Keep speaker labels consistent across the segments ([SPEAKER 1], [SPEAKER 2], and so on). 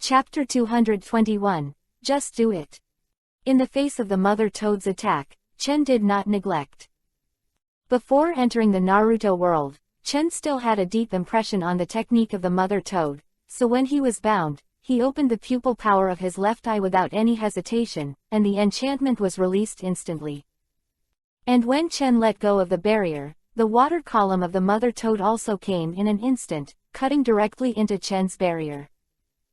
[SPEAKER 1] Chapter 221. Just do it. In the face of the mother toad's attack, Chen did not neglect. Before entering the Naruto world, Chen still had a deep impression on the technique of the mother toad, so when he was bound, he opened the pupil power of his left eye without any hesitation, and the enchantment was released instantly. And when Chen let go of the barrier, the water column of the mother toad also came in an instant, cutting directly into Chen's barrier.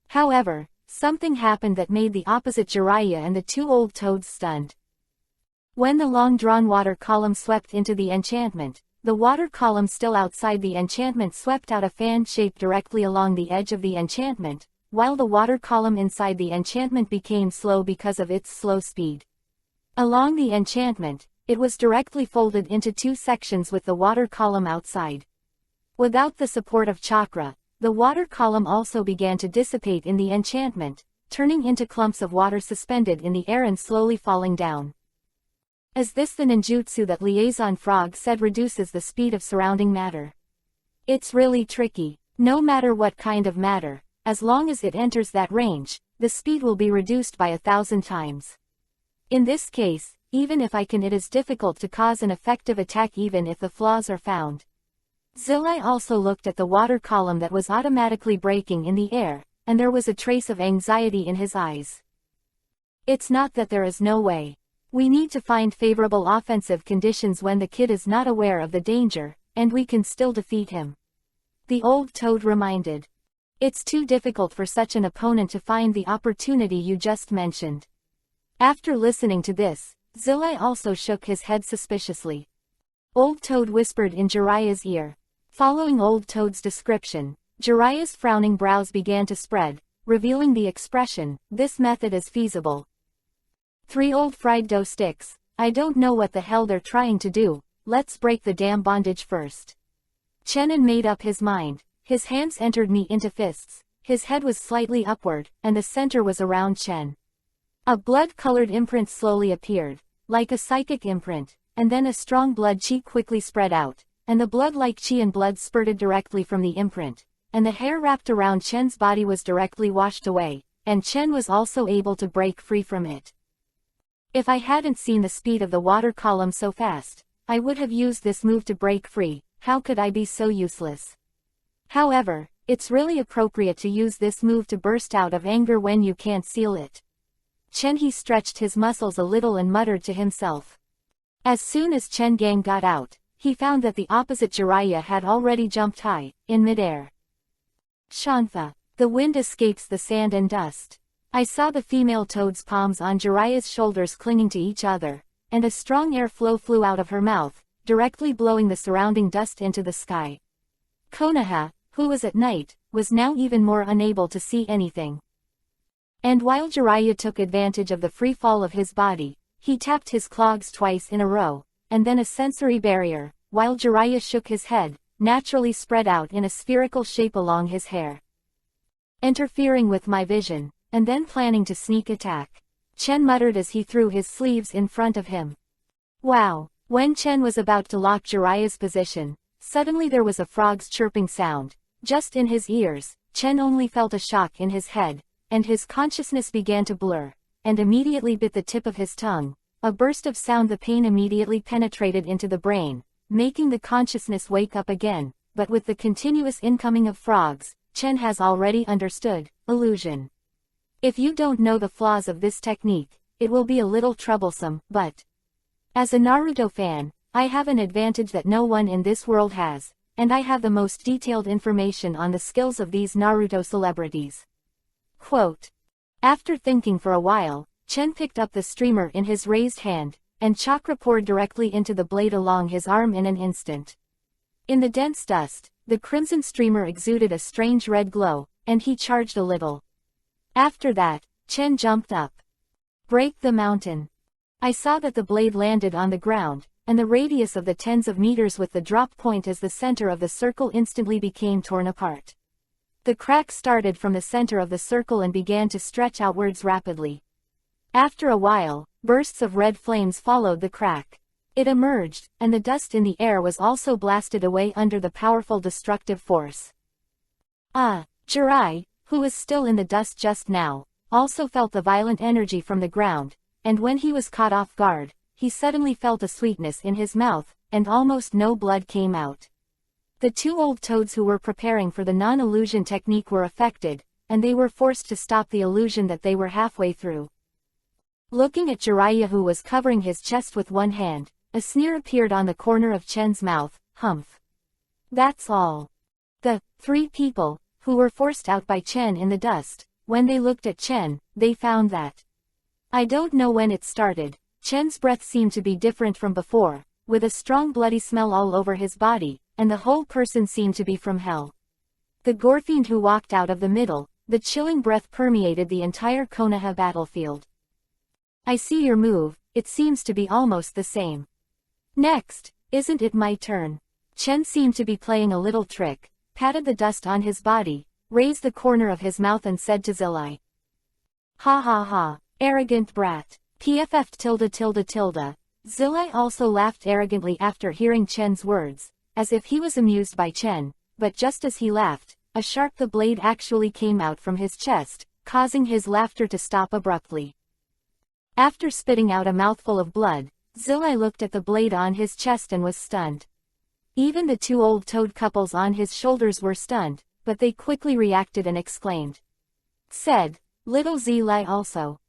[SPEAKER 1] However, something happened that made the opposite Jiraiya and the two old toads stunned. When the long-drawn water column swept into the enchantment, the water column still outside the enchantment swept out a fan shape directly along the edge of the enchantment, while the water column inside the enchantment became slow because of its slow speed. Along the enchantment, it was directly folded into two sections with the water column outside. Without the support of chakra, the water column also began to dissipate in the enchantment, turning into clumps of water suspended in the air and slowly falling down. Is this the ninjutsu that Liaison Frog said reduces the speed of surrounding matter? It's really tricky. No matter what kind of matter, as long as it enters that range, the speed will be reduced by 1,000 times. In this case, even if I can, it is difficult to cause an effective attack even if the flaws are found. Zilai also looked at the water column that was automatically breaking in the air, and there was a trace of anxiety in his eyes. It's not that there is no way. We need to find favorable offensive conditions when the kid is not aware of the danger, and we can still defeat him. The old toad reminded. It's too difficult for such an opponent to find the opportunity you just mentioned. After listening to this, Zilai also shook his head suspiciously. Old Toad whispered in Jiraiya's ear. Following Old Toad's description, Jiraiya's frowning brows began to spread, revealing the expression, "This method is feasible." 3 old fried dough sticks, I don't know what the hell they're trying to do, let's break the damn bondage first. Chenin made up his mind, his hands entered me into fists, his head was slightly upward, and the center was around Chen. A blood-colored imprint slowly appeared, like a psychic imprint, and then a strong blood chi quickly spread out, and the blood-like chi and blood spurted directly from the imprint, and the hair wrapped around Chen's body was directly washed away, and Chen was also able to break free from it. If I hadn't seen the speed of the water column so fast, I would have used this move to break free. How could I be so useless? However, it's really appropriate to use this move to burst out of anger when you can't seal it. Chen He stretched his muscles a little and muttered to himself. As soon as Chen Gang got out, he found that the opposite Jiraiya had already jumped high, in midair. Shantha. The wind escapes the sand and dust. I saw the female toad's palms on Jiraiya's shoulders clinging to each other, and a strong airflow flew out of her mouth, directly blowing the surrounding dust into the sky. Konoha, who was at night, was now even more unable to see anything. And while Jiraiya took advantage of the free fall of his body, he tapped his clogs twice in a row, and then a sensory barrier, while Jiraiya shook his head, naturally spread out in a spherical shape along his hair. Interfering with my vision, and then planning to sneak attack. Chen muttered as he threw his sleeves in front of him. Wow! When Chen was about to lock Jiraiya's position, suddenly there was a frog's chirping sound, just in his ears. Chen only felt a shock in his head, and his consciousness began to blur, and immediately bit the tip of his tongue. A burst of sound, the pain immediately penetrated into the brain, making the consciousness wake up again, but with the continuous incoming of frogs, Chen has already understood, illusion. If you don't know the flaws of this technique, it will be a little troublesome, but as a Naruto fan, I have an advantage that no one in this world has, and I have the most detailed information on the skills of these Naruto celebrities. Quote. After thinking for a while, Chen picked up the streamer in his raised hand, and chakra poured directly into the blade along his arm in an instant. In the dense dust, the crimson streamer exuded a strange red glow, and he charged a little. After that, Chen jumped up. Break the mountain. I saw that the blade landed on the ground, and the radius of the tens of meters with the drop point as the center of the circle instantly became torn apart. The crack started from the center of the circle and began to stretch outwards rapidly. After a while, bursts of red flames followed the crack. It emerged, and the dust in the air was also blasted away under the powerful destructive force. Jirai, who who was still in the dust just now, also felt the violent energy from the ground, and when he was caught off guard, he suddenly felt a sweetness in his mouth, and almost no blood came out. The two old toads who were preparing for the non-illusion technique were affected, and they were forced to stop the illusion that they were halfway through. Looking at Jiraiya, who was covering his chest with one hand, a sneer appeared on the corner of Chen's mouth. Humph. That's all. The three people, who were forced out by Chen in the dust, when they looked at Chen, they found that. I don't know when it started, Chen's breath seemed to be different from before, with a strong bloody smell all over his body, and the whole person seemed to be from hell. The gorefiend who walked out of the middle, the chilling breath permeated the entire Konoha battlefield. I see your move, it seems to be almost the same. Next, isn't it my turn? Chen seemed to be playing a little trick, patted the dust on his body, raised the corner of his mouth and said to Zilai. Ha ha ha, arrogant brat. PFF tilde tilde tilde. Zilai also laughed arrogantly after hearing Chen's words, as if he was amused by Chen, but just as he laughed, a sharp the blade actually came out from his chest, causing his laughter to stop abruptly. After spitting out a mouthful of blood, Zilai looked at the blade on his chest and was stunned. Even the two old toad couples on his shoulders were stunned, but they quickly reacted and exclaimed. Said, little Zilai also.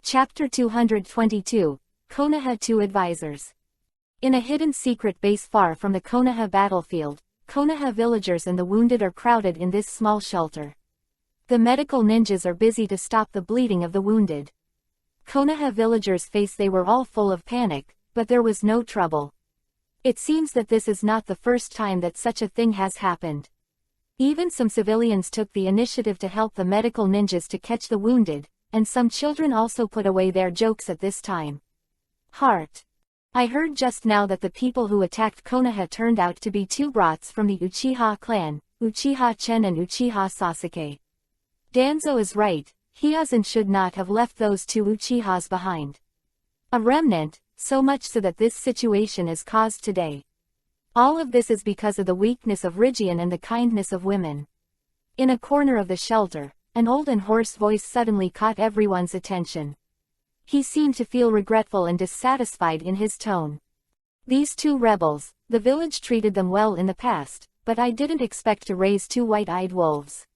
[SPEAKER 1] Chapter 222, Konoha 2 Advisors. In a hidden secret base far from the Konoha battlefield, Konoha villagers and the wounded are crowded in this small shelter. The medical ninjas are busy to stop the bleeding of the wounded. Konoha villagers face they were all full of panic, but there was no trouble. It seems that this is not the first time that such a thing has happened. Even some civilians took the initiative to help the medical ninjas to catch the wounded, and some children also put away their jokes at this time. Heart. I heard just now that the people who attacked Konoha turned out to be two brats from the Uchiha clan, Uchiha Chen and Uchiha Sasuke. Danzo is right, Hiazan should not have left those two Uchihas behind. A remnant, so much so that this situation is caused today. All of this is because of the weakness of Rigian and the kindness of women. In a corner of the shelter, an old and hoarse voice suddenly caught everyone's attention. He seemed to feel regretful and dissatisfied in his tone. These two rebels, the village treated them well in the past, but I didn't expect to raise two white-eyed wolves.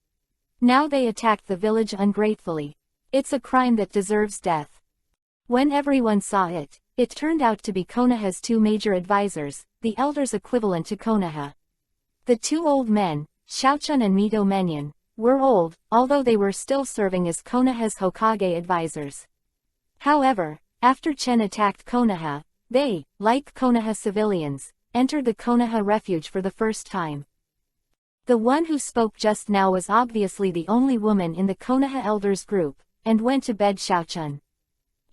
[SPEAKER 1] Now they attacked the village ungratefully. It's a crime that deserves death. When everyone saw it, it turned out to be Konoha's two major advisors, the elders equivalent to Konoha. The two old men, Xiaochun and Mito Menyon, were old, although they were still serving as Konoha's Hokage advisors. However, after Chen attacked Konoha, they, like Konoha civilians, entered the Konoha refuge for the first time. The one who spoke just now was obviously the only woman in the Konoha elders group, and went to bed Xiaochun.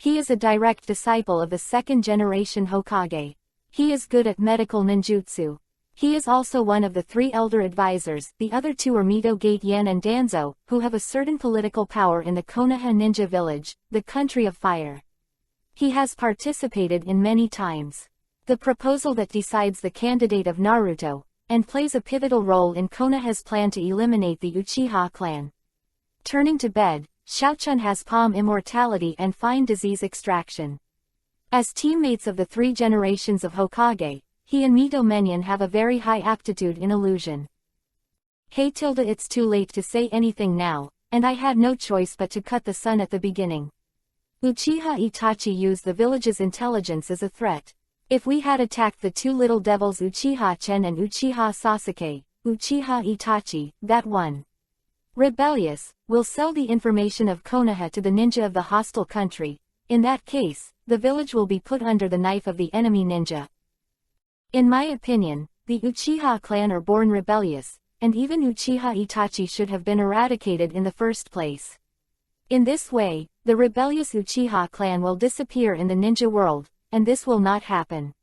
[SPEAKER 1] He is a direct disciple of the second-generation Hokage. He is good at medical ninjutsu. He is also one of the three elder advisors, the other two are Mito Gate Yen and Danzo, who have a certain political power in the Konoha ninja village, the country of fire. He has participated in many times. The proposal that decides the candidate of Naruto, and plays a pivotal role in Konoha's plan to eliminate the Uchiha clan. Turning to bed, Xiaochun has palm immortality and fine disease extraction. As teammates of the three generations of Hokage, he and Mito Menyon have a very high aptitude in illusion. Hey tilde, it's too late to say anything now, and I had no choice but to cut the sun at the beginning. Uchiha Itachi used the village's intelligence as a threat. If we had attacked the two little devils Uchiha Chen and Uchiha Sasuke, Uchiha Itachi, that one. Rebellious, will sell the information of Konoha to the ninja of the hostile country. In that case, the village will be put under the knife of the enemy ninja. In my opinion, the Uchiha clan are born rebellious, and even Uchiha Itachi should have been eradicated in the first place. In this way, the rebellious Uchiha clan will disappear in the ninja world, and this will not happen.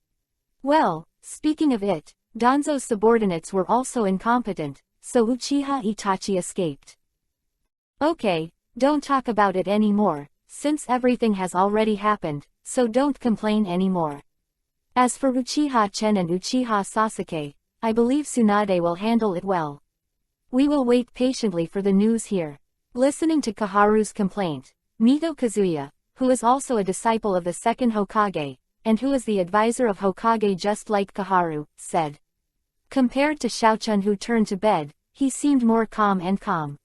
[SPEAKER 1] Well, speaking of it, Danzo's subordinates were also incompetent, so Uchiha Itachi escaped. Okay, don't talk about it anymore, since everything has already happened, so don't complain anymore. As for Uchiha Chen and Uchiha Sasuke, I believe Tsunade will handle it well. We will wait patiently for the news here. Listening to Kaharu's complaint, Mito Kazuya, who is also a disciple of the second Hokage, and who is the advisor of Hokage just like Kaharu, said. Compared to Xiaochun who turned to bed, he seemed more calm and calm.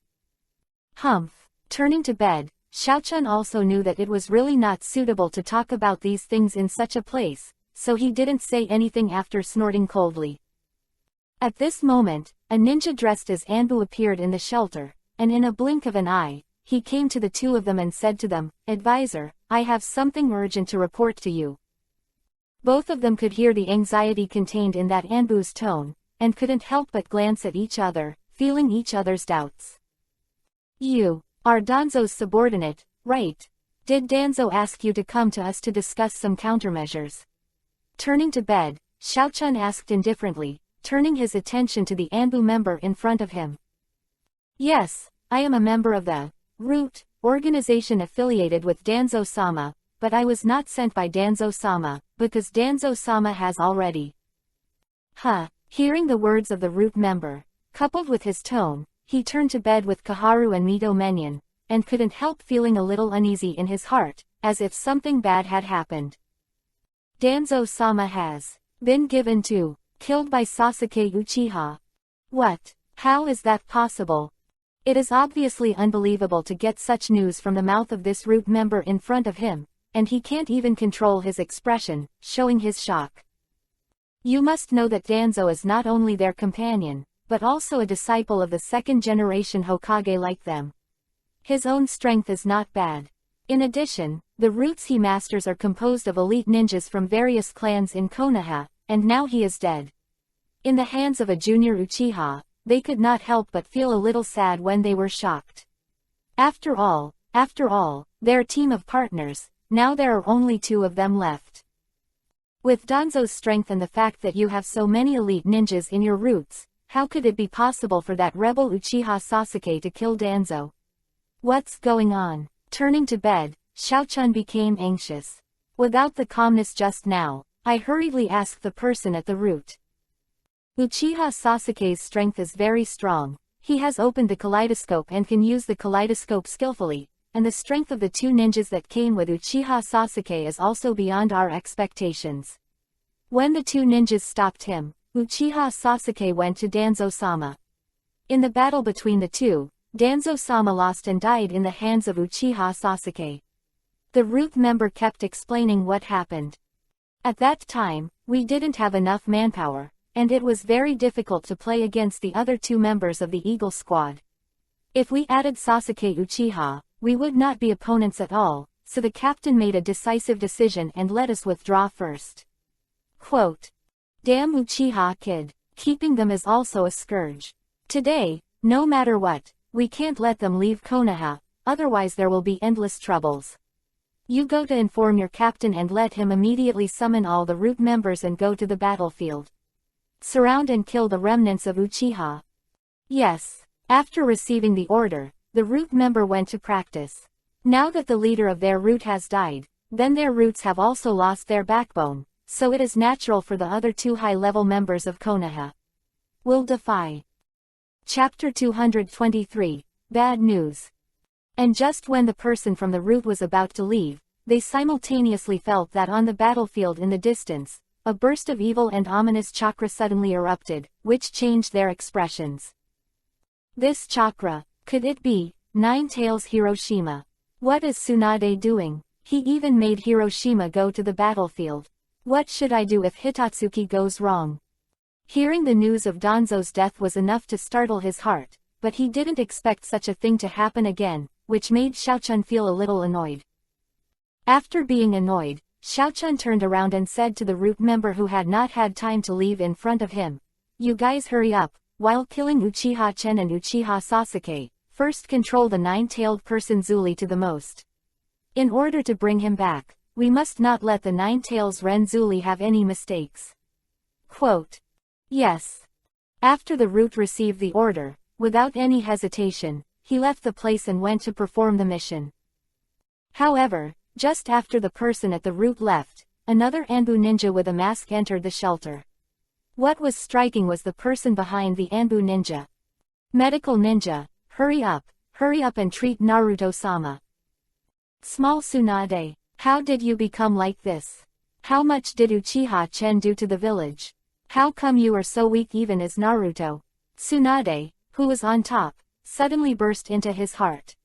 [SPEAKER 1] Humph. Turning to bed, Xiaochun also knew that it was really not suitable to talk about these things in such a place, so he didn't say anything after snorting coldly. At this moment, a ninja dressed as Anbu appeared in the shelter, and in a blink of an eye, he came to the two of them and said to them, "Advisor, I have something urgent to report to you." Both of them could hear the anxiety contained in that Anbu's tone, and couldn't help but glance at each other, feeling each other's doubts. "You are Danzo's subordinate, right? Did Danzo ask you to come to us to discuss some countermeasures?" Turning to bed, Xiaochun asked indifferently, turning his attention to the Anbu member in front of him. "Yes, I am a member of the Root organization affiliated with Danzo-sama, but I was not sent by Danzo-sama, because Danzo-sama has already." Hearing the words of the Root member, coupled with his tone, he turned to bed with Kaharu and Mito Menyon, and couldn't help feeling a little uneasy in his heart, as if something bad had happened. Danzo-sama has been killed by Sasuke Uchiha. What? How is that possible? It is obviously unbelievable to get such news from the mouth of this Root member in front of him, and he can't even control his expression, showing his shock. You must know that Danzo is not only their companion, but also a disciple of the second-generation Hokage like them. His own strength is not bad. In addition, the roots he masters are composed of elite ninjas from various clans in Konoha, and now he is dead. In the hands of a junior Uchiha, they could not help but feel a little sad when they were shocked. After all, they're a team of partners. Now there are only two of them left. With Danzo's strength and the fact that you have so many elite ninjas in your roots, how could it be possible for that rebel Uchiha Sasuke to kill Danzo? What's going on? Turning to bed, Xiaochun became anxious. Without the calmness just now, I hurriedly asked the person at the root. Uchiha Sasuke's strength is very strong. He has opened the kaleidoscope and can use the kaleidoscope skillfully, and the strength of the two ninjas that came with Uchiha Sasuke is also beyond our expectations. When the two ninjas stopped him, Uchiha Sasuke went to Danzo-sama. In the battle between the two, Danzo-sama lost and died in the hands of Uchiha Sasuke. The Root member kept explaining what happened. At that time, we didn't have enough manpower, and it was very difficult to play against the other two members of the Eagle Squad. If we added Sasuke Uchiha, we would not be opponents at all, so the captain made a decisive decision and let us withdraw first. Quote, "Damn Uchiha kid, keeping them is also a scourge. Today, no matter what, we can't let them leave Konoha, otherwise there will be endless troubles. You go to inform your captain and let him immediately summon all the Root members and go to the battlefield. Surround and kill the remnants of Uchiha." Yes. After receiving the order, the Root member went to practice. Now that the leader of their Root has died, then their roots have also lost their backbone, so it is natural for the other two high-level members of Konoha will defy. Chapter 223, Bad News. And just when the person from the Root was about to leave, they simultaneously felt that on the battlefield in the distance, a burst of evil and ominous chakra suddenly erupted, which changed their expressions. This chakra, could it be Nine Tails Hiroshima? What is Tsunade doing? He even made Hiroshima go to the battlefield. What should I do if Hitatsuki goes wrong? Hearing the news of Danzo's death was enough to startle his heart, but he didn't expect such a thing to happen again, which made Xiaochun feel a little annoyed. After being annoyed, Xiaochun turned around and said to the Root member who had not had time to leave in front of him, "You guys hurry up, while killing Uchiha Chen and Uchiha Sasuke, first control the nine-tailed person Zuli to the most. In order to bring him back, we must not let the nine-tails Ren Zuli have any mistakes." Quote, "Yes." After the Root received the order, without any hesitation, he left the place and went to perform the mission. However, just after the person at the Root left, another Anbu ninja with a mask entered the shelter. What was striking was the person behind the Anbu ninja. Medical ninja, hurry up and treat Naruto-sama. Small Tsunade, how did you become like this? How much did Uchiha-chen do to the village? How come you are so weak even as Naruto? Tsunade, who was on top, suddenly burst into his heart.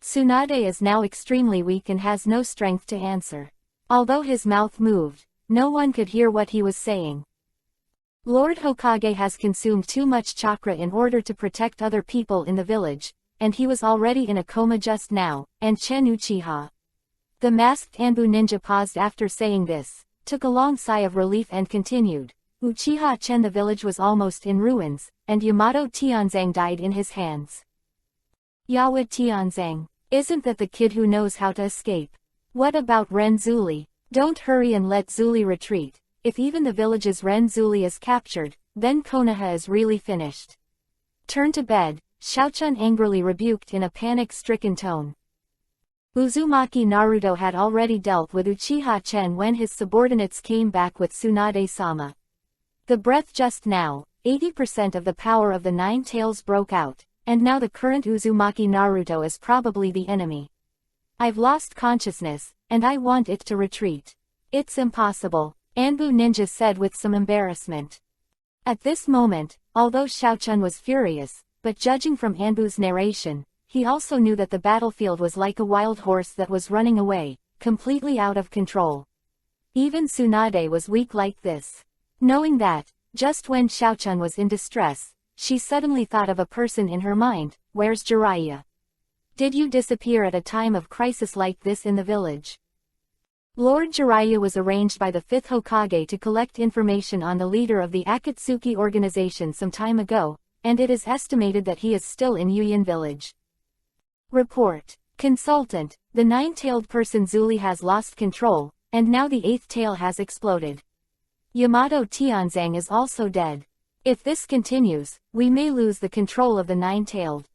[SPEAKER 1] Tsunade is now extremely weak and has no strength to answer. Although his mouth moved, no one could hear what he was saying. Lord Hokage has consumed too much chakra in order to protect other people in the village, and he was already in a coma just now, and Chen Uchiha. The masked Anbu ninja paused after saying this, took a long sigh of relief and continued. Uchiha-chen, the village was almost in ruins, and Yamato Tianzang died in his hands. Yawa Tianzang, isn't that the kid who knows how to escape? What about Ren Zuli? Don't hurry and let Zuli retreat. If even the village's Ren Zuli is captured, then Konoha is really finished. Turn to bed, Xiaochun angrily rebuked in a panic-stricken tone. Uzumaki Naruto had already dealt with Uchiha-chen when his subordinates came back with Tsunade-sama. The breath just now, 80% of the power of the Nine Tails broke out, and now the current Uzumaki Naruto is probably the enemy. I've lost consciousness, and I want it to retreat. It's impossible, Anbu Ninja said with some embarrassment. At this moment, although Xiaochun was furious, but judging from Anbu's narration, he also knew that the battlefield was like a wild horse that was running away, completely out of control. Even Tsunade was weak like this. Knowing that, just when Xiaochun was in distress, she suddenly thought of a person in her mind. Where's Jiraiya? Did you disappear at a time of crisis like this in the village? Lord Jiraiya was arranged by the 5th Hokage to collect information on the leader of the Akatsuki organization some time ago, and it is estimated that he is still in Yuyan village. Report. Consultant, the nine-tailed person Zuli has lost control, and now the 8th tail has exploded. Yamato Tianzang is also dead. If this continues, we may lose the control of the nine-tailed.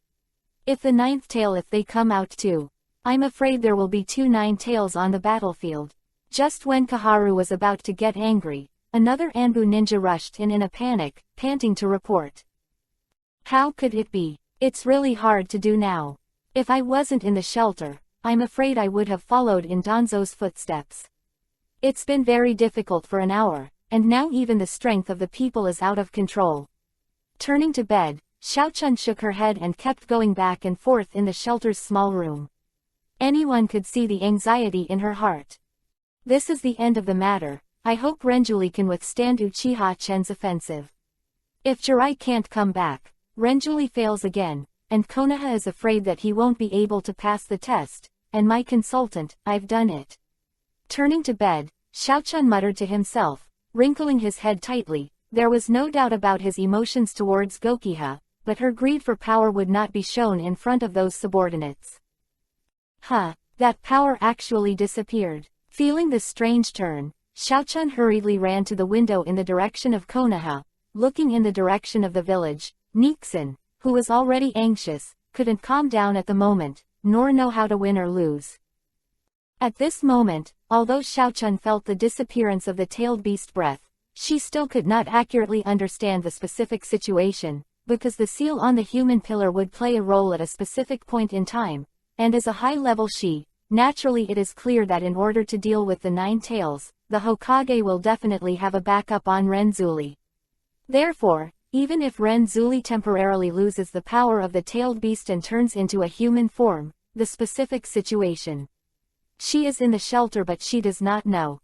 [SPEAKER 1] If the 9th tail, if they come out too, I'm afraid there will be 2 nine tails on the battlefield. Just when Kaharu was about to get angry, another Anbu ninja rushed in a panic, panting to report. How could it be? It's really hard to do now. If I wasn't in the shelter, I'm afraid I would have followed in Danzo's footsteps. It's been very difficult for an hour, and now even the strength of the people is out of control. Turning to bed, Xiaochun shook her head and kept going back and forth in the shelter's small room. Anyone could see the anxiety in her heart. This is the end of the matter. I hope Renjuli can withstand Uchiha-chen's offensive. If Jirai can't come back, Renjuli fails again, and Konoha is afraid that he won't be able to pass the test, and my consultant, I've done it. Turning to bed, Xiaochun muttered to himself, wrinkling his head tightly. There was no doubt about his emotions towards Gokiha, but her greed for power would not be shown in front of those subordinates. That power actually disappeared. Feeling this strange turn, Xiaochun hurriedly ran to the window in the direction of Konoha. Looking in the direction of the village, Nixon, who was already anxious, couldn't calm down at the moment, nor know how to win or lose. At this moment, although Xiaochun felt the disappearance of the tailed beast breath, she still could not accurately understand the specific situation, because the seal on the human pillar would play a role at a specific point in time, and as a high-level she, naturally it is clear that in order to deal with the nine tails, the Hokage will definitely have a backup on Renzuli. Therefore, even if Renzuli temporarily loses the power of the tailed beast and turns into a human form, the specific situation. She is in the shelter but she does not know.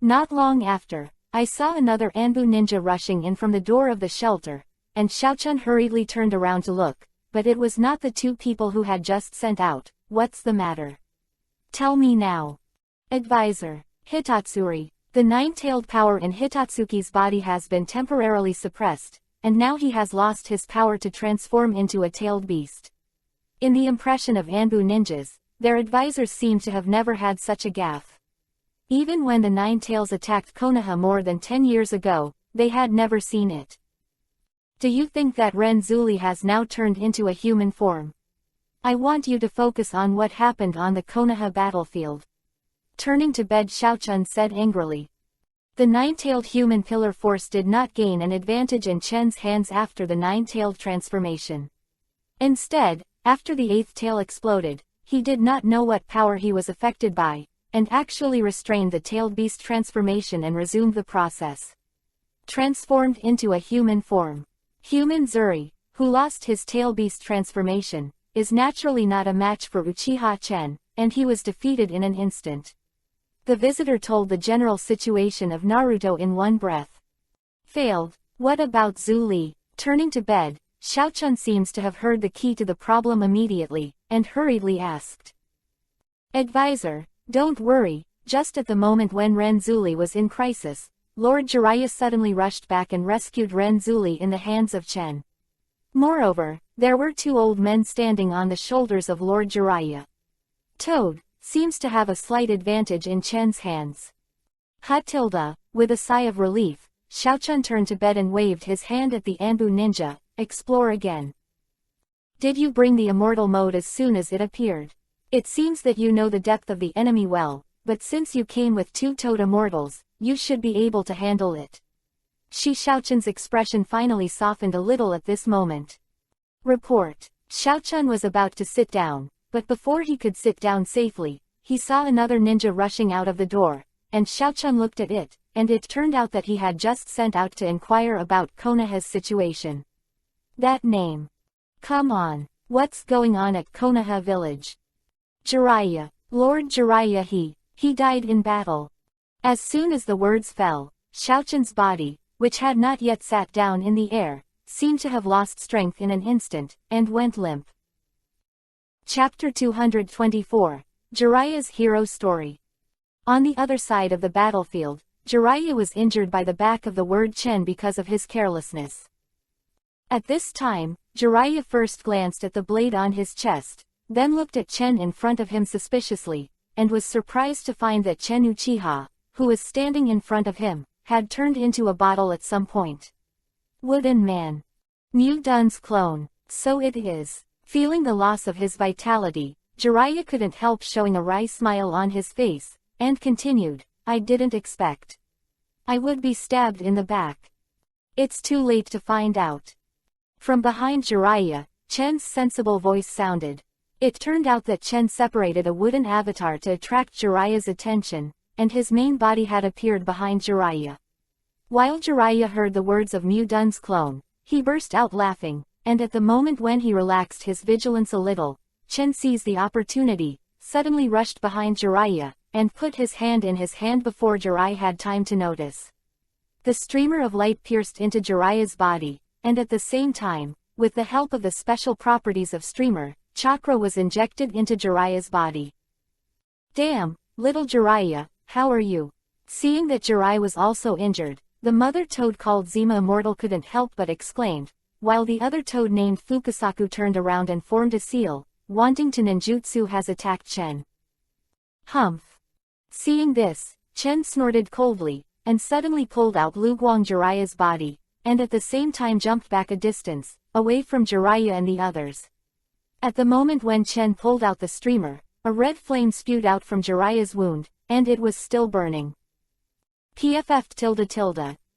[SPEAKER 1] Not long after, I saw another Anbu ninja rushing in from the door of the shelter, and Xiaochun hurriedly turned around to look, but it was not the 2 people who had just sent out. What's the matter? Tell me now. Advisor. Hitatsuri. The nine-tailed power in Hitatsuki's body has been temporarily suppressed, and now he has lost his power to transform into a tailed beast. In the impression of Anbu ninjas, their advisors seem to have never had such a gaffe. Even when the nine tails attacked Konoha more than 10 years ago, they had never seen it. Do you think that Renzuli has now turned into a human form? I want you to focus on what happened on the Konoha battlefield. Turning to bed, Xiaochun said angrily. The nine-tailed human pillar force did not gain an advantage in Chen's hands after the nine-tailed transformation. Instead, after the eighth tail exploded, he did not know what power he was affected by, and actually restrained the tailed beast transformation and resumed the process. Transformed into a human form. Human Zuri, who lost his tail beast transformation, is naturally not a match for Uchiha Chen, and he was defeated in an instant. The visitor told the general situation of Naruto in one breath. Failed. What about Zhu Li? Turning to bed, Xiaochun seems to have heard the key to the problem immediately, and hurriedly asked. Advisor, don't worry, just at the moment when Ren Zuli was in crisis, Lord Jiraiya suddenly rushed back and rescued Ren Zuli in the hands of Chen. Moreover, there were two old men standing on the shoulders of Lord Jiraiya. Toad seems to have a slight advantage in Chen's hands. Tilda, with a sigh of relief, Xiaochun turned to bed and waved his hand at the Anbu ninja. Explore again. Did you bring the immortal mode as soon as it appeared? It seems that you know the depth of the enemy well, but since you came with two Toad immortals, you should be able to handle it. Xiaochun's expression finally softened a little at this moment. Report. Xiaochun was about to sit down, but before he could sit down safely, he saw another ninja rushing out of the door, and Xiaochun looked at it, and it turned out that he had just sent out to inquire about Konoha's situation. That name. Come on, what's going on at Konoha village? Jiraiya, Lord Jiraiya he died in battle. As soon as the words fell, Xiaochun's body, which had not yet sat down in the air, seemed to have lost strength in an instant, and went limp. Chapter 224, Jiraiya's Hero Story. On the other side of the battlefield, Jiraiya was injured by the back of the word Chen because of his carelessness. At this time, Jiraiya first glanced at the blade on his chest, then looked at Chen in front of him suspiciously, and was surprised to find that Chen Uchiha, who was standing in front of him, had turned into a bottle at some point. Wooden Man. Mu Dun's clone, so it is. Feeling the loss of his vitality, Jiraiya couldn't help showing a wry smile on his face, and continued, I didn't expect I would be stabbed in the back. It's too late to find out. From behind Jiraiya, Chen's sensible voice sounded. It turned out that Chen separated a wooden avatar to attract Jiraiya's attention, and his main body had appeared behind Jiraiya. While Jiraiya heard the words of Mu Dun's clone, he burst out laughing, and at the moment when he relaxed his vigilance a little, Chen seized the opportunity, suddenly rushed behind Jiraiya, and put his hand in his hand before Jiraiya had time to notice. The streamer of light pierced into Jiraiya's body, and at the same time, with the help of the special properties of streamer, chakra was injected into Jiraiya's body. Damn, little Jiraiya, how are you? Seeing that Jiraiya was also injured, the mother toad called Zima Immortal couldn't help but exclaimed, while the other toad named Fukasaku turned around and formed a seal, wanting to ninjutsu has attacked Chen. Humph. Seeing this, Chen snorted coldly, and suddenly pulled out Luguang Jiraiya's body, and at the same time jumped back a distance, away from Jiraiya and the others. At the moment when Chen pulled out the streamer, a red flame spewed out from Jiraiya's wound, and it was still burning.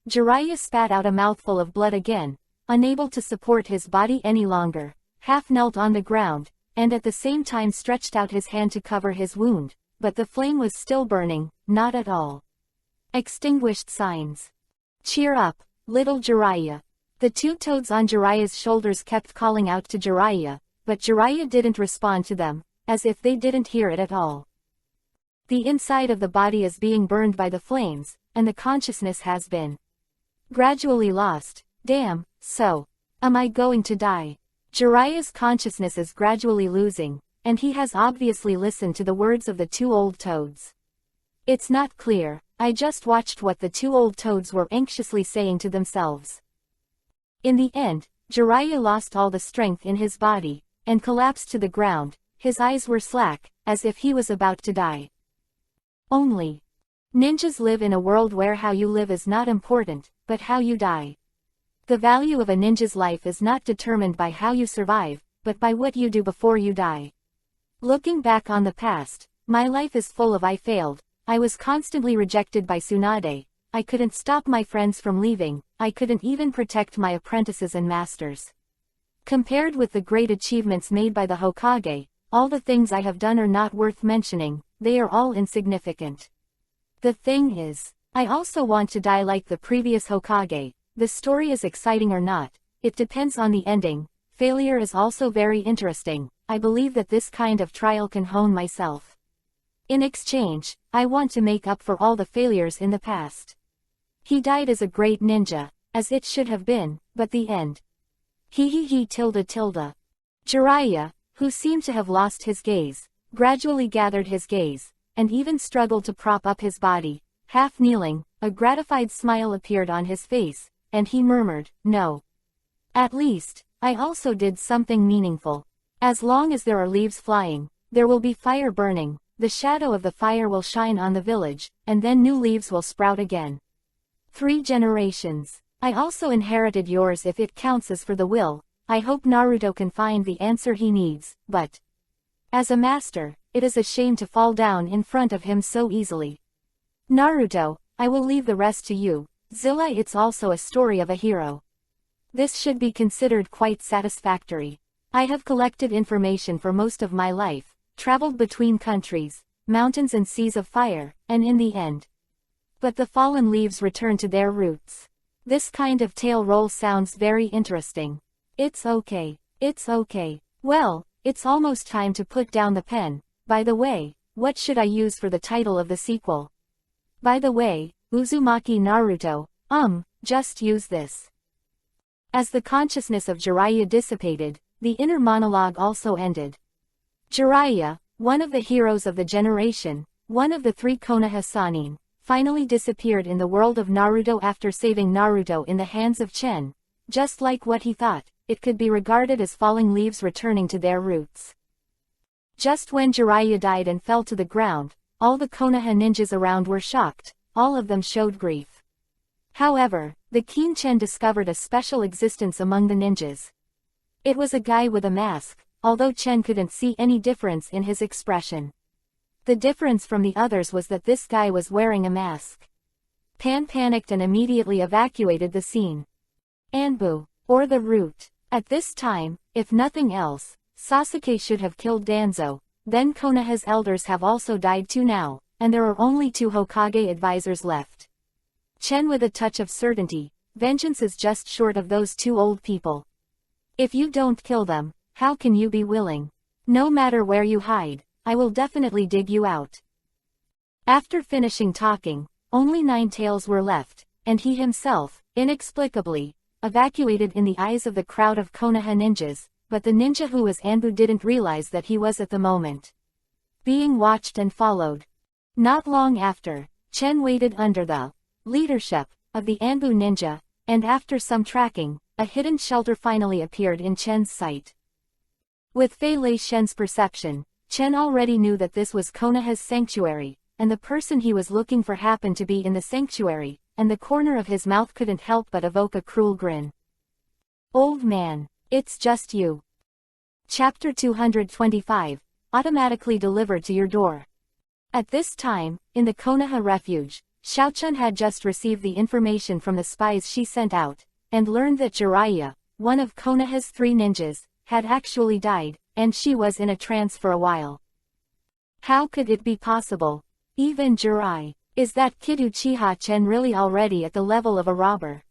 [SPEAKER 1] Jiraiya spat out a mouthful of blood again, unable to support his body any longer, half knelt on the ground, and at the same time stretched out his hand to cover his wound, but the flame was still burning, not at all. Extinguished signs. Cheer up, little Jiraiya. The two toads on Jiraiya's shoulders kept calling out to Jiraiya, but Jiraiya didn't respond to them, as if they didn't hear it at all. The inside of the body is being burned by the flames, and the consciousness has been gradually lost. Damn, so am I going to die? Jiraiya's consciousness is gradually losing, and he has obviously listened to the words of the two old toads. It's not clear, I just watched what the two old toads were anxiously saying to themselves. In the end, Jiraiya lost all the strength in his body, and collapsed to the ground. His eyes were slack, as if he was about to die. Only ninjas live in a world where how you live is not important, but how you die. The value of a ninja's life is not determined by how you survive, but by what you do before you die. Looking back on the past, my life is full of I failed, I was constantly rejected by Tsunade, I couldn't stop my friends from leaving, I couldn't even protect my apprentices and masters. Compared with the great achievements made by the Hokage, all the things I have done are not worth mentioning, they are all insignificant. The thing is, I also want to die like the previous Hokage. The story is exciting or not, it depends on the ending. Failure is also very interesting. I believe that this kind of trial can hone myself. In exchange, I want to make up for all the failures in the past. He died as a great ninja, as it should have been, but the end. Tilde. Jiraiya, who seemed to have lost his gaze, gradually gathered his gaze, and even struggled to prop up his body. Half kneeling, a gratified smile appeared on his face, and he murmured, "No. At least, I also did something meaningful. As long as there are leaves flying, there will be fire burning, the shadow of the fire will shine on the village, and then new leaves will sprout again. 3 generations. I also inherited yours if it counts as for the will. I hope Naruto can find the answer he needs, but as a master, it is a shame to fall down in front of him so easily. Naruto, I will leave the rest to you. Zilla, it's also a story of a hero. This should be considered quite satisfactory. I have collected information for most of my life, traveled between countries, mountains and seas of fire, and in the end. But the fallen leaves return to their roots. This kind of tale roll sounds very interesting. It's okay. Well, it's almost time to put down the pen. By the way, what should I use for the title of the sequel? By the way, Uzumaki Naruto, just use this. As the consciousness of Jiraiya dissipated, the inner monologue also ended. Jiraiya, one of the heroes of the generation, one of the 3 Konoha Sannin, finally disappeared in the world of Naruto after saving Naruto in the hands of Chen. Just like what he thought, it could be regarded as falling leaves returning to their roots. Just when Jiraiya died and fell to the ground, all the Konoha ninjas around were shocked, all of them showed grief. However, the keen Chen discovered a special existence among the ninjas. It was a guy with a mask, although Chen couldn't see any difference in his expression. The difference from the others was that this guy was wearing a mask. Pan panicked and immediately evacuated the scene. Anbu, or the root. At this time, if nothing else, Sasuke should have killed Danzo, then Konoha's elders have also died too now, and there are only 2 Hokage advisors left. Chen with a touch of certainty, vengeance is just short of those 2 old people. If you don't kill them, how can you be willing? No matter where you hide, I will definitely dig you out. After finishing talking, only 9 tails were left, and he himself, inexplicably, evacuated in the eyes of the crowd of Konoha ninjas, but the ninja who was Anbu didn't realize that he was at the moment being watched and followed. Not long after, Chen waited under the leadership of the Anbu ninja, and after some tracking, a hidden shelter finally appeared in Chen's sight. With Fei Lei Shen's perception, Chen already knew that this was Konoha's sanctuary, and the person he was looking for happened to be in the sanctuary, and the corner of his mouth couldn't help but evoke a cruel grin. Old man, it's just you. Chapter 225, automatically delivered to your door. At this time, in the Konoha refuge, Xiaochun had just received the information from the spies she sent out, and learned that Jiraiya, one of Konoha's 3 ninjas, had actually died, and she was in a trance for a while. How could it be possible? Even Jiraiya, is that kid Uchiha Chen really already at the level of a robber?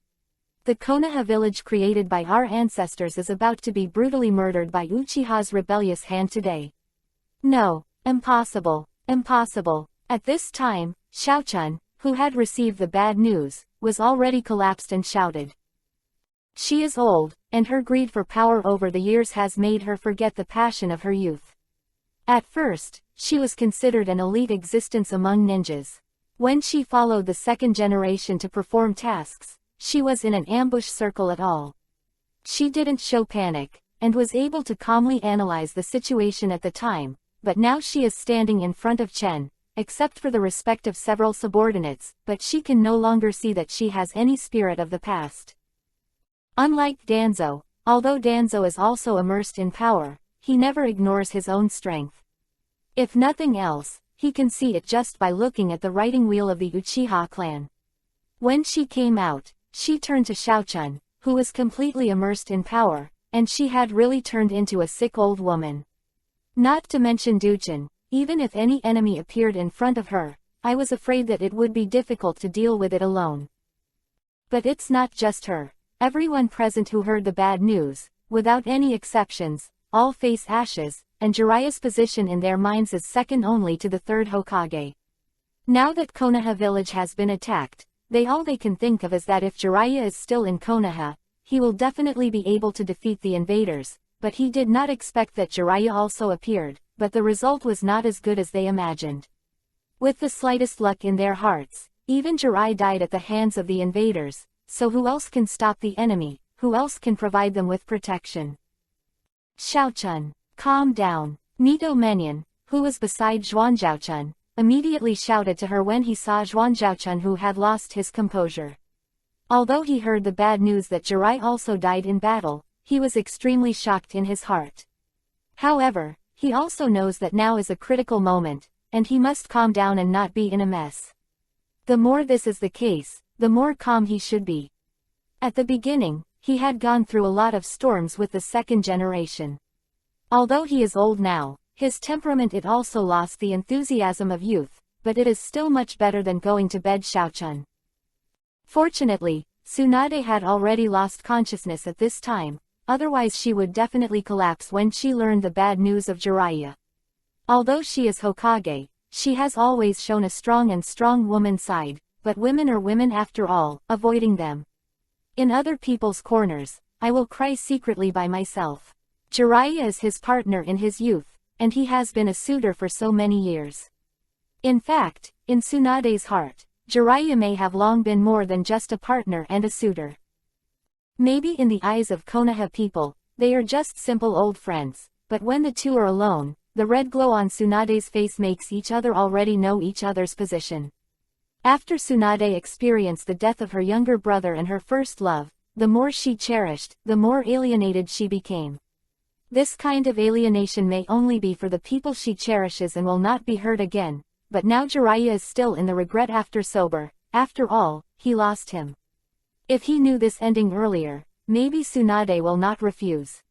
[SPEAKER 1] The Konoha village created by our ancestors is about to be brutally murdered by Uchiha's rebellious hand today. No, impossible. At this time, Xiaochun, who had received the bad news, was already collapsed and shouted. She is old, and her greed for power over the years has made her forget the passion of her youth. At first, she was considered an elite existence among ninjas. When she followed the 2nd generation to perform tasks, she was in an ambush circle at all. She didn't show panic, and was able to calmly analyze the situation at the time, but now she is standing in front of Chen, except for the respect of several subordinates, but she can no longer see that she has any spirit of the past. Unlike Danzo, although Danzo is also immersed in power, he never ignores his own strength. If nothing else, he can see it just by looking at the writing wheel of the Uchiha clan. When she came out, she turned to Xiaochun, who was completely immersed in power, and she had really turned into a sick old woman. Not to mention Duchen, even if any enemy appeared in front of her, I was afraid that it would be difficult to deal with it alone. But it's not just her. Everyone present who heard the bad news, without any exceptions, all face ashes, and Jiraiya's position in their minds is second only to the third Hokage. Now that Konoha village has been attacked, they can think of is that if Jiraiya is still in Konoha, he will definitely be able to defeat the invaders, but he did not expect that Jiraiya also appeared, but the result was not as good as they imagined. With the slightest luck in their hearts, even Jiraiya died at the hands of the invaders, so who else can stop the enemy, who else can provide them with protection? Xiaochun, calm down. Mito Menyan, who was beside Zhuangzhaochun, immediately shouted to her when he saw Zhuangzhaochun who had lost his composure. Although he heard the bad news that Jiraiya also died in battle, he was extremely shocked in his heart. However, he also knows that now is a critical moment, and he must calm down and not be in a mess. The more this is the case, the more calm he should be. At the beginning, he had gone through a lot of storms with the second generation. Although he is old now, his temperament it also lost the enthusiasm of youth, but it is still much better than going to bed. Xiaochun. Fortunately, Tsunade had already lost consciousness at this time, otherwise she would definitely collapse when she learned the bad news of Jiraiya. Although she is Hokage, she has always shown a strong woman side, but women are women after all, avoiding them. In other people's corners, I will cry secretly by myself. Jiraiya is his partner in his youth, and he has been a suitor for so many years. In fact, in Tsunade's heart, Jiraiya may have long been more than just a partner and a suitor. Maybe in the eyes of Konoha people, they are just simple old friends, but when the two are alone, the red glow on Tsunade's face makes each other already know each other's position. After Tsunade experienced the death of her younger brother and her first love, the more she cherished, the more alienated she became. This kind of alienation may only be for the people she cherishes and will not be heard again, but now Jiraiya is still in the regret after sober. After all, he lost him. If he knew this ending earlier, maybe Tsunade will not refuse.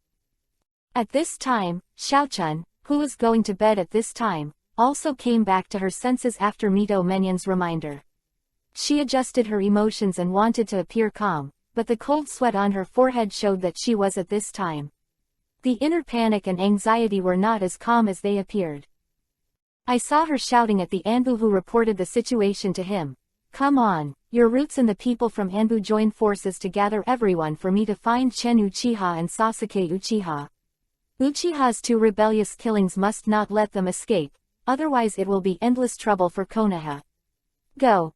[SPEAKER 1] At this time, Xiaochun, who was going to bed at this time, also came back to her senses after Mito Menyan's reminder. She adjusted her emotions and wanted to appear calm, but the cold sweat on her forehead showed that she was at this time. The inner panic and anxiety were not as calm as they appeared. I saw her shouting at the Anbu who reported the situation to him. Come on, your roots and the people from Anbu join forces to gather everyone for me to find Chen Uchiha and Sasuke Uchiha. Uchiha's two rebellious killings must not let them escape, otherwise it will be endless trouble for Konoha. Go.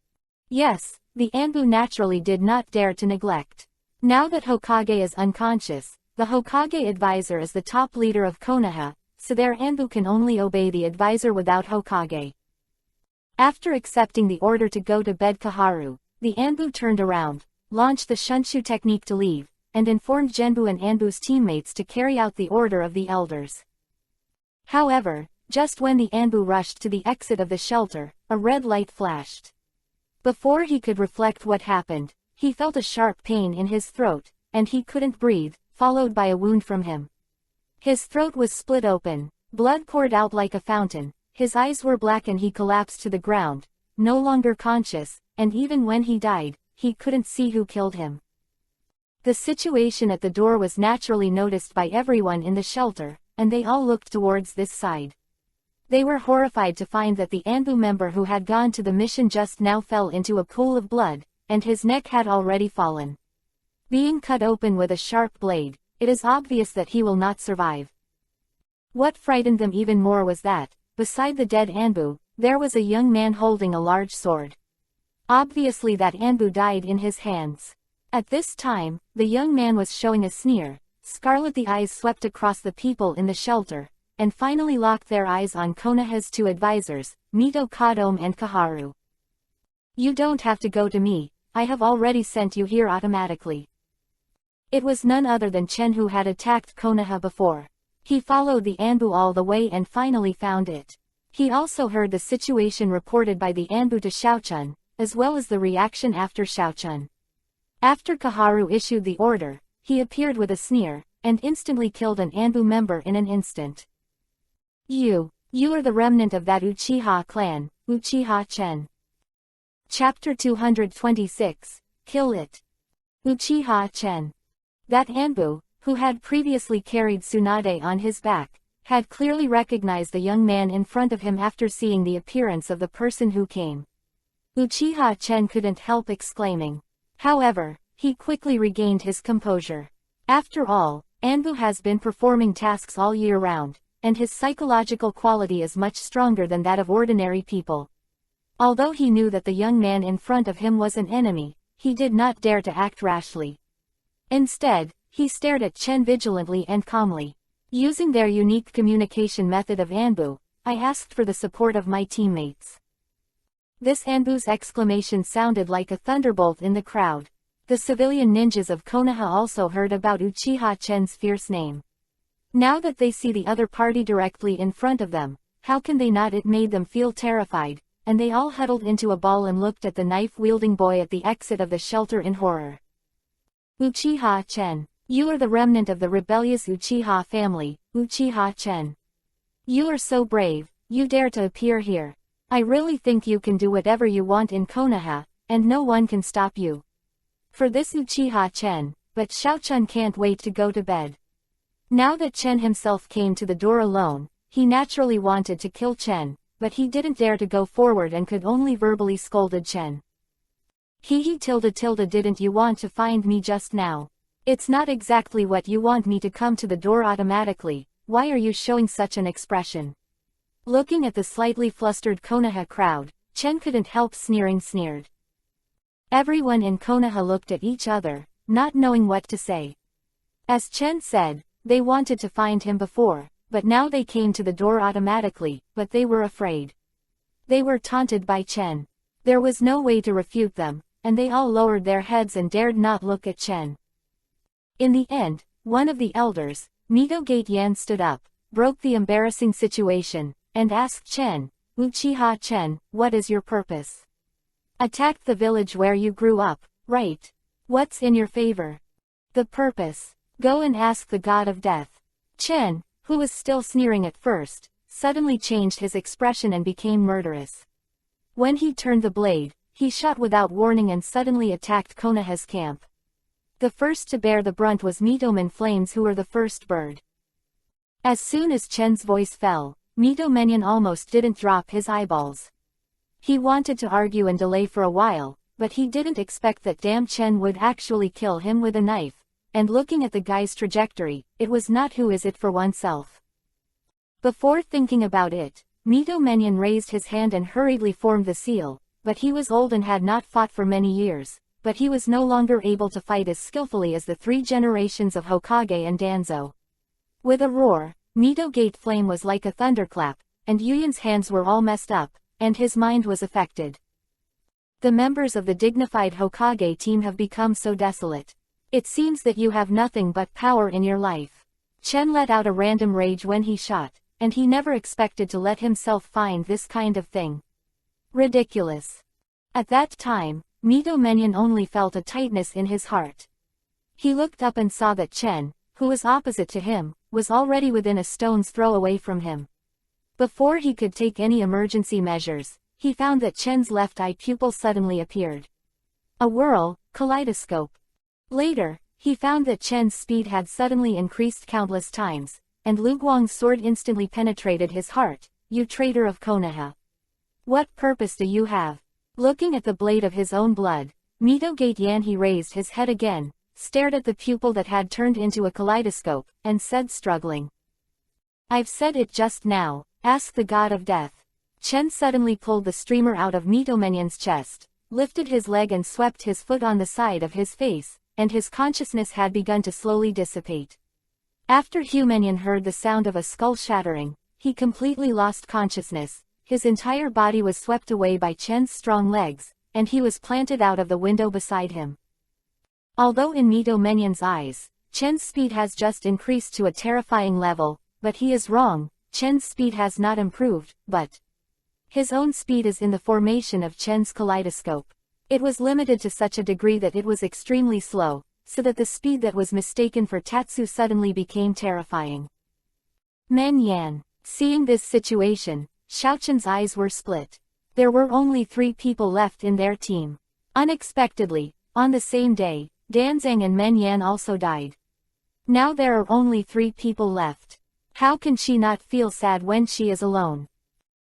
[SPEAKER 1] Yes, the Anbu naturally did not dare to neglect. Now that Hokage is unconscious, the Hokage advisor is the top leader of Konoha, so their Anbu can only obey the advisor without Hokage. After accepting the order to go to bed Kaharu, the Anbu turned around, launched the Shunshu technique to leave, and informed Genbu and Anbu's teammates to carry out the order of the elders. However, just when the Anbu rushed to the exit of the shelter, a red light flashed. Before he could reflect what happened, he felt a sharp pain in his throat, and he couldn't breathe, followed by a wound from him. His throat was split open, blood poured out like a fountain, his eyes were black and he collapsed to the ground, no longer conscious, and even when he died, he couldn't see who killed him. The situation at the door was naturally noticed by everyone in the shelter, and they all looked towards this side. They were horrified to find that the Anbu member who had gone to the mission just now fell into a pool of blood, and his neck had already fallen. Being cut open with a sharp blade, it is obvious that he will not survive. What frightened them even more was that, beside the dead Anbu, there was a young man holding a large sword. Obviously that Anbu died in his hands. At this time, the young man was showing a sneer. Scarlet the eyes swept across the people in the shelter, and finally locked their eyes on Konoha's two advisors, Mito Kadome and Kaharu. You don't have to go to me, I have already sent you here automatically. It was none other than Chen who had attacked Konoha before. He followed the Anbu all the way and finally found it. He also heard the situation reported by the Anbu to Xiaochun, as well as the reaction after Xiaochun. After Kaharu issued the order, he appeared with a sneer, and instantly killed an Anbu member in an instant. You are the remnant of that Uchiha clan, Uchiha Chen. Chapter 226, Kill It. Uchiha Chen. That Anbu, who had previously carried Tsunade on his back, had clearly recognized the young man in front of him after seeing the appearance of the person who came. Uchiha Chen couldn't help exclaiming. However, he quickly regained his composure. After all, Anbu has been performing tasks all year round, and his psychological quality is much stronger than that of ordinary people. Although he knew that the young man in front of him was an enemy, he did not dare to act rashly. Instead, he stared at Chen vigilantly and calmly. Using their unique communication method of Anbu, I asked for the support of my teammates. This Anbu's exclamation sounded like a thunderbolt in the crowd. The civilian ninjas of Konoha also heard about Uchiha Chen's fierce name. Now that they see the other party directly in front of them, how can they not? It made them feel terrified, and they all huddled into a ball and looked at the knife-wielding boy at the exit of the shelter in horror. Uchiha Chen. You are the remnant of the rebellious Uchiha family, Uchiha Chen. You are so brave, you dare to appear here. I really think you can do whatever you want in Konoha, and no one can stop you. For this Uchiha Chen, but Xiaochun can't wait to go to bed. Now that Chen himself came to the door alone, he naturally wanted to kill Chen, but he didn't dare to go forward and could only verbally scolded Chen. Didn't you want to find me just now? It's not exactly what you want me to come to the door automatically, why are you showing such an expression? Looking at the slightly flustered Konoha crowd, Chen couldn't help sneered. Everyone in Konoha looked at each other, not knowing what to say. As Chen said, they wanted to find him before, but now they came to the door automatically, but they were afraid. They were taunted by Chen. There was no way to refute them, and they all lowered their heads and dared not look at Chen. In the end, one of the elders, Mito Gate Yan, stood up, broke the embarrassing situation, and asked Chen, Uchiha Chen, what is your purpose? Attacked the village where you grew up, right? What's in your favor? The purpose. Go and ask the god of death. Chen, who was still sneering at first, suddenly changed his expression and became murderous. When he turned the blade, he shot without warning and suddenly attacked Konoha's camp. The first to bear the brunt was Mitomen Flames, who were the first bird. As soon as Chen's voice fell, Mito Menyon almost didn't drop his eyeballs. He wanted to argue and delay for a while, but he didn't expect that damn Chen would actually kill him with a knife, and looking at the guy's trajectory, it was not who is it for oneself. Before thinking about it, Mito Menyon raised his hand and hurriedly formed the seal, but he was old and had not fought for many years, but he was no longer able to fight as skillfully as the 3 generations of Hokage and Danzo. With a roar, Mito Gate Flame was like a thunderclap, and Yuyan's hands were all messed up, and his mind was affected. The members of the dignified Hokage team have become so desolate. It seems that you have nothing but power in your life. Chen let out a random rage when he shot, and he never expected to let himself find this kind of thing. Ridiculous. At that time, Mito Menyon only felt a tightness in his heart. He looked up and saw that Chen, who was opposite to him, was already within a stone's throw away from him. Before he could take any emergency measures, he found that Chen's left eye pupil suddenly appeared. A whirl, kaleidoscope. Later, he found that Chen's speed had suddenly increased countless times, and Lu Guang's sword instantly penetrated his heart. You traitor of Konoha. What purpose do you have? Looking at the blade of his own blood, Mito Gate Yan, he raised his head again, stared at the pupil that had turned into a kaleidoscope, and said, struggling. I've said it just now, ask the god of death. Chen suddenly pulled the streamer out of Mito Menyon's chest, lifted his leg and swept his foot on the side of his face, and his consciousness had begun to slowly dissipate. After Hugh Menyon heard the sound of a skull shattering, he completely lost consciousness. His entire body was swept away by Chen's strong legs, and he was planted out of the window beside him. Although in Mito Menyon's eyes, Chen's speed has just increased to a terrifying level, but he is wrong, Chen's speed has not improved, but His own speed is in the formation of Chen's kaleidoscope. It was limited to such a degree that it was extremely slow, so that the speed that was mistaken for Tatsu suddenly became terrifying. Men Yan. Seeing this situation, Xiaochen's eyes were split. There were only 3 people left in their team. Unexpectedly, on the same day, Danzang and Men Yan also died. Now there are only 3 people left. How can she not feel sad when she is alone?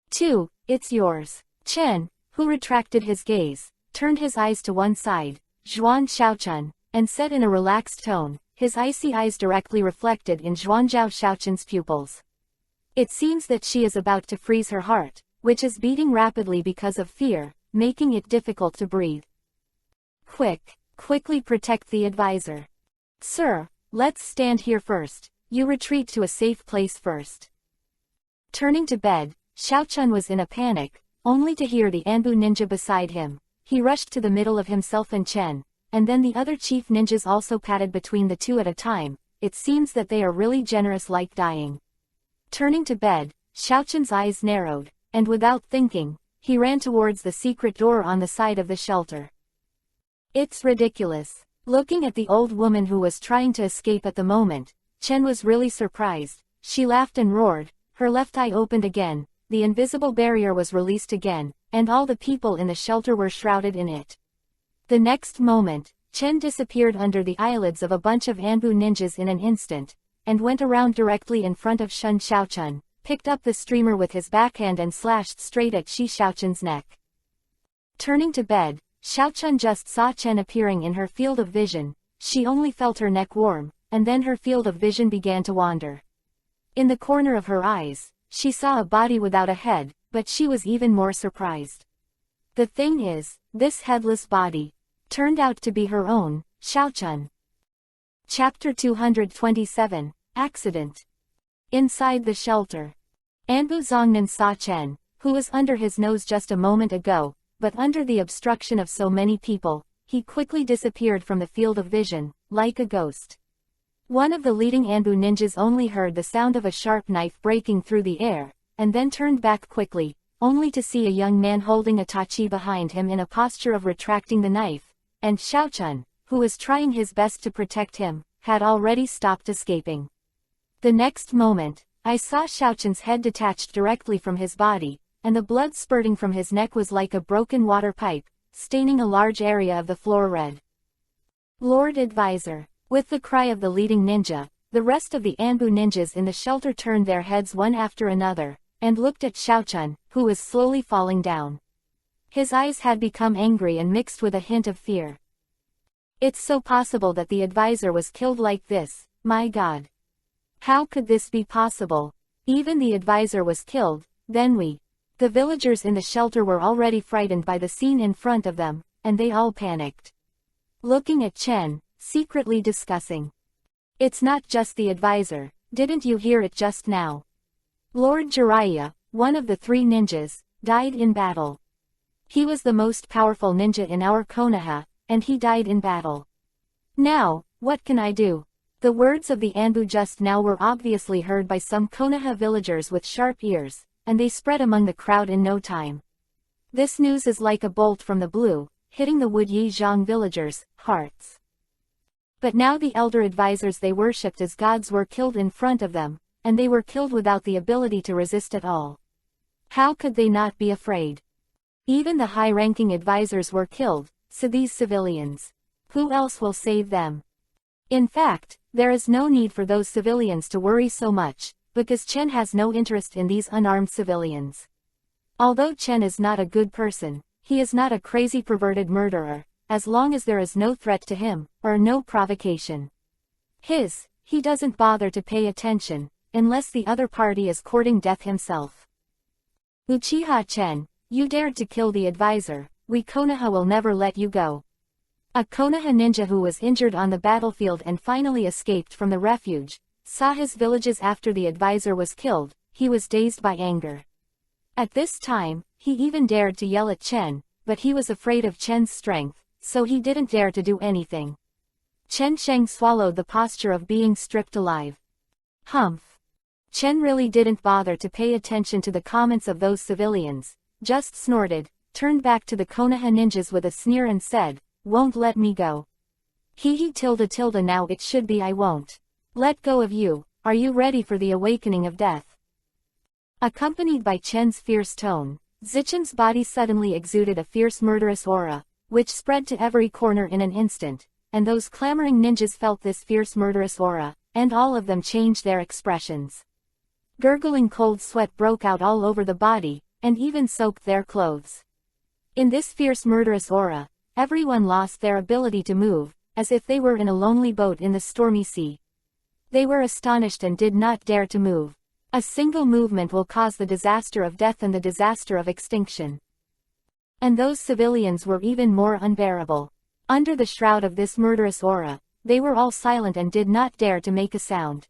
[SPEAKER 1] 2. It's yours. Chen, who retracted his gaze, turned his eyes to one side, Zhuan Xiaochen, and said in a relaxed tone, his icy eyes directly reflected in Zhuanzhao Xiaochen's pupils. It seems that she is about to freeze her heart, which is beating rapidly because of fear, making it difficult to breathe. Quickly protect the advisor. Sir, let's stand here first, you retreat to a safe place first. Turning to bed, Xiaochen was in a panic, only to hear the Anbu ninja beside him. He rushed to the middle of himself and Chen, and then the other chief ninjas also padded between the two at a time. It seems that they are really generous like dying. Turning to bed, Xiaochen's eyes narrowed, and without thinking, he ran towards the secret door on the side of the shelter. It's ridiculous. Looking at the old woman who was trying to escape at the moment, Chen was really surprised. She laughed and roared, her left eye opened again, the invisible barrier was released again, and all the people in the shelter were shrouded in it. The next moment, Chen disappeared under the eyelids of a bunch of Anbu ninjas in an instant, and went around directly in front of Shun Xiaochen, picked up the streamer with his backhand and slashed straight at Shi Xiaochen's neck. Turning to bed, Xiaochen just saw Chen appearing in her field of vision. She only felt her neck warm, and then her field of vision began to wander. In the corner of her eyes, she saw a body without a head, but she was even more surprised. The thing is, this headless body turned out to be her own, Xiaochen. Chapter 227, Accident. Inside the shelter. Anbu Zongnan saw Chen, who was under his nose just a moment ago, but under the obstruction of so many people, he quickly disappeared from the field of vision, like a ghost. One of the leading Anbu ninjas only heard the sound of a sharp knife breaking through the air, and then turned back quickly, only to see a young man holding a tachi behind him in a posture of retracting the knife, and Xiaochen, who was trying his best to protect him, had already stopped escaping. The next moment, I saw Xiaochen's head detached directly from his body, and the blood spurting from his neck was like a broken water pipe, staining a large area of the floor red. Lord Advisor. With the cry of the leading ninja, the rest of the Anbu ninjas in the shelter turned their heads one after another, and looked at Xiaochen, who was slowly falling down. His eyes had become angry and mixed with a hint of fear. It's so possible that the advisor was killed like this, my god. How could this be possible? Even the advisor was killed, then we. The villagers in the shelter were already frightened by the scene in front of them, and they all panicked. Looking at Chen, secretly discussing. It's not just the advisor, didn't you hear it just now? Lord Jiraiya, one of the 3 ninjas, died in battle. He was the most powerful ninja in our Konoha, and he died in battle. Now, what can I do? The words of the Anbu just now were obviously heard by some Konoha villagers with sharp ears, and they spread among the crowd in no time. This news is like a bolt from the blue, hitting the Woodyi Zhang villagers' hearts. But now the elder advisors they worshipped as gods were killed in front of them, and they were killed without the ability to resist at all. How could they not be afraid? Even the high-ranking advisors were killed, so these civilians. Who else will save them? In fact, there is no need for those civilians to worry so much, because Chen has no interest in these unarmed civilians. Although Chen is not a good person, he is not a crazy perverted murderer, as long as there is no threat to him, or no provocation. He doesn't bother to pay attention, unless the other party is courting death himself. Uchiha Chen, you dared to kill the advisor, we Konoha will never let you go. A Konoha ninja who was injured on the battlefield and finally escaped from the refuge, saw his villages after the advisor was killed. He was dazed by anger. At this time, he even dared to yell at Chen, but he was afraid of Chen's strength, so he didn't dare to do anything. Chen Sheng swallowed the posture of being stripped alive. Humph. Chen really didn't bother to pay attention to the comments of those civilians, just snorted, turned back to the Konoha ninjas with a sneer and said, "Won't let me go. Hee tilde now it should be I won't. Let go of you, are you ready for the awakening of death?" Accompanied by Chen's fierce tone, Zichen's body suddenly exuded a fierce murderous aura, which spread to every corner in an instant, and those clamoring ninjas felt this fierce murderous aura, and all of them changed their expressions. Gurgling cold sweat broke out all over the body, and even soaked their clothes. In this fierce murderous aura, everyone lost their ability to move, as if they were in a lonely boat in the stormy sea. They were astonished and did not dare to move. A single movement will cause the disaster of death and the disaster of extinction. And those civilians were even more unbearable. Under the shroud of this murderous aura, they were all silent and did not dare to make a sound.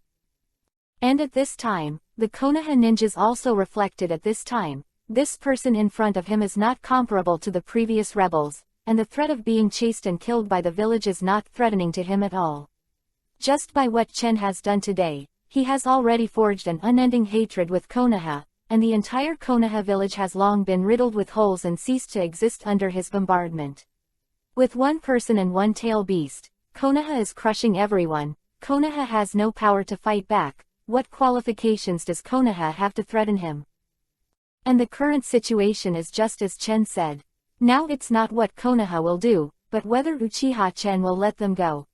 [SPEAKER 1] And at this time, the Konoha ninjas also reflected at this time, this person in front of him is not comparable to the previous rebels, and the threat of being chased and killed by the village is not threatening to him at all. Just by what Chen has done today, he has already forged an unending hatred with Konoha, and the entire Konoha village has long been riddled with holes and ceased to exist under his bombardment. With one person and one tail beast, Konoha is crushing everyone. Konoha has no power to fight back. What qualifications does Konoha have to threaten him? And the current situation is just as Chen said. Now it's not what Konoha will do, but whether Uchiha Chen will let them go.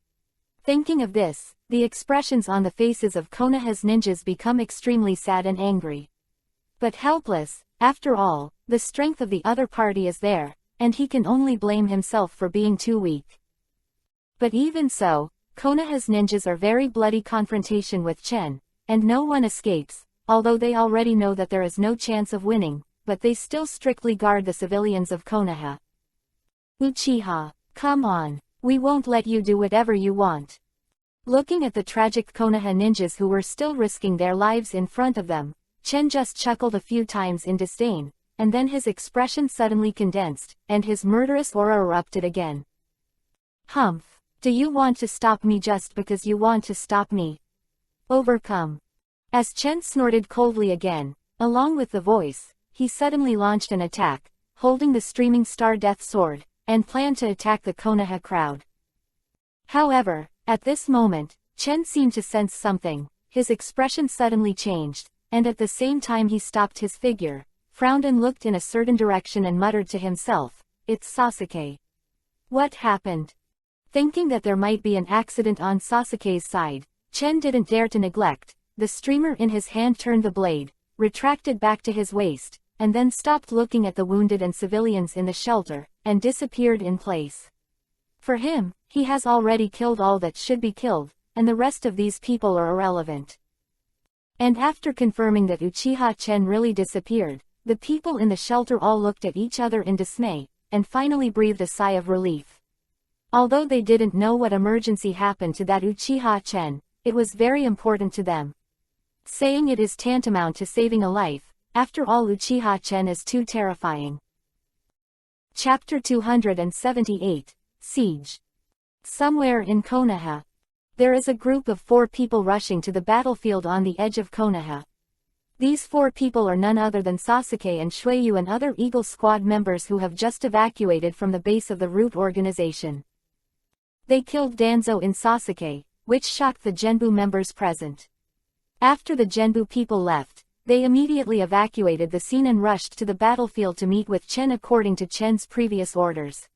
[SPEAKER 1] Thinking of this, the expressions on the faces of Konoha's ninjas become extremely sad and angry. But helpless, after all, the strength of the other party is there, and he can only blame himself for being too weak. But even so, Konoha's ninjas are very bloody confrontation with Chen, and no one escapes, although they already know that there is no chance of winning, but they still strictly guard the civilians of Konoha. Uchiha, come on, we won't let you do whatever you want. Looking at the tragic Konoha ninjas who were still risking their lives in front of them, Chen just chuckled a few times in disdain, and then his expression suddenly condensed, and his murderous aura erupted again. Humph, do you want to stop me just because you want to stop me? Overcome. As Chen snorted coldly again, along with the voice, he suddenly launched an attack, holding the streaming star death sword, and planned to attack the Konoha crowd. However, at this moment, Chen seemed to sense something. His expression suddenly changed, and at the same time he stopped his figure, frowned and looked in a certain direction and muttered to himself, "It's Sasuke." What happened? Thinking that there might be an accident on Sasuke's side, Chen didn't dare to neglect. The streamer in his hand turned the blade, retracted back to his waist, and then stopped looking at the wounded and civilians in the shelter, and disappeared in place. For him, he has already killed all that should be killed, and the rest of these people are irrelevant. And after confirming that Uchiha Chen really disappeared, the people in the shelter all looked at each other in dismay, and finally breathed a sigh of relief. Although they didn't know what emergency happened to that Uchiha Chen, it was very important to them. Saying it is tantamount to saving a life, after all Uchiha Chen is too terrifying. Chapter 278, Siege. Somewhere in Konoha, there is a group of 4 people rushing to the battlefield on the edge of Konoha. These 4 people are none other than Sasuke and Shueyu and other Eagle Squad members who have just evacuated from the base of the Root organization. They killed Danzo in Sasuke, which shocked the Genbu members present. After the Genbu people left, they immediately evacuated the scene and rushed to the battlefield to meet with Chen according to Chen's previous orders.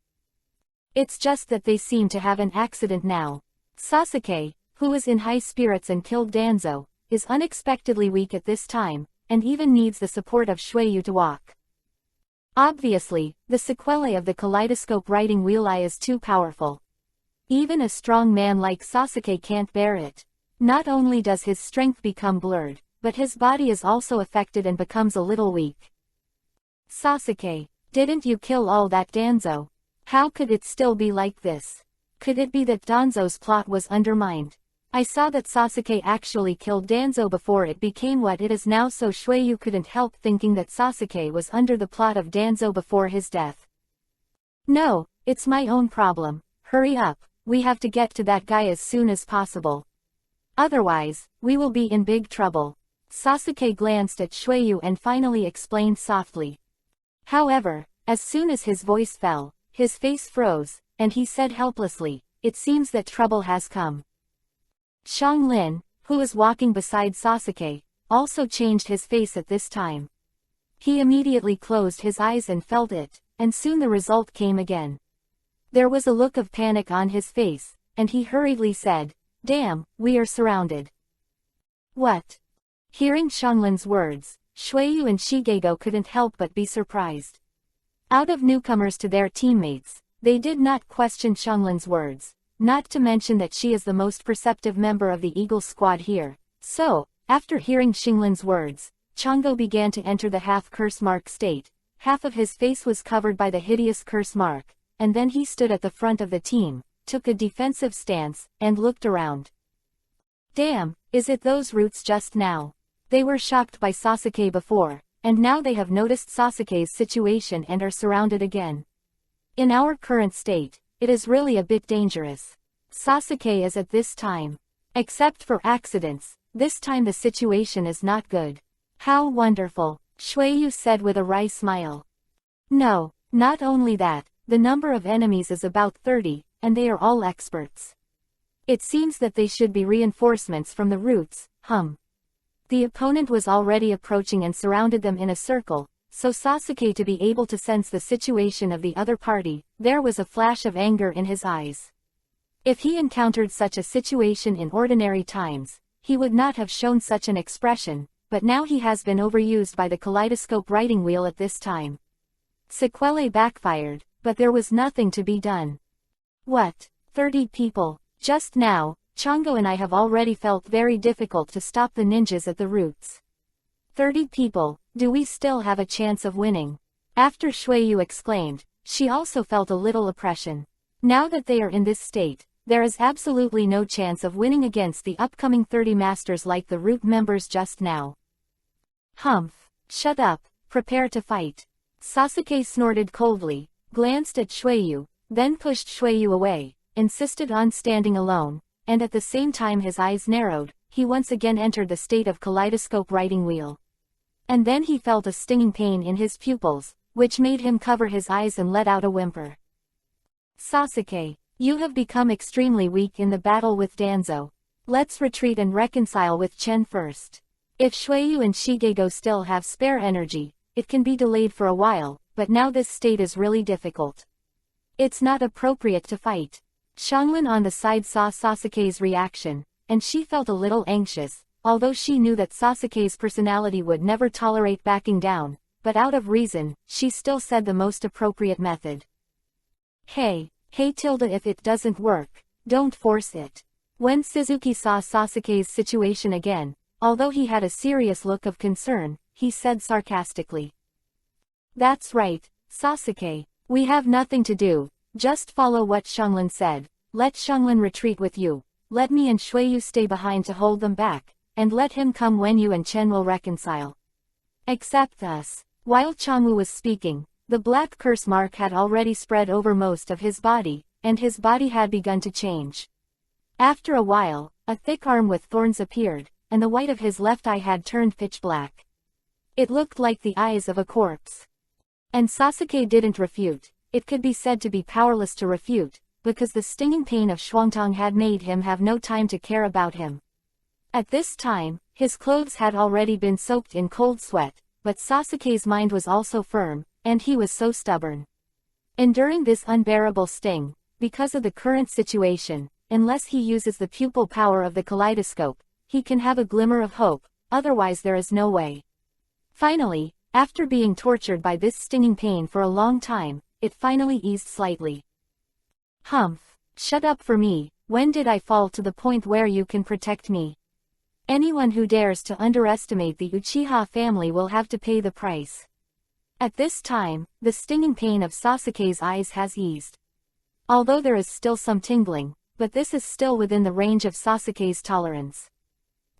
[SPEAKER 1] It's just that they seem to have an accident now. Sasuke, who was in high spirits and killed Danzo, is unexpectedly weak at this time, and even needs the support of Shueyu to walk. Obviously, the sequelae of the kaleidoscope writing wheel eye is too powerful. Even a strong man like Sasuke can't bear it. Not only does his strength become blurred, but his body is also affected and becomes a little weak. Sasuke, didn't you kill all that Danzo? How could it still be like this? Could it be that Danzo's plot was undermined? I saw that Sasuke actually killed Danzo before it became what it is now, so Shueyu couldn't help thinking that Sasuke was under the plot of Danzo before his death. No, it's my own problem. Hurry up, we have to get to that guy as soon as possible. Otherwise, we will be in big trouble. Sasuke glanced at Shueyu and finally explained softly. However, as soon as his voice fell, his face froze, and he said helplessly, "It seems that trouble has come." Xianglin, who was walking beside Sasuke, also changed his face at this time. He immediately closed his eyes and felt it, and soon the result came again. There was a look of panic on his face, and he hurriedly said, "Damn, we are surrounded." What? Hearing Xianglin's words, Shuiyu and Shigego couldn't help but be surprised. Out of newcomers to their teammates, they did not question Xianglin's words, not to mention that she is the most perceptive member of the Eagle Squad here. So, after hearing Xinglin's words, Chongo began to enter the half-curse mark state. Half of his face was covered by the hideous curse mark, and then he stood at the front of the team, took a defensive stance, and looked around. Damn, is it those roots just now? They were shocked by Sasuke before, and now they have noticed Sasuke's situation and are surrounded again. In our current state, it is really a bit dangerous. Sasuke is at this time. Except for accidents, this time the situation is not good. How wonderful, Shuiyu said with a wry smile. No, not only that, the number of enemies is about 30, and they are all experts. It seems that they should be reinforcements from the roots. The opponent was already approaching and surrounded them in a circle, so Sasuke to be able to sense the situation of the other party, there was a flash of anger in his eyes. If he encountered such a situation in ordinary times, he would not have shown such an expression, but now he has been overused by the kaleidoscope writing wheel at this time. Sequelae backfired, but there was nothing to be done. What? 30 people? Just now, Chongo and I have already felt very difficult to stop the ninjas at the roots. 30 people, do we still have a chance of winning? After Shuiyu exclaimed, she also felt a little oppression. Now that they are in this state, there is absolutely no chance of winning against the upcoming 30 masters like the root members just now. Shut up, prepare to fight. Sasuke snorted coldly, glanced at Shuiyu, then pushed Shuiyu away, insisted on standing alone, and at the same time his eyes narrowed, he once again entered the state of kaleidoscope writing wheel. And then he felt a stinging pain in his pupils, which made him cover his eyes and let out a whimper. Sasuke, you have become extremely weak in the battle with Danzo. Let's retreat and reconcile with Chen first. If Shuiyu and Shigego still have spare energy, it can be delayed for a while, but now this state is really difficult. It's not appropriate to fight. Xianglin on the side saw Sasuke's reaction, and she felt a little anxious, although she knew that Sasuke's personality would never tolerate backing down, but out of reason, she still said the most appropriate method. Hey tilde, if it doesn't work, don't force it. When Suzuki saw Sasuke's situation again, although he had a serious look of concern, he said sarcastically. That's right, Sasuke, we have nothing to do, just follow what Xianglin said, let Xianglin retreat with you, let me and Shuiyu stay behind to hold them back, and let him come when you and Chen will reconcile. Accept us. While Changwu was speaking, the black curse mark had already spread over most of his body, and his body had begun to change. After a while, a thick arm with thorns appeared, and the white of his left eye had turned pitch black. It looked like the eyes of a corpse. And Sasuke didn't refute. It could be said to be powerless to refute, because the stinging pain of Shuangtong had made him have no time to care about him. At this time, his clothes had already been soaked in cold sweat, but Sasuke's mind was also firm, and he was so stubborn. Enduring this unbearable sting, because of the current situation, unless he uses the pupil power of the kaleidoscope, he can have a glimmer of hope, otherwise there is no way. Finally, after being tortured by this stinging pain for a long time, it finally eased slightly. Shut up for me, when did I fall to the point where you can protect me? Anyone who dares to underestimate the Uchiha family will have to pay the price. At this time, the stinging pain of Sasuke's eyes has eased. Although there is still some tingling, but this is still within the range of Sasuke's tolerance.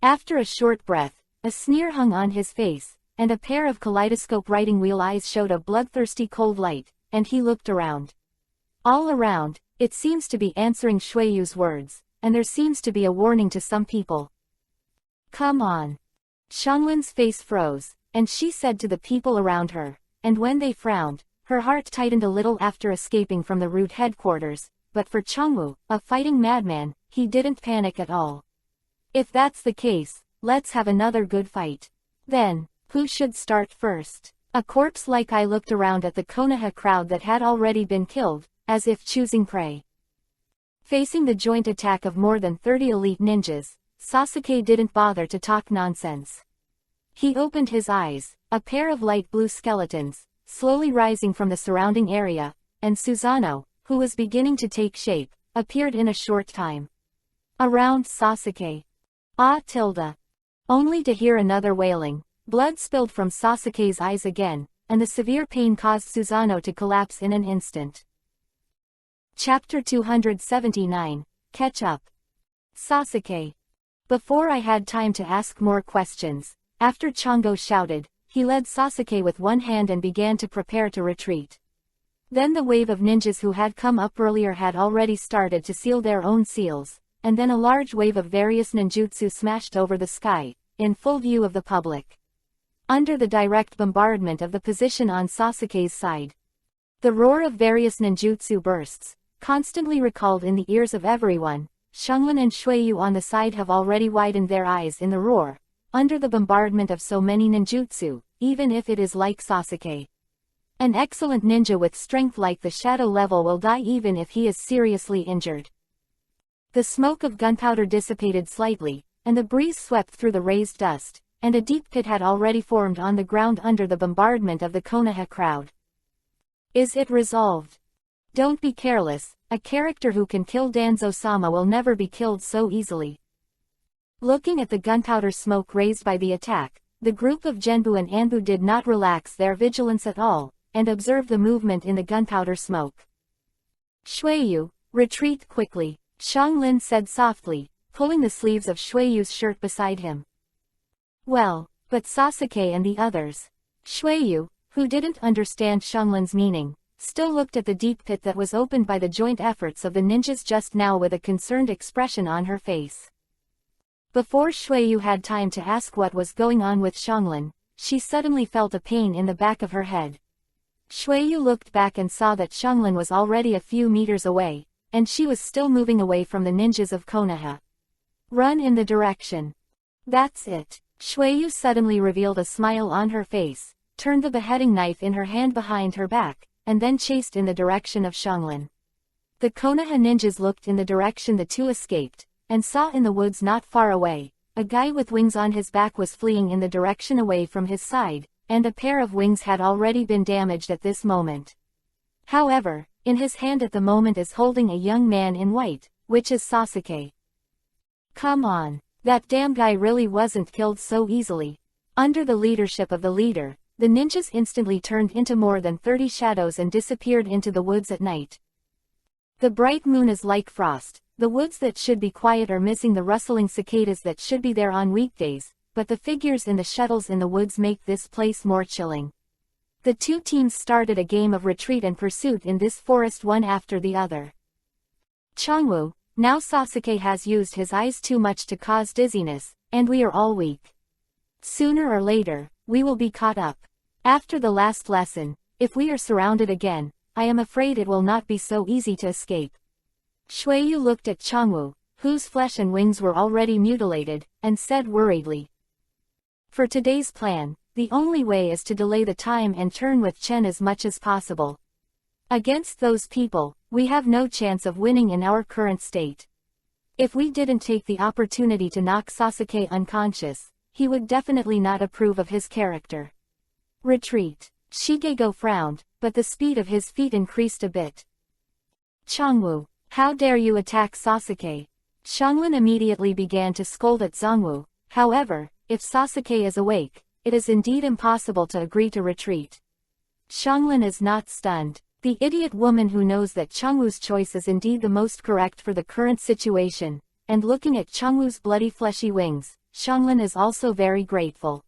[SPEAKER 1] After a short breath, a sneer hung on his face, and a pair of kaleidoscope writing wheel eyes showed a bloodthirsty cold light, and he looked around. All around, it seems to be answering Shuiyu's words, and there seems to be a warning to some people. Come on. Xianglin's face froze, and she said to the people around her, and when they frowned, her heart tightened a little after escaping from the root headquarters, but for Changwoo, a fighting madman, he didn't panic at all. If that's the case, let's have another good fight. Then, who should start first? A corpse-like eye looked around at the Konoha crowd that had already been killed, as if choosing prey. Facing the joint attack of more than 30 elite ninjas, Sasuke didn't bother to talk nonsense. He opened his eyes, a pair of light blue skeletons, slowly rising from the surrounding area, and Susanoo, who was beginning to take shape, appeared in a short time. Around Sasuke. Only to hear another wailing. Blood spilled from Sasuke's eyes again, and the severe pain caused Susanoo to collapse in an instant. Chapter 279, Catch Up. Sasuke. Before I had time to ask more questions, after Chongo shouted, he led Sasuke with one hand and began to prepare to retreat. Then the wave of ninjas who had come up earlier had already started to seal their own seals, and then a large wave of various ninjutsu smashed over the sky, in full view of the public. Under the direct bombardment of the position on Sasuke's side. The roar of various ninjutsu bursts, constantly recalled in the ears of everyone. Xianglin and Shuiyu on the side have already widened their eyes in the roar, under the bombardment of so many ninjutsu, even if it is like Sasuke. An excellent ninja with strength like the shadow level will die even if he is seriously injured. The smoke of gunpowder dissipated slightly, and the breeze swept through the raised dust, and a deep pit had already formed on the ground under the bombardment of the Konoha crowd. Is it resolved? Don't be careless, a character who can kill Danzo-sama will never be killed so easily. Looking at the gunpowder smoke raised by the attack, the group of Genbu and Anbu did not relax their vigilance at all, and observed the movement in the gunpowder smoke. Shuiyu, retreat quickly, Xianglin said softly, pulling the sleeves of Shuiyu's shirt beside him. Well, but Sasuke and the others. Shuiyu, who didn't understand Xianglin's meaning, still looked at the deep pit that was opened by the joint efforts of the ninjas just now with a concerned expression on her face. Before Shuiyu had time to ask what was going on with Xianglin, she suddenly felt a pain in the back of her head. Shuiyu looked back and saw that Xianglin was already a few meters away, and she was still moving away from the ninjas of Konoha. Run in the direction. That's it. Shuiyu suddenly revealed a smile on her face, turned the beheading knife in her hand behind her back, and then chased in the direction of Xianglin. The Konoha ninjas looked in the direction the two escaped, and saw in the woods not far away, a guy with wings on his back was fleeing in the direction away from his side, and a pair of wings had already been damaged at this moment. However, in his hand at the moment is holding a young man in white, which is Sasuke. Come on. That damn guy really wasn't killed so easily. Under the leadership of the leader, the ninjas instantly turned into more than 30 shadows and disappeared into the woods at night. The bright moon is like frost. The woods that should be quiet are missing the rustling cicadas that should be there on weekdays, but the figures in the shuttles in the woods make this place more chilling. The two teams started a game of retreat and pursuit in this forest one after the other. Changwoo, now Sasuke has used his eyes too much to cause dizziness, and we are all weak. Sooner or later, we will be caught up. After the last lesson, if we are surrounded again, I am afraid it will not be so easy to escape. Shuiyu looked at Changwoo, whose flesh and wings were already mutilated, and said worriedly. For today's plan, the only way is to delay the time and turn with Chen as much as possible. Against those people, we have no chance of winning in our current state. If we didn't take the opportunity to knock Sasuke unconscious, he would definitely not approve of his character. Retreat. Shigego frowned, but the speed of his feet increased a bit. Changwoo, how dare you attack Sasuke? Xianglin immediately began to scold at Zhongwu. However, if Sasuke is awake, it is indeed impossible to agree to retreat. Xianglin is not stunned. The idiot woman who knows that Changwoo's choice is indeed the most correct for the current situation, and looking at Changwoo's bloody fleshy wings, Xianglin is also very grateful.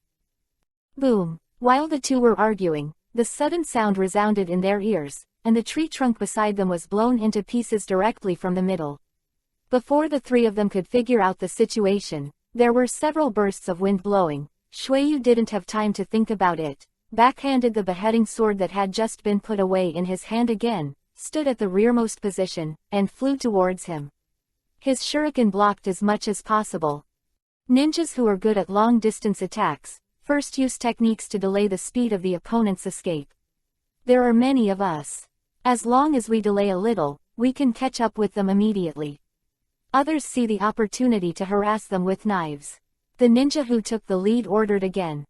[SPEAKER 1] Boom! While the two were arguing, the sudden sound resounded in their ears, and the tree trunk beside them was blown into pieces directly from the middle. Before the three of them could figure out the situation, there were several bursts of wind blowing. Shuiyu didn't have time to think about it. backhanded the beheading sword that had just been put away in his hand again, stood at the rearmost position, and flew towards him. His shuriken blocked as much as possible. Ninjas who are good at long-distance attacks first use techniques to delay the speed of the opponent's escape. There are many of us. As long as we delay a little, we can catch up with them immediately. Others see the opportunity to harass them with knives. The ninja who took the lead ordered again.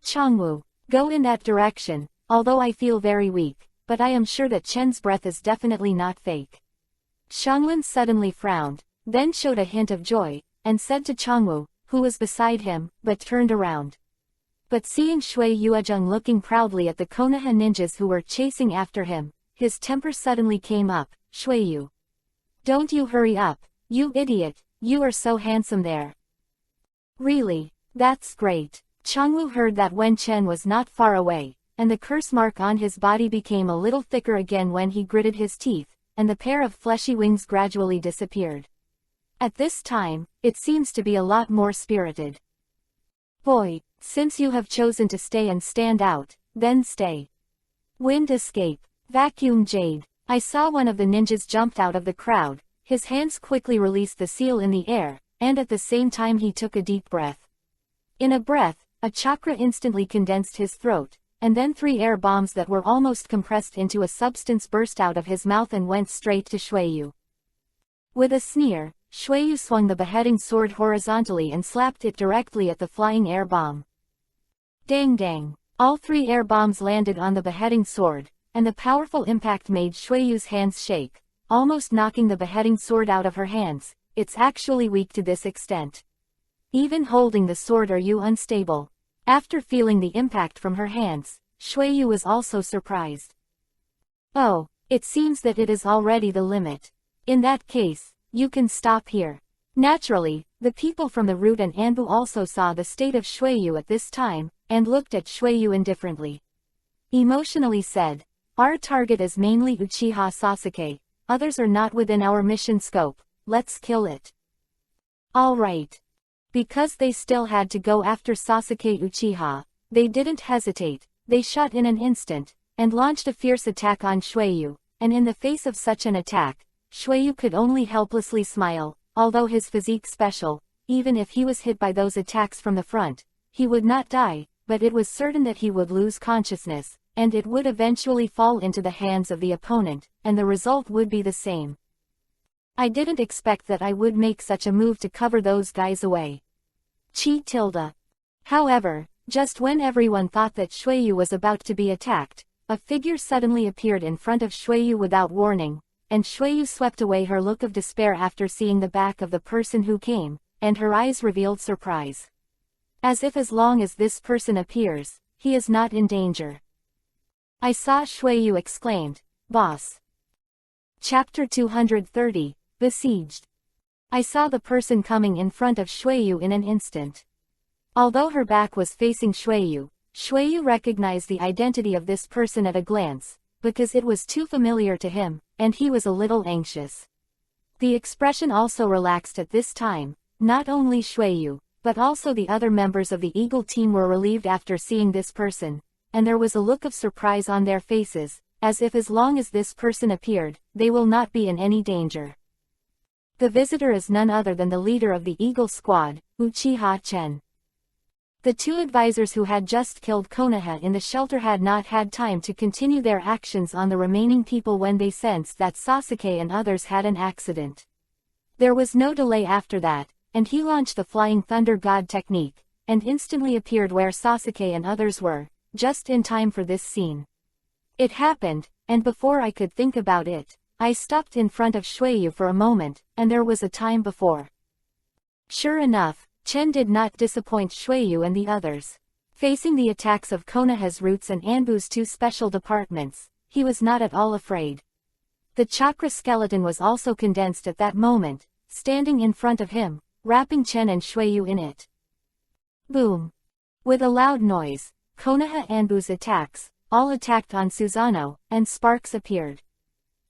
[SPEAKER 1] Changwu, go in that direction, although I feel very weak, but I am sure that Chen's breath is definitely not fake. Xianglun suddenly frowned, then showed a hint of joy, and said to Changwu, who was beside him, but turned around. But seeing Shui Yuezheng looking proudly at the Konoha ninjas who were chasing after him, his temper suddenly came up. Shuiyu, don't you hurry up, you idiot, you are so handsome there. Really, that's great. Changwu heard that when Chen was not far away, and the curse mark on his body became a little thicker again when he gritted his teeth, and the pair of fleshy wings gradually disappeared. At this time, it seems to be a lot more spirited. Boy, since you have chosen to stay and stand out, then stay. Wind escape, vacuum jade. I saw one of the ninjas jumped out of the crowd, his hands quickly released the seal in the air, and at the same time he took a deep breath. In a breath, a chakra instantly condensed his throat, and then 3 air bombs that were almost compressed into a substance burst out of his mouth and went straight to Shuiyu. With a sneer, Shuiyu swung the beheading sword horizontally and slapped it directly at the flying air bomb. Dang dang! All 3 air bombs landed on the beheading sword, and the powerful impact made Shuiyu's hands shake, almost knocking the beheading sword out of her hands. It's actually weak to this extent. Even holding the sword are you unstable? After feeling the impact from her hands, Shuiyu was also surprised. Oh, it seems that it is already the limit. In that case, you can stop here. Naturally, the people from the root and Anbu also saw the state of Shuiyu at this time, and looked at Shuiyu indifferently. Emotionally said, our target is mainly Uchiha Sasuke, others are not within our mission scope, let's kill it. Alright. Because they still had to go after Sasuke Uchiha, they didn't hesitate, they shot in an instant, and launched a fierce attack on Shuiyu, and in the face of such an attack, Shuiyu could only helplessly smile. Although his physique special, even if he was hit by those attacks from the front, he would not die, but it was certain that he would lose consciousness, and it would eventually fall into the hands of the opponent, and the result would be the same. I didn't expect that I would make such a move to cover those guys away. However, just when everyone thought that Shuiyu was about to be attacked, a figure suddenly appeared in front of Shuiyu without warning, and Shuiyu swept away her look of despair after seeing the back of the person who came, and her eyes revealed surprise. As if as long as this person appears, he is not in danger. I saw Shuiyu exclaimed, Boss. Chapter 230, Besieged. I saw the person coming in front of Shuiyu in an instant. Although her back was facing Shuiyu, Shuiyu recognized the identity of this person at a glance, because it was too familiar to him, and he was a little anxious. The expression also relaxed at this time. Not only Shuiyu, but also the other members of the Eagle team were relieved after seeing this person, and there was a look of surprise on their faces, as if as long as this person appeared, they will not be in any danger. The visitor is none other than the leader of the Eagle squad, Uchiha Chen. The 2 advisors who had just killed Konoha in the shelter had not had time to continue their actions on the remaining people when they sensed that Sasuke and others had an accident. There was no delay after that, and he launched the Flying Thunder God technique, and instantly appeared where Sasuke and others were, just in time for this scene. It happened, and before I could think about it, I stopped in front of Shuiyu for a moment, and there was a time before. Sure enough, Chen did not disappoint Shuiyu and the others. Facing the attacks of Konoha's roots and Anbu's 2 special departments, he was not at all afraid. The chakra skeleton was also condensed at that moment, standing in front of him, wrapping Chen and Shuiyu in it. Boom! With a loud noise, Konoha Anbu's attacks, all attacked on Susanoo, and sparks appeared.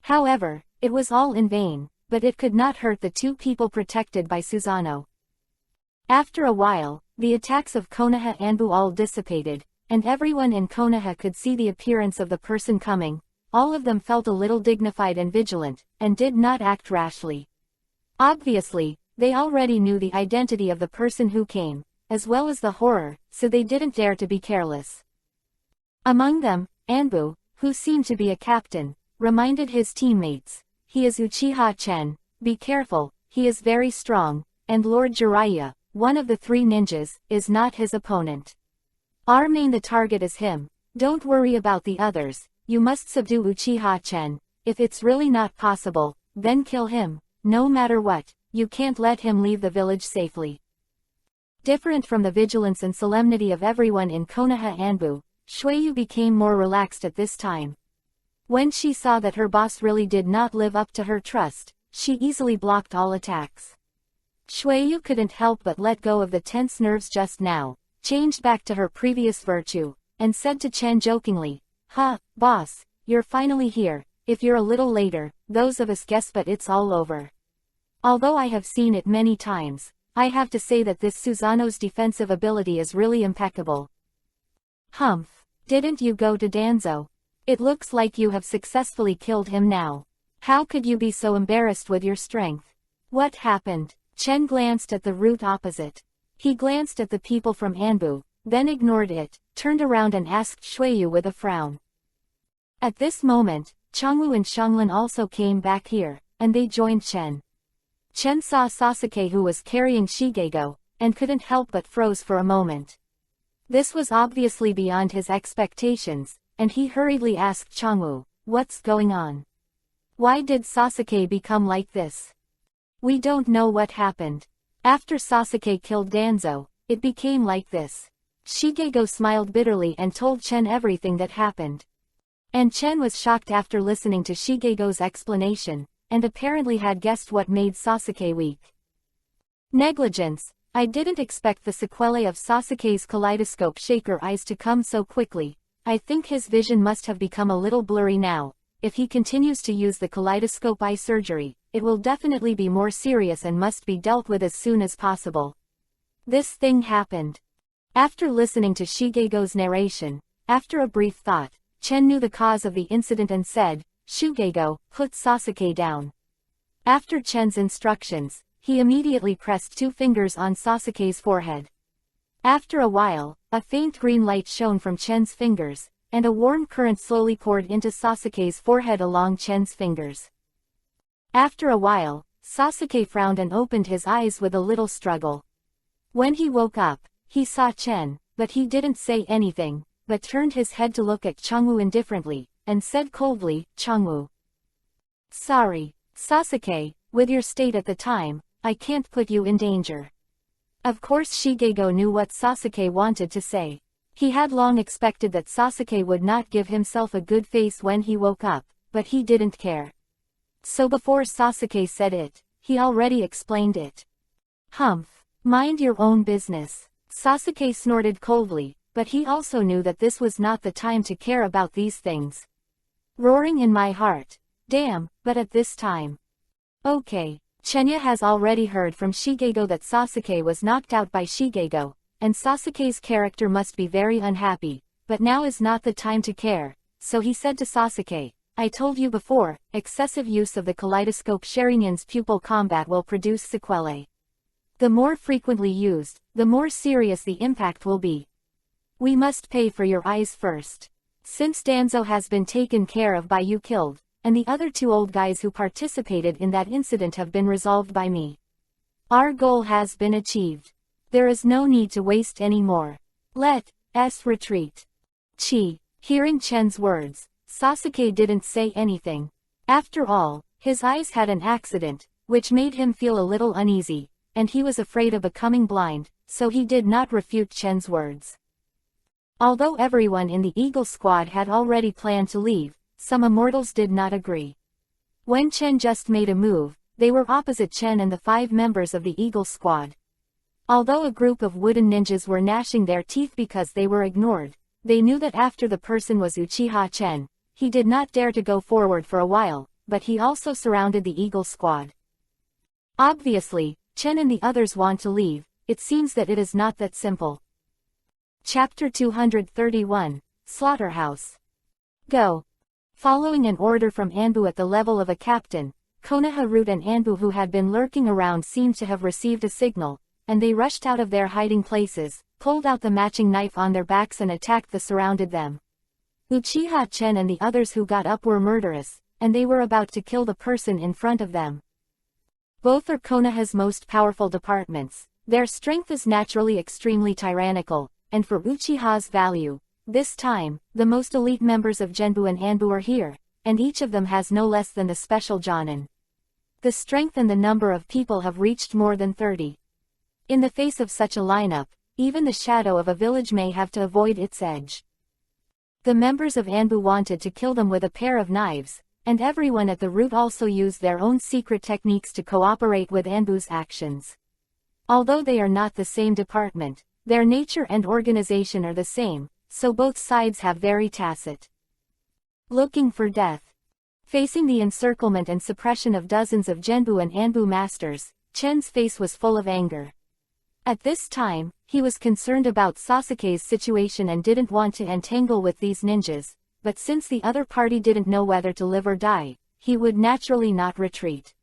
[SPEAKER 1] However, it was all in vain, but it could not hurt the 2 people protected by Susanoo. After a while, the attacks of Konoha Anbu all dissipated, and everyone in Konoha could see the appearance of the person coming. All of them felt a little dignified and vigilant, and did not act rashly. Obviously, they already knew the identity of the person who came, as well as the horror, so they didn't dare to be careless. Among them, Anbu, who seemed to be a captain, reminded his teammates, "He is Uchiha Chen, be careful, he is very strong," and Lord Jiraiya, one of the three ninjas, is not his opponent. Our main the target is him, don't worry about the others, you must subdue Uchiha Chen, if it's really not possible, then kill him, no matter what, you can't let him leave the village safely. Different from the vigilance and solemnity of everyone in Konoha, Anbu, Shueyu became more relaxed at this time. When she saw that her boss really did not live up to her trust, she easily blocked all attacks. Shueyu couldn't help but let go of the tense nerves just now, changed back to her previous virtue, and said to Chen jokingly, "Ha, boss, you're finally here, if you're a little later, those of us guess but it's all over. Although I have seen it many times, I have to say that this Susanoo's defensive ability is really impeccable." "Humph, didn't you go to Danzo? It looks like you have successfully killed him now. How could you be so embarrassed with your strength? What happened?" Chen glanced at the route opposite. He glanced at the people from Anbu, then ignored it, turned around and asked Shueyu with a frown. At this moment, Changwu and Shanglin also came back here, and they joined Chen. Chen saw Sasuke who was carrying Shigego, and couldn't help but froze for a moment. This was obviously beyond his expectations, and he hurriedly asked Changwu, "What's going on? Why did Sasuke become like this?" "We don't know what happened. After Sasuke killed Danzo, it became like this." Shigego smiled bitterly and told Chen everything that happened. And Chen was shocked after listening to Shigego's explanation, and apparently had guessed what made Sasuke weak. "Negligence. I didn't expect the sequelae of Sasuke's kaleidoscope shaker eyes to come so quickly. I think his vision must have become a little blurry now. If he continues to use the kaleidoscope eye surgery, it will definitely be more serious and must be dealt with as soon as possible." This thing happened. After listening to Shigego's narration, after a brief thought, Chen knew the cause of the incident and said, "Shugego, put Sasuke down." After Chen's instructions, he immediately pressed 2 fingers on Sasuke's forehead. After a while, a faint green light shone from Chen's fingers, and a warm current slowly poured into Sasuke's forehead along Chen's fingers. After a while, Sasuke frowned and opened his eyes with a little struggle. When he woke up, he saw Chen, but he didn't say anything, but turned his head to look at Changwu indifferently, and said coldly, "Changwu. Sorry, Sasuke, with your state at the time, I can't put you in danger." Of course Shigego knew what Sasuke wanted to say. He had long expected that Sasuke would not give himself a good face when he woke up, but he didn't care. So before Sasuke said it, he already explained it. "Humph, mind your own business." Sasuke snorted coldly, but he also knew that this was not the time to care about these things. Roaring in my heart. Damn, but at this time. Okay, Chenya has already heard from Shigego that Sasuke was knocked out by Shigego, and Sasuke's character must be very unhappy, but now is not the time to care, so he said to Sasuke, "I told you before, excessive use of the kaleidoscope Sharingan's pupil combat will produce sequelae. The more frequently used, the more serious the impact will be. We must pay for your eyes first. Since Danzo has been taken care of by you killed, and the other 2 old guys who participated in that incident have been resolved by me. Our goal has been achieved. There is no need to waste any more. Let's retreat." Hearing Chen's words, Sasuke didn't say anything. After all, his eyes had an accident, which made him feel a little uneasy, and he was afraid of becoming blind, so he did not refute Chen's words. Although everyone in the Eagle Squad had already planned to leave, some immortals did not agree. When Chen just made a move, they were opposite Chen and the 5 members of the Eagle Squad. Although a group of wooden ninjas were gnashing their teeth because they were ignored, they knew that after the person was Uchiha Chen, he did not dare to go forward for a while, but he also surrounded the Eagle Squad. Obviously, Chen and the others want to leave. It seems that it is not that simple. Chapter 231, Slaughterhouse. Go. Following an order from Anbu at the level of a captain, Konoha, Root and Anbu, who had been lurking around, seemed to have received a signal, and they rushed out of their hiding places, pulled out the matching knife on their backs and attacked the surrounded them. Uchiha Chen and the others who got up were murderous, and they were about to kill the person in front of them. Both are Konoha's most powerful departments. Their strength is naturally extremely tyrannical, and for Uchiha's value, this time, the most elite members of Genbu and Anbu are here, and each of them has no less than the special Jonin. The strength and the number of people have reached more than 30. In the face of such a lineup, even the shadow of a village may have to avoid its edge. The members of Anbu wanted to kill them with a pair of knives, and everyone at the root also used their own secret techniques to cooperate with Anbu's actions. Although they are not the same department, their nature and organization are the same, so both sides have very tacit. Looking for death. Facing the encirclement and suppression of dozens of Genbu and Anbu masters, Chen's face was full of anger. At this time, he was concerned about Sasuke's situation and didn't want to entangle with these ninjas, but since the other party didn't know whether to live or die, he would naturally not retreat.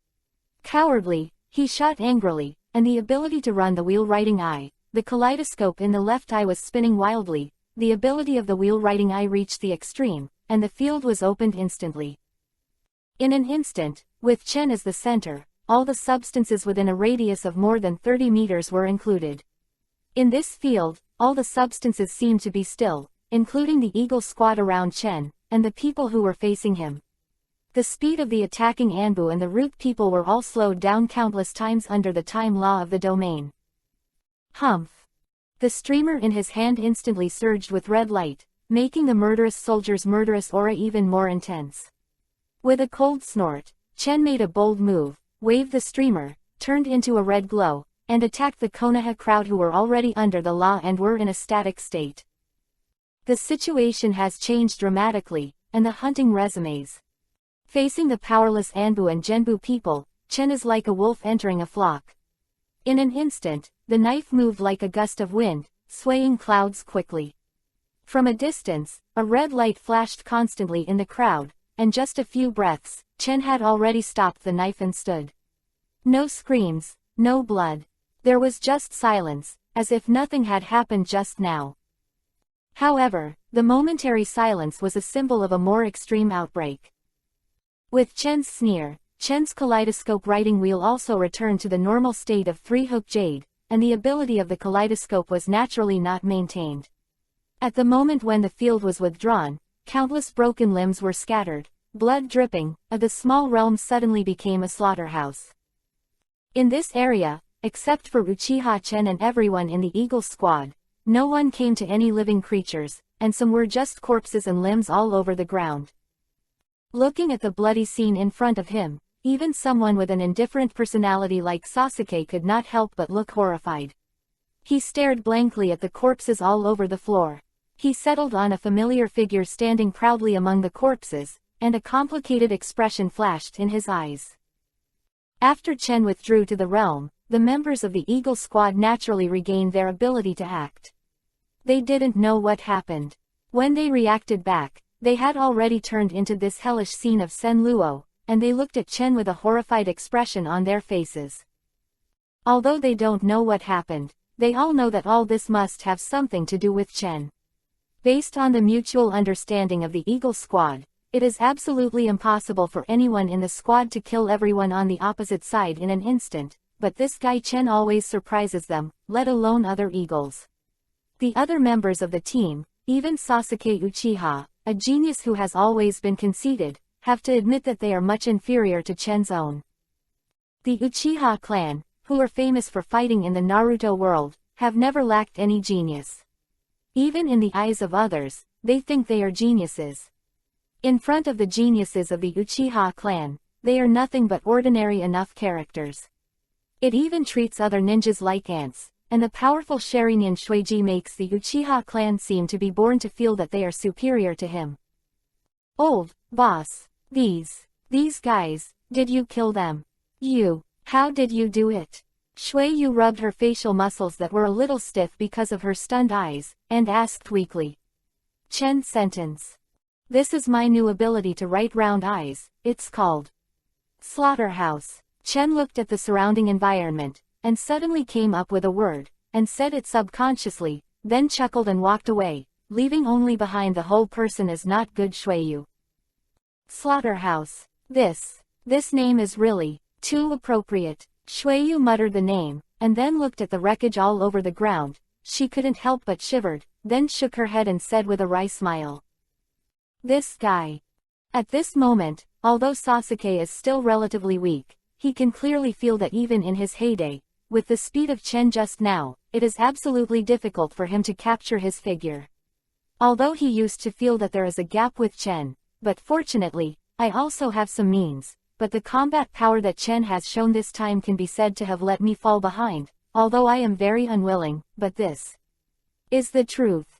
[SPEAKER 1] Cowardly, he shot angrily, and the ability to run the wheel-writing eye, the kaleidoscope in the left eye was spinning wildly, the ability of the wheel-writing eye reached the extreme, and the field was opened instantly. In an instant, with Chen as the center, all the substances within a radius of more than 30 meters were included. In this field, all the substances seemed to be still, including the eagle squad around Chen, and the people who were facing him. The speed of the attacking Anbu and the root people were all slowed down countless times under the time law of the domain. Humph! The streamer in his hand instantly surged with red light, making the murderous soldier's murderous aura even more intense. With a cold snort, Chen made a bold move, waved the streamer, turned into a red glow, and attacked the Konoha crowd who were already under the law and were in a static state. The situation has changed dramatically, and the hunting resumes. Facing the powerless Anbu and Genbu people, Chen is like a wolf entering a flock. In an instant, the knife moved like a gust of wind, swaying clouds quickly. From a distance, a red light flashed constantly in the crowd, and just a few breaths, Chen had already stopped the knife and stood. No screams, no blood. There was just silence, as if nothing had happened just now. However, the momentary silence was a symbol of a more extreme outbreak. With Chen's sneer, Chen's kaleidoscope writing wheel also returned to the normal state of three-hook jade, and the ability of the kaleidoscope was naturally not maintained. At the moment when the field was withdrawn, countless broken limbs were scattered, blood dripping, the small realm suddenly became a slaughterhouse. In this area, except for Uchiha Chen and everyone in the Eagle Squad, no one came to any living creatures, and some were just corpses and limbs all over the ground. Looking at the bloody scene in front of him, even someone with an indifferent personality like Sasuke could not help but look horrified. He stared blankly at the corpses all over the floor. He settled on a familiar figure standing proudly among the corpses, and a complicated expression flashed in his eyes. After Chen withdrew to the realm, the members of the Eagle Squad naturally regained their ability to act. They didn't know what happened. When they reacted back, they had already turned into this hellish scene of Senluo, and they looked at Chen with a horrified expression on their faces. Although they don't know what happened, they all know that all this must have something to do with Chen. Based on the mutual understanding of the Eagle Squad, it is absolutely impossible for anyone in the squad to kill everyone on the opposite side in an instant, but this guy Chen always surprises them, let alone other Eagles. The other members of the team, even Sasuke Uchiha, a genius who has always been conceited, have to admit that they are much inferior to Chen's own. The Uchiha clan, who are famous for fighting in the Naruto world, have never lacked any genius. Even in the eyes of others, they think they are geniuses. In front of the geniuses of the Uchiha clan, they are nothing but ordinary enough characters. It even treats other ninjas like ants, and the powerful Sharingan Shueiji makes the Uchiha clan seem to be born to feel that they are superior to him. Old boss, these guys, did you kill them? How did you do it? Shuiyu rubbed her facial muscles that were a little stiff because of her stunned eyes, and asked weakly. Chen sentence. This is my new ability to write round eyes, it's called Slaughterhouse. Chen looked at the surrounding environment, and suddenly came up with a word, and said it subconsciously, then chuckled and walked away, leaving only behind the whole person as not good Shuiyu. Slaughterhouse. This name is really too appropriate. Shuiyu muttered the name, and then looked at the wreckage all over the ground. She couldn't help but shivered, then shook her head and said with a wry smile. This guy. At this moment, although Sasuke is still relatively weak, he can clearly feel that even in his heyday, with the speed of Chen just now, it is absolutely difficult for him to capture his figure. Although he used to feel that there is a gap with Chen, but fortunately, I also have some means, but the combat power that Chen has shown this time can be said to have let me fall behind, although I am very unwilling, but this is the truth.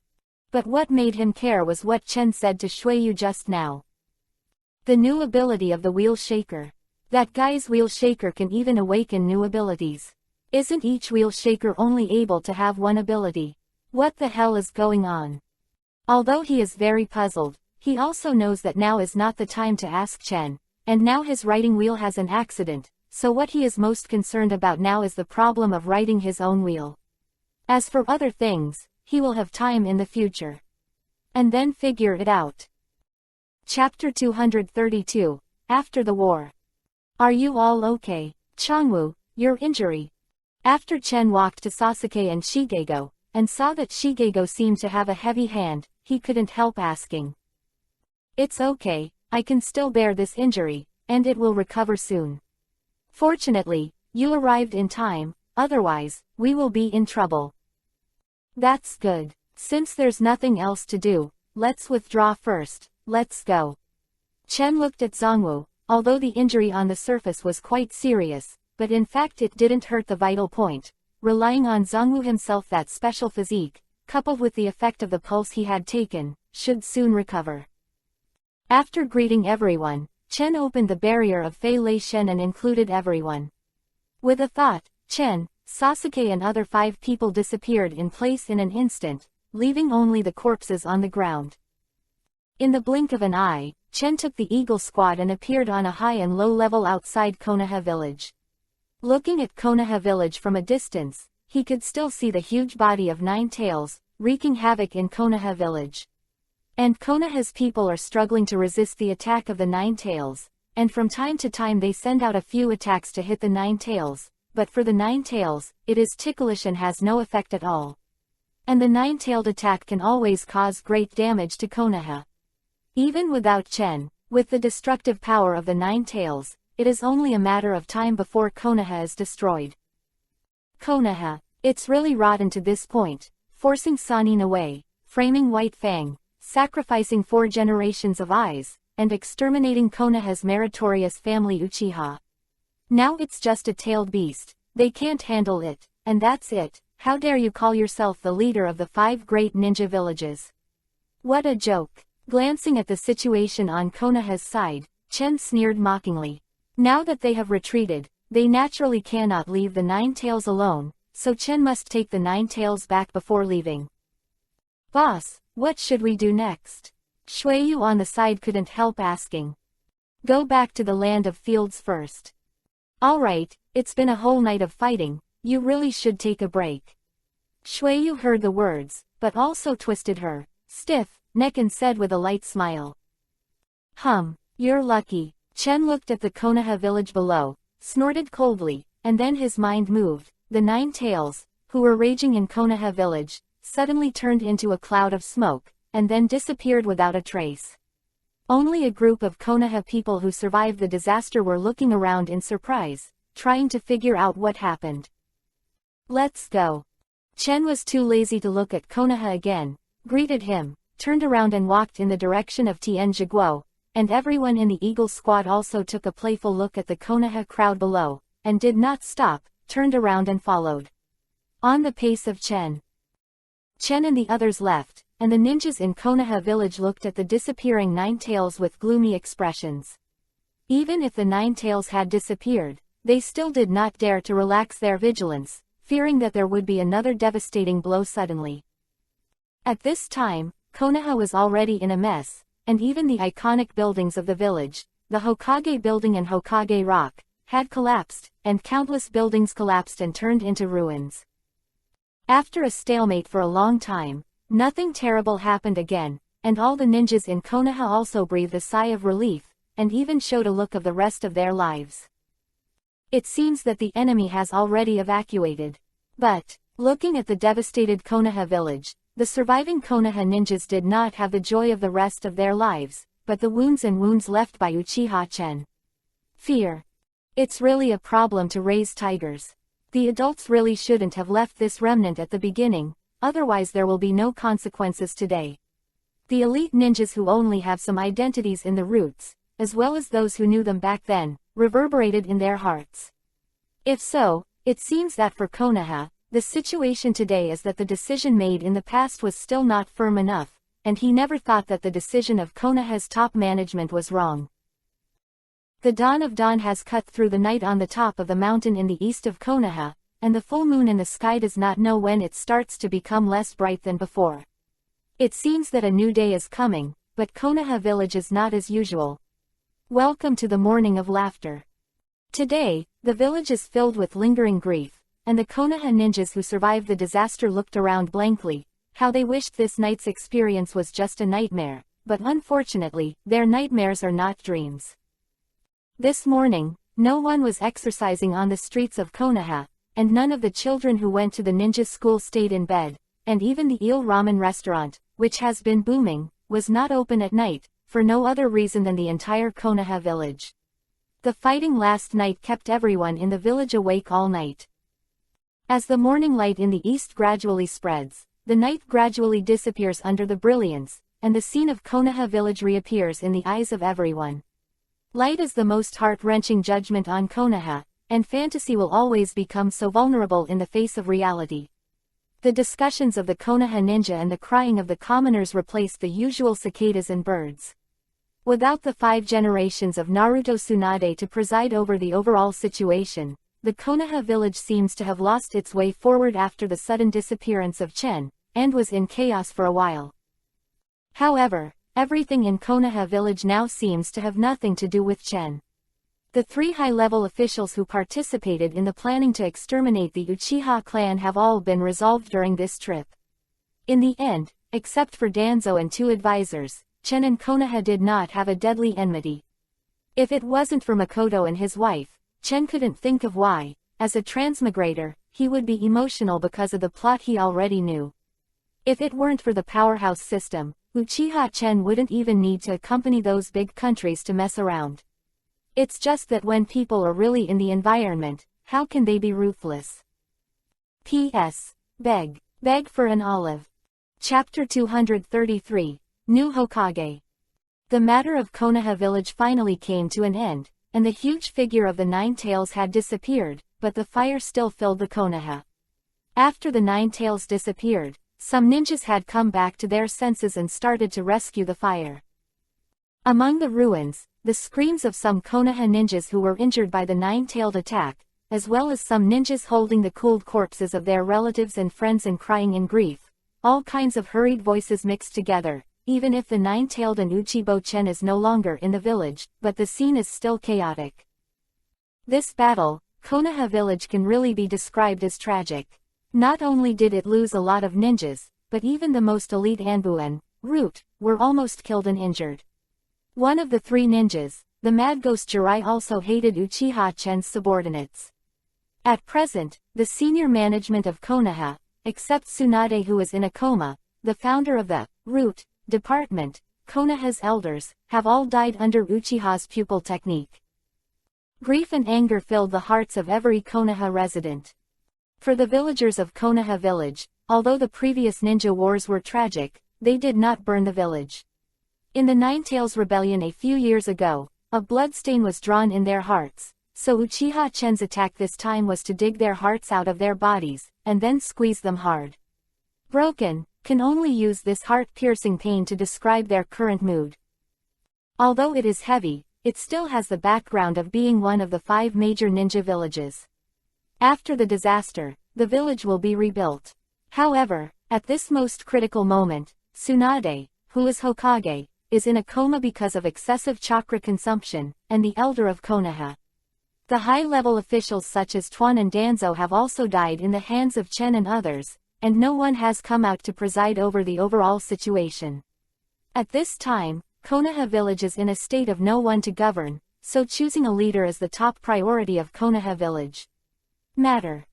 [SPEAKER 1] But what made him care was what Chen said to Shuiyu just now. The new ability of the wheel shaker. That guy's wheel shaker can even awaken new abilities. Isn't each wheel shaker only able to have one ability? What the hell is going on? Although he is very puzzled, he also knows that now is not the time to ask Chen, and now his writing wheel has an accident, so what he is most concerned about now is the problem of writing his own wheel. As for other things, he will have time in the future. And then figure it out. Chapter 232, After the War. Are you all okay, Changwu, your injury? After Chen walked to Sasuke and Shigego, and saw that Shigego seemed to have a heavy hand, he couldn't help asking. It's okay, I can still bear this injury, and it will recover soon. Fortunately, you arrived in time, otherwise, we will be in trouble. That's good. Since there's nothing else to do, let's withdraw first, let's go. Chen looked at Zongwu, although the injury on the surface was quite serious, but in fact it didn't hurt the vital point. Relying on Zongwu himself, that special physique, coupled with the effect of the pulse he had taken, should soon recover. After greeting everyone, Chen opened the barrier of Fei Lei Shen and included everyone. With a thought, Chen, Sasuke and other 5 people disappeared in place in an instant, leaving only the corpses on the ground. In the blink of an eye, Chen took the Eagle Squad and appeared on a high and low level outside Konoha village. Looking at Konoha village from a distance, he could still see the huge body of 9 Tails, wreaking havoc in Konoha village. And Konoha's people are struggling to resist the attack of the 9 Tails, and from time to time they send out a few attacks to hit the 9 Tails, but for the 9 Tails, it is ticklish and has no effect at all. And the 9-tailed attack can always cause great damage to Konoha. Even without Chen, with the destructive power of the 9 Tails, it is only a matter of time before Konoha is destroyed. Konoha, it's really rotten to this point, forcing Sannin away, framing White Fang, sacrificing 4 generations of eyes, and exterminating Konoha's meritorious family Uchiha. Now it's just a tailed beast, they can't handle it, and that's it. How dare you call yourself the leader of the 5 great ninja villages? What a joke. Glancing at the situation on Konoha's side, Chen sneered mockingly. Now that they have retreated, they naturally cannot leave the 9 Tails alone, so Chen must take the 9 Tails back before leaving. Boss, what should we do next? Shuiyu on the side couldn't help asking. Go back to the land of fields first. Alright, it's been a whole night of fighting, you really should take a break. Shuiyu heard the words, but also twisted her stiff neck and said with a light smile. You're lucky. Chen looked at the Konoha village below, snorted coldly, and then his mind moved. The 9 Tails, who were raging in Konoha village, suddenly turned into a cloud of smoke, and then disappeared without a trace. Only a group of Konoha people who survived the disaster were looking around in surprise, trying to figure out what happened. Let's go. Chen was too lazy to look at Konoha again, greeted him, turned around and walked in the direction of Tianjiguo, and everyone in the Eagle Squad also took a playful look at the Konoha crowd below, and did not stop, turned around and followed. On the pace of Chen. Chen and the others left, and the ninjas in Konoha village looked at the disappearing 9 Tails with gloomy expressions. Even if the 9 Tails had disappeared, they still did not dare to relax their vigilance, fearing that there would be another devastating blow suddenly. At this time, Konoha was already in a mess, and even the iconic buildings of the village, the Hokage Building and Hokage Rock, had collapsed, and countless buildings collapsed and turned into ruins. After a stalemate for a long time, nothing terrible happened again, and all the ninjas in Konoha also breathed a sigh of relief, and even showed a look of the rest of their lives. It seems that the enemy has already evacuated. But, looking at the devastated Konoha village, the surviving Konoha ninjas did not have the joy of the rest of their lives, but the wounds left by Uchiha Chen. Fear. It's really a problem to raise tigers. The adults really shouldn't have left this remnant at the beginning, otherwise there will be no consequences today. The elite ninjas who only have some identities in the roots, as well as those who knew them back then, reverberated in their hearts. If so, it seems that for Konoha, the situation today is that the decision made in the past was still not firm enough, and he never thought that the decision of Konoha's top management was wrong. The dawn of dawn has cut through the night on the top of the mountain in the east of Konoha, and the full moon in the sky does not know when it starts to become less bright than before. It seems that a new day is coming, but Konoha village is not as usual. Welcome to the morning of laughter. Today, the village is filled with lingering grief, and the Konoha ninjas who survived the disaster looked around blankly, how they wished this night's experience was just a nightmare, but unfortunately, their nightmares are not dreams. This morning, no one was exercising on the streets of Konoha, and none of the children who went to the ninja school stayed in bed, and even the eel ramen restaurant, which has been booming, was not open at night, for no other reason than the entire Konoha village. The fighting last night kept everyone in the village awake all night. As the morning light in the east gradually spreads, the night gradually disappears under the brilliance, and the scene of Konoha village reappears in the eyes of everyone. Light is the most heart-wrenching judgment on Konoha, and fantasy will always become so vulnerable in the face of reality. The discussions of the Konoha ninja and the crying of the commoners replaced the usual cicadas and birds. Without the 5 generations of Naruto Tsunade to preside over the overall situation, the Konoha village seems to have lost its way forward after the sudden disappearance of Chen, and was in chaos for a while. However, everything in Konoha village now seems to have nothing to do with Chen. The 3 high-level officials who participated in the planning to exterminate the Uchiha clan have all been resolved during this trip. In the end, except for Danzo and 2 advisors, Chen and Konoha did not have a deadly enmity. If it wasn't for Makoto and his wife, Chen couldn't think of why, as a transmigrator, he would be emotional because of the plot he already knew. If it weren't for the Powerhouse system, Uchiha Chen wouldn't even need to accompany those big countries to mess around. It's just that when people are really in the environment, how can they be ruthless? P.S. Beg for an olive. Chapter 233, New Hokage. The matter of Konoha village finally came to an end, and the huge figure of the 9 tails had disappeared, but the fire still filled the Konoha. After the 9 tails disappeared, some ninjas had come back to their senses and started to rescue the fire. Among the ruins, the screams of some Konoha ninjas who were injured by the 9-tailed attack, as well as some ninjas holding the cooled corpses of their relatives and friends and crying in grief, all kinds of hurried voices mixed together, even if the 9-tailed and Uchibo Chen is no longer in the village, but the scene is still chaotic. This battle, Konoha village can really be described as tragic. Not only did it lose a lot of ninjas, but even the most elite Anbu Root, were almost killed and injured. One of the 3 ninjas, the Mad Ghost Jirai, also hated Uchiha Chen's subordinates. At present, the senior management of Konoha, except Tsunade who is in a coma, the founder of the Root department, Konoha's elders, have all died under Uchiha's pupil technique. Grief and anger filled the hearts of every Konoha resident. For the villagers of Konoha village, although the previous ninja wars were tragic, they did not burn the village. In the 9 Tails rebellion a few years ago, a bloodstain was drawn in their hearts, so Uchiha Chen's attack this time was to dig their hearts out of their bodies, and then squeeze them hard. Broken, can only use this heart-piercing pain to describe their current mood. Although it is heavy, it still has the background of being one of the 5 major ninja villages. After the disaster, the village will be rebuilt. However, at this most critical moment, Tsunade, who is Hokage, is in a coma because of excessive chakra consumption, and the elder of Konoha. The high-level officials such as Tuan and Danzo have also died in the hands of Chen and others, and no one has come out to preside over the overall situation. At this time, Konoha village is in a state of no one to govern, so choosing a leader is the top priority of Konoha village. Matter.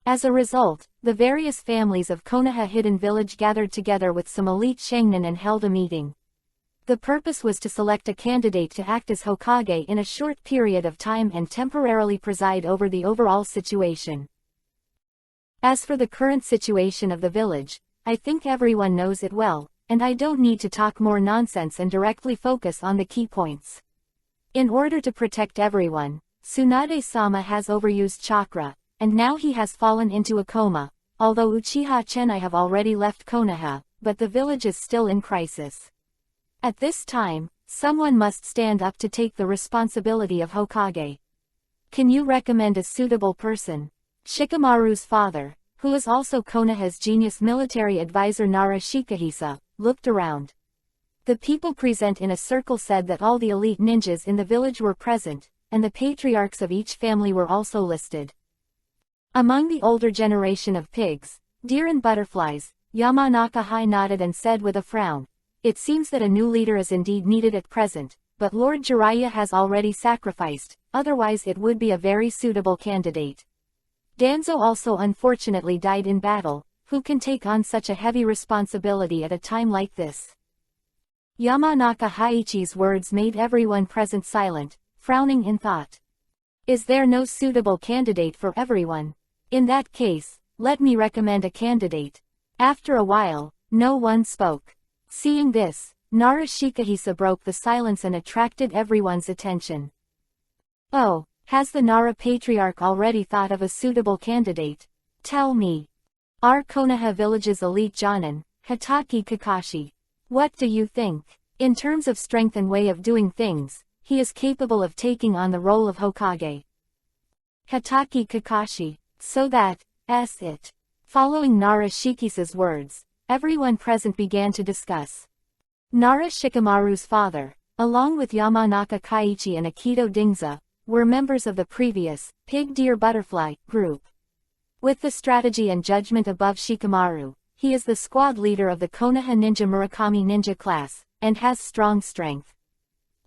[SPEAKER 1] As a result, the various families of Konoha Hidden Village gathered together with some elite Shangnin and held a meeting. The purpose was to select a candidate to act as Hokage in a short period of time and temporarily preside over the overall situation. As for the current situation of the village, I think everyone knows it well, and I don't need to talk more nonsense and directly focus on the key points. In order to protect everyone, Tsunade-sama has overused chakra, and now he has fallen into a coma, although Uchiha Chennai have already left Konoha, but the village is still in crisis. At this time, someone must stand up to take the responsibility of Hokage. Can you recommend a suitable person? Shikamaru's father, who is also Konoha's genius military advisor Nara Shikahisa, looked around. The people present in a circle said that all the elite ninjas in the village were present, and the patriarchs of each family were also listed. Among the older generation of pigs, deer and butterflies, Yamanaka Hai nodded and said with a frown, "It seems that a new leader is indeed needed at present, but Lord Jiraiya has already sacrificed, otherwise it would be a very suitable candidate. Danzo also unfortunately died in battle, who can take on such a heavy responsibility at a time like this?" Yamanaka Haichi's words made everyone present silent, frowning in thought. Is there no suitable candidate for everyone? In that case, let me recommend a candidate. After a while, no one spoke. Seeing this, Nara Shikahisa broke the silence and attracted everyone's attention. "Oh, has the Nara Patriarch already thought of a suitable candidate? Tell me." Our Konoha village's elite Jonin, Hitaki Kakashi. What do you think? In terms of strength and way of doing things, he is capable of taking on the role of Hokage. Hitaki Kakashi. So that's it. Following Nara Shikisa's words, everyone present began to discuss. Nara Shikamaru's father, along with Yamanaka Kaiichi and Akito Dingza, were members of the previous Pig Deer Butterfly group. With the strategy and judgment above Shikamaru, he is the squad leader of the Konoha Ninja Murakami Ninja class, and has strong strength.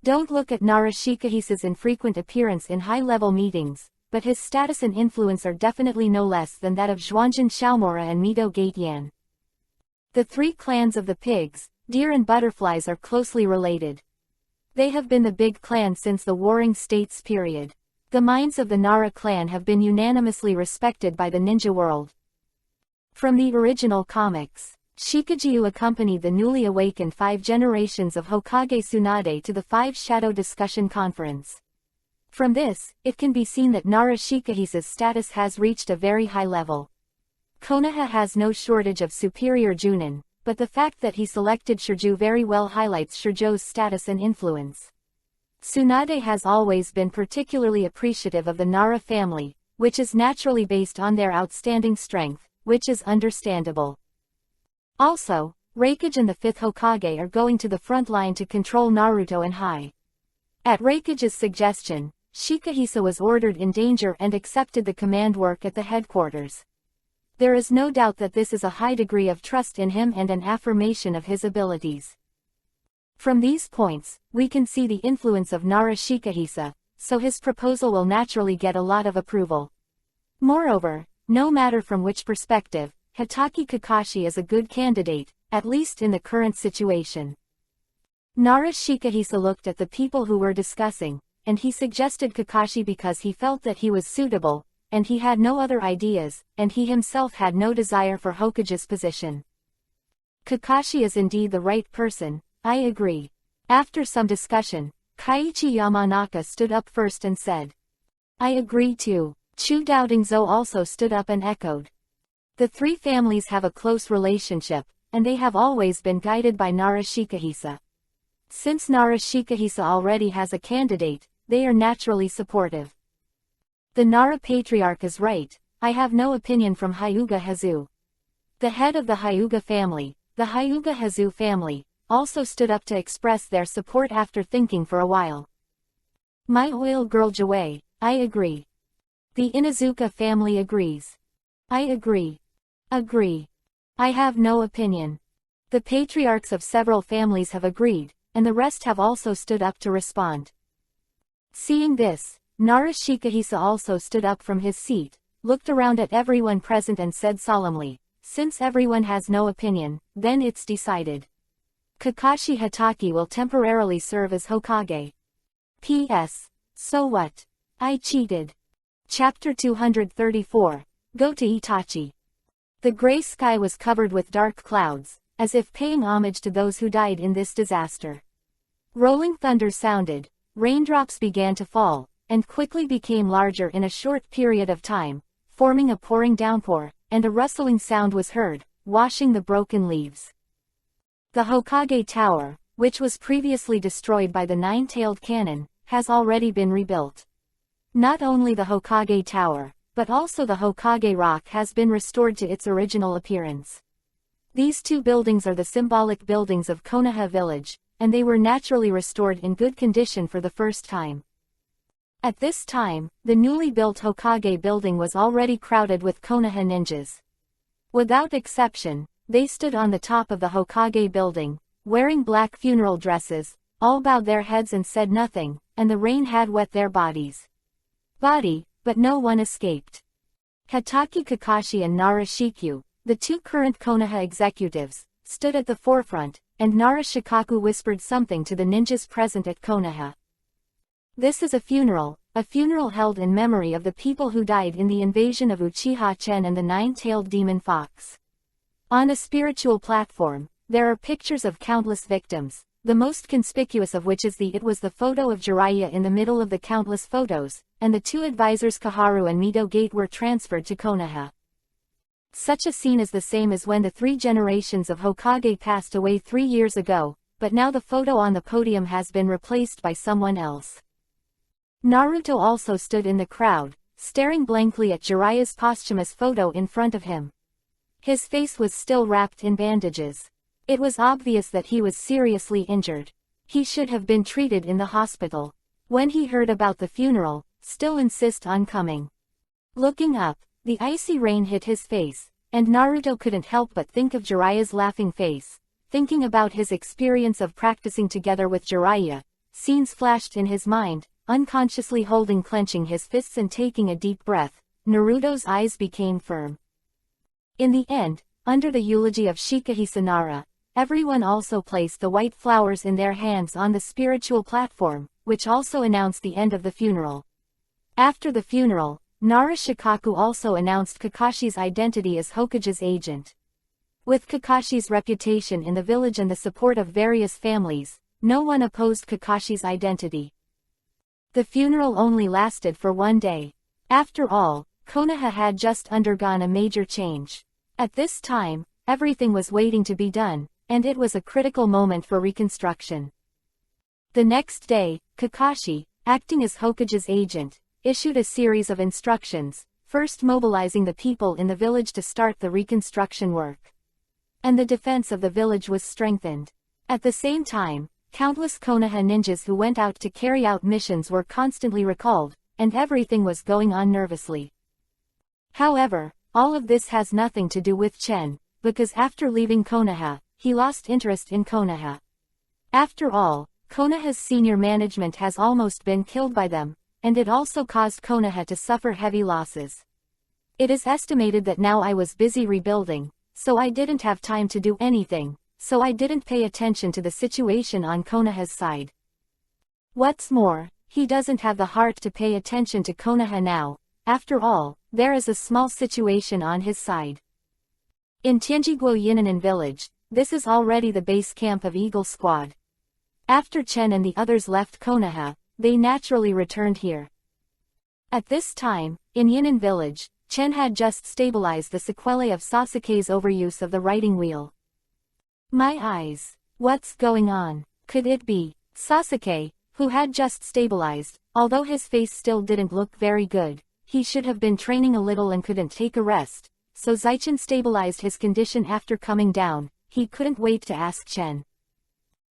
[SPEAKER 1] Don't look at Nara Shikahisa's infrequent appearance in high-level meetings, but his status and influence are definitely no less than that of Zhuanjin Xiaomura and Mito Gateyan. The 3 clans of the pigs, deer and butterflies are closely related. They have been the big clan since the Warring States period. The minds of the Nara clan have been unanimously respected by the ninja world. From the original comics, Shikajiu accompanied the newly awakened 5 generations of Hokage Tsunade to the 5 Shadow Discussion Conference. From this, it can be seen that Nara Shikahisa's status has reached a very high level. Konoha has no shortage of superior Junin, but the fact that he selected Shirju very well highlights Shirju's status and influence. Tsunade has always been particularly appreciative of the Nara family, which is naturally based on their outstanding strength, which is understandable. Also, Raikage and the 5th Hokage are going to the front line to control Naruto and Hai. At Raikage's suggestion, Shikahisa was ordered in danger and accepted the command work at the headquarters. There is no doubt that this is a high degree of trust in him and an affirmation of his abilities. From these points, we can see the influence of Nara Shikahisa, so his proposal will naturally get a lot of approval. Moreover, no matter from which perspective, Hitaki Kakashi is a good candidate, at least in the current situation. Nara Shikahisa looked at the people who were discussing, and he suggested Kakashi because he felt that he was suitable, and he had no other ideas, and he himself had no desire for Hokage's position. Kakashi is indeed the right person, I agree. After some discussion, Kaiichi Yamanaka stood up first and said, "I agree too." Chu Doudingzo also stood up and echoed. The 3 families have a close relationship, and they have always been guided by Nara Shikahisa. Since Nara Shikahisa already has a candidate, they are naturally supportive. The Nara patriarch is right, I have no opinion from Hyuga Hazu. The head of the Hyuga family, the Hyuga Hazu family, also stood up to express their support after thinking for a while. My oil girl Jawei, I agree. The Inazuka family agrees. I agree. Agree. I have no opinion. The patriarchs of several families have agreed, and the rest have also stood up to respond. Seeing this, Nara Shikahisa also stood up from his seat, looked around at everyone present and said solemnly, since everyone has no opinion, then it's decided. Kakashi Hatake will temporarily serve as Hokage. P.S. So what? I cheated. Chapter 234, Go to Itachi. The gray sky was covered with dark clouds, as if paying homage to those who died in this disaster. Rolling thunder sounded, raindrops began to fall, and quickly became larger in a short period of time, forming a pouring downpour, and a rustling sound was heard, washing the broken leaves. The Hokage Tower, which was previously destroyed by the nine-tailed cannon, has already been rebuilt. Not only the Hokage Tower, but also the Hokage Rock has been restored to its original appearance. These two buildings are the symbolic buildings of Konoha Village, and they were naturally restored in good condition for the first time. At this time, the newly built Hokage building was already crowded with Konoha ninjas. Without exception, they stood on the top of the Hokage building, wearing black funeral dresses, all bowed their heads and said nothing, and the rain had wet their bodies. But no one escaped. Hatake Kakashi and Nara Shikyu, the two current Konoha executives, stood at the forefront, and Nara Shikaku whispered something to the ninjas present at Konoha. This is a funeral held in memory of the people who died in the invasion of Uchiha Chen and the nine-tailed demon fox. On a spiritual platform, there are pictures of countless victims, the most conspicuous of which is it was the photo of Jiraiya in the middle of the countless photos, and the two advisors Kaharu and Mido Gate were transferred to Konoha. Such a scene is the same as when the three generations of Hokage passed away 3 years ago, but now the photo on the podium has been replaced by someone else. Naruto also stood in the crowd, staring blankly at Jiraiya's posthumous photo in front of him. His face was still wrapped in bandages. It was obvious that he was seriously injured. He should have been treated in the hospital. When he heard about the funeral, still insist on coming. Looking up, the icy rain hit his face, and Naruto couldn't help but think of Jiraiya's laughing face. Thinking about his experience of practicing together with Jiraiya, scenes flashed in his mind. Unconsciously clenching his fists and taking a deep breath, Naruto's eyes became firm. In the end, under the eulogy of Shikahisa Nara, everyone also placed the white flowers in their hands on the spiritual platform, which also announced the end of the funeral. After the funeral, Nara Shikaku also announced Kakashi's identity as Hokage's agent. With Kakashi's reputation in the village and the support of various families, no one opposed Kakashi's identity. The funeral only lasted for 1 day. After all, Konoha had just undergone a major change. At this time, everything was waiting to be done, and it was a critical moment for reconstruction. The next day, Kakashi, acting as Hokage's agent, issued a series of instructions, first mobilizing the people in the village to start the reconstruction work. And the defense of the village was strengthened. At the same time, countless Konoha ninjas who went out to carry out missions were constantly recalled, and everything was going on nervously. However, all of this has nothing to do with Chen, because after leaving Konoha, he lost interest in Konoha. After all, Konoha's senior management has almost been killed by them, and it also caused Konoha to suffer heavy losses. It is estimated that now I was busy rebuilding, so I didn't have time to do anything. So I didn't pay attention to the situation on Konoha's side. What's more, he doesn't have the heart to pay attention to Konoha now. After all, there is a small situation on his side. In Tianjiguo Yinanan village, this is already the base camp of Eagle Squad. After Chen and the others left Konoha, they naturally returned here. At this time, in Yinan village, Chen had just stabilized the sequelae of Sasuke's overuse of the writing wheel. My eyes. What's going on? Could it be Sasuke, who had just stabilized? Although his face still didn't look very good, he should have been training a little and couldn't take a rest, so Zaichen stabilized his condition after coming down. He couldn't wait to ask Chen.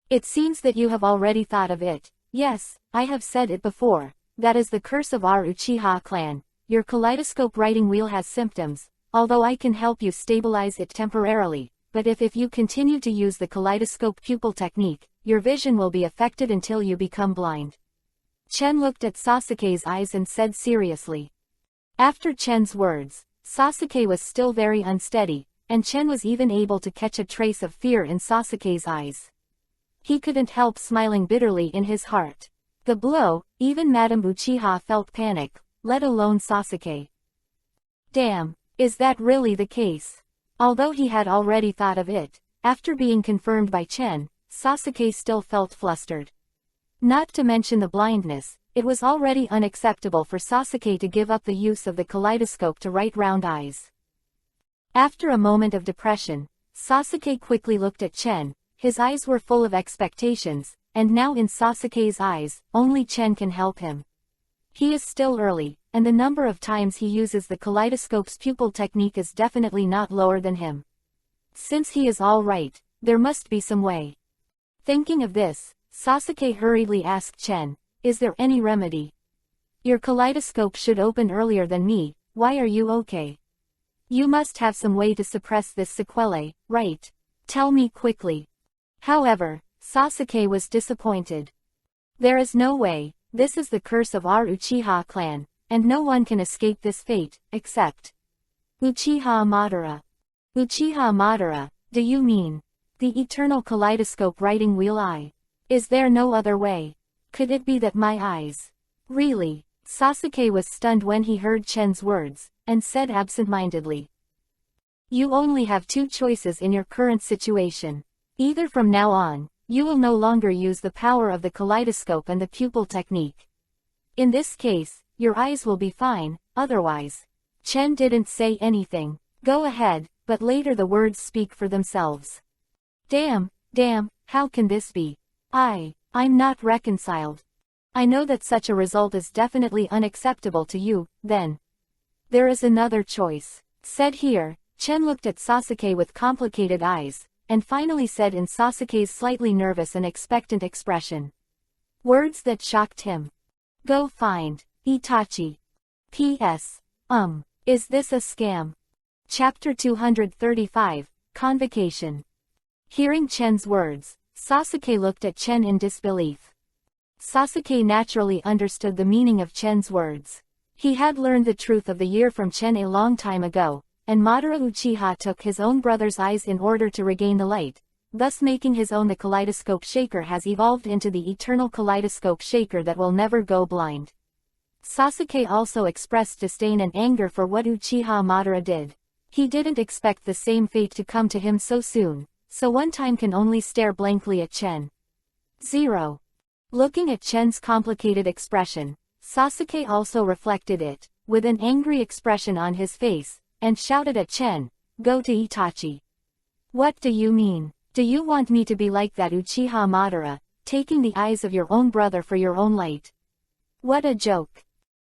[SPEAKER 1] It seems that you have already thought of it. Yes, I have said it before. That is the curse of our Uchiha clan. Your kaleidoscope writing wheel has symptoms, although I can help you stabilize it temporarily, but if you continue to use the kaleidoscope pupil technique, your vision will be affected until you become blind. Chen looked at Sasuke's eyes and said seriously. After Chen's words, Sasuke was still very unsteady, and Chen was even able to catch a trace of fear in Sasuke's eyes. He couldn't help smiling bitterly in his heart. The blow, even Madame Uchiha felt panic, let alone Sasuke. Damn, is that really the case? Although he had already thought of it, after being confirmed by Chen, Sasuke still felt flustered. Not to mention the blindness, it was already unacceptable for Sasuke to give up the use of the kaleidoscope to write round eyes. After a moment of depression, Sasuke quickly looked at Chen. His eyes were full of expectations, and now in Sasuke's eyes, only Chen can help him. He is still early, and the number of times he uses the kaleidoscope's pupil technique is definitely not lower than him. Since he is all right, there must be some way. Thinking of this, Sasuke hurriedly asked Chen, "Is there any remedy? Your kaleidoscope should open earlier than me, why are you okay? You must have some way to suppress this sequelae, right? Tell me quickly." However, Sasuke was disappointed. There is no way, this is the curse of our Uchiha clan, and no one can escape this fate, except Uchiha Madara. Uchiha Madara, do you mean the eternal kaleidoscope writing wheel eye? Is there no other way? Could it be that my eyes? Really? Sasuke was stunned when he heard Chen's words, and said absent-mindedly. You only have two choices in your current situation. Either from now on, you will no longer use the power of the kaleidoscope and the pupil technique. In this case, your eyes will be fine, otherwise. Chen didn't say anything. Go ahead, but later the words speak for themselves. Damn, how can this be? I'm not reconciled. I know that such a result is definitely unacceptable to you, then. There is another choice. Said here, Chen looked at Sasuke with complicated eyes, and finally said in Sasuke's slightly nervous and expectant expression. Words that shocked him. Go find Itachi. P.S. Is this a scam? Chapter 235, Convocation. Hearing Chen's words, Sasuke looked at Chen in disbelief. Sasuke naturally understood the meaning of Chen's words. He had learned the truth of the year from Chen a long time ago, and Madara Uchiha took his own brother's eyes in order to regain the light, thus making his own. The kaleidoscope shaker has evolved into the eternal kaleidoscope shaker that will never go blind. Sasuke also expressed disdain and anger for what Uchiha Madara did. He didn't expect the same fate to come to him so soon, so one time can only stare blankly at Chen. 0. Looking at Chen's complicated expression, Sasuke also reflected it, with an angry expression on his face, and shouted at Chen, "Go to Itachi." What do you mean? Do you want me to be like that Uchiha Madara, taking the eyes of your own brother for your own light? What a joke.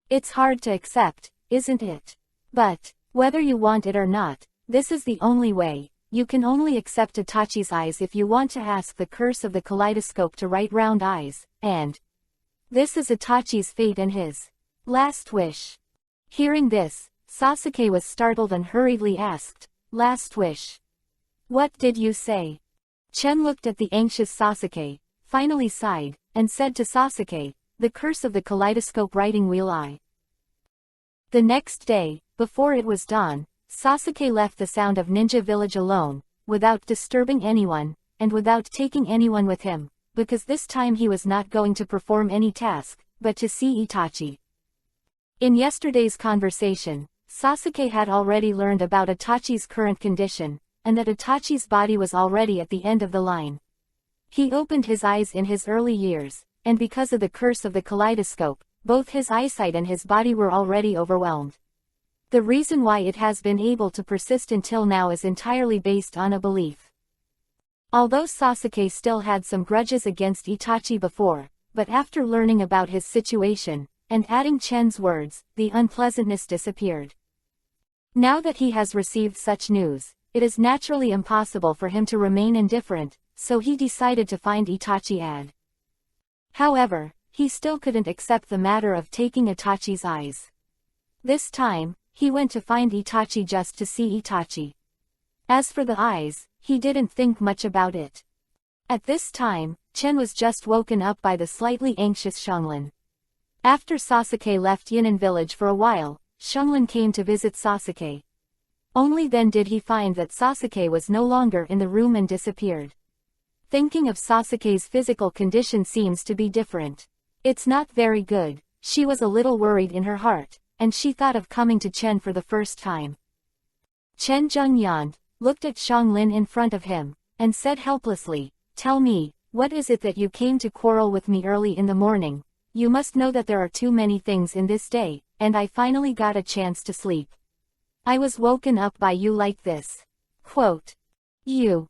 [SPEAKER 1] It's hard to accept, isn't it? But, whether you want it or not, this is the only way. You can only accept Itachi's eyes if you want to ask the curse of the kaleidoscope to write round eyes, and this is Itachi's fate and his last wish. Hearing this, Sasuke was startled and hurriedly asked, "Last wish? What did you say?" Chen looked at the anxious Sasuke, finally sighed, and said to Sasuke, "The curse of the kaleidoscope writing wheel eye." The next day, before it was dawn, Sasuke left the sound of Ninja Village alone, without disturbing anyone, and without taking anyone with him, because this time he was not going to perform any task, but to see Itachi. In yesterday's conversation, Sasuke had already learned about Itachi's current condition, and that Itachi's body was already at the end of the line. He opened his eyes in his early years, and because of the curse of the kaleidoscope, both his eyesight and his body were already overwhelmed. The reason why it has been able to persist until now is entirely based on a belief. Although Sasuke still had some grudges against Itachi before, but after learning about his situation, and adding Chen's words, the unpleasantness disappeared. Now that he has received such news, it is naturally impossible for him to remain indifferent, so he decided to find Itachi. However, he still couldn't accept the matter of taking Itachi's eyes. This time, he went to find Itachi just to see Itachi. As for the eyes, he didn't think much about it. At this time, Chen was just woken up by the slightly anxious Xianglin. After Sasuke left Yinan village for a while, Xianglin came to visit Sasuke. Only then did he find that Sasuke was no longer in the room and disappeared. Thinking of Sasuke's physical condition seems to be different. It's not very good. She was a little worried in her heart, and she thought of coming to Chen for the first time. Chen Zhengyan looked at Xianglin in front of him, and said helplessly, "Tell me, what is it that you came to quarrel with me early in the morning? You must know that there are too many things in this day, and I finally got a chance to sleep. I was woken up by you like this." Quote. You.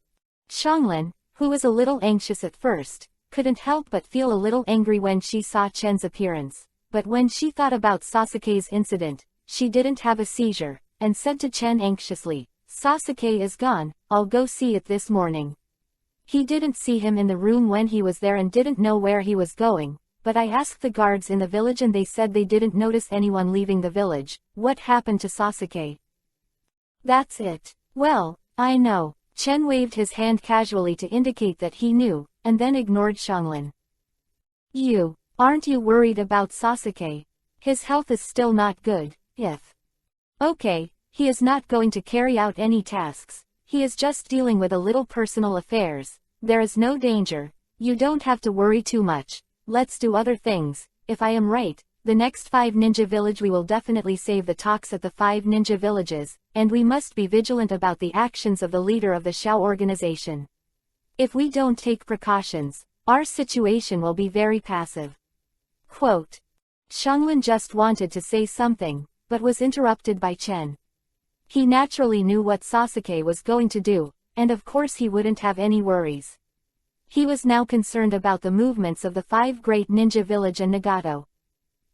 [SPEAKER 1] Xianglin, who was a little anxious at first, couldn't help but feel a little angry when she saw Chen's appearance, but when she thought about Sasuke's incident, she didn't have a seizure, and said to Chen anxiously, "Sasuke is gone, I'll go see it this morning. He didn't see him in the room when he was there and didn't know where he was going, but I asked the guards in the village and they said they didn't notice anyone leaving the village. What happened to Sasuke?" That's it. Well, I know. Chen waved his hand casually to indicate that he knew, and then ignored Xianglin. You, aren't you worried about Sasuke? His health is still not good, if. Okay, he is not going to carry out any tasks. He is just dealing with a little personal affairs. There is no danger. You don't have to worry too much. Let's do other things. If I am right, the next 5 ninja village we will definitely save the talks at the 5 ninja villages, and we must be vigilant about the actions of the leader of the Xiao organization. If we don't take precautions, our situation will be very passive. Quote. Xianglin just wanted to say something, but was interrupted by Chen. He naturally knew what Sasuke was going to do, and of course he wouldn't have any worries. He was now concerned about the movements of the 5 great ninja village and Nagato.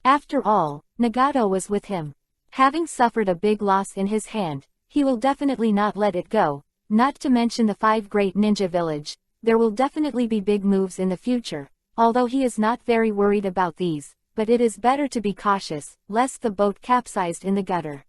[SPEAKER 1] After all, Nagato was with him. Having suffered a big loss in his hand, he will definitely not let it go. Not to mention the 5 great ninja village, there will definitely be big moves in the future, although he is not very worried about these, but it is better to be cautious, lest the boat capsized in the gutter.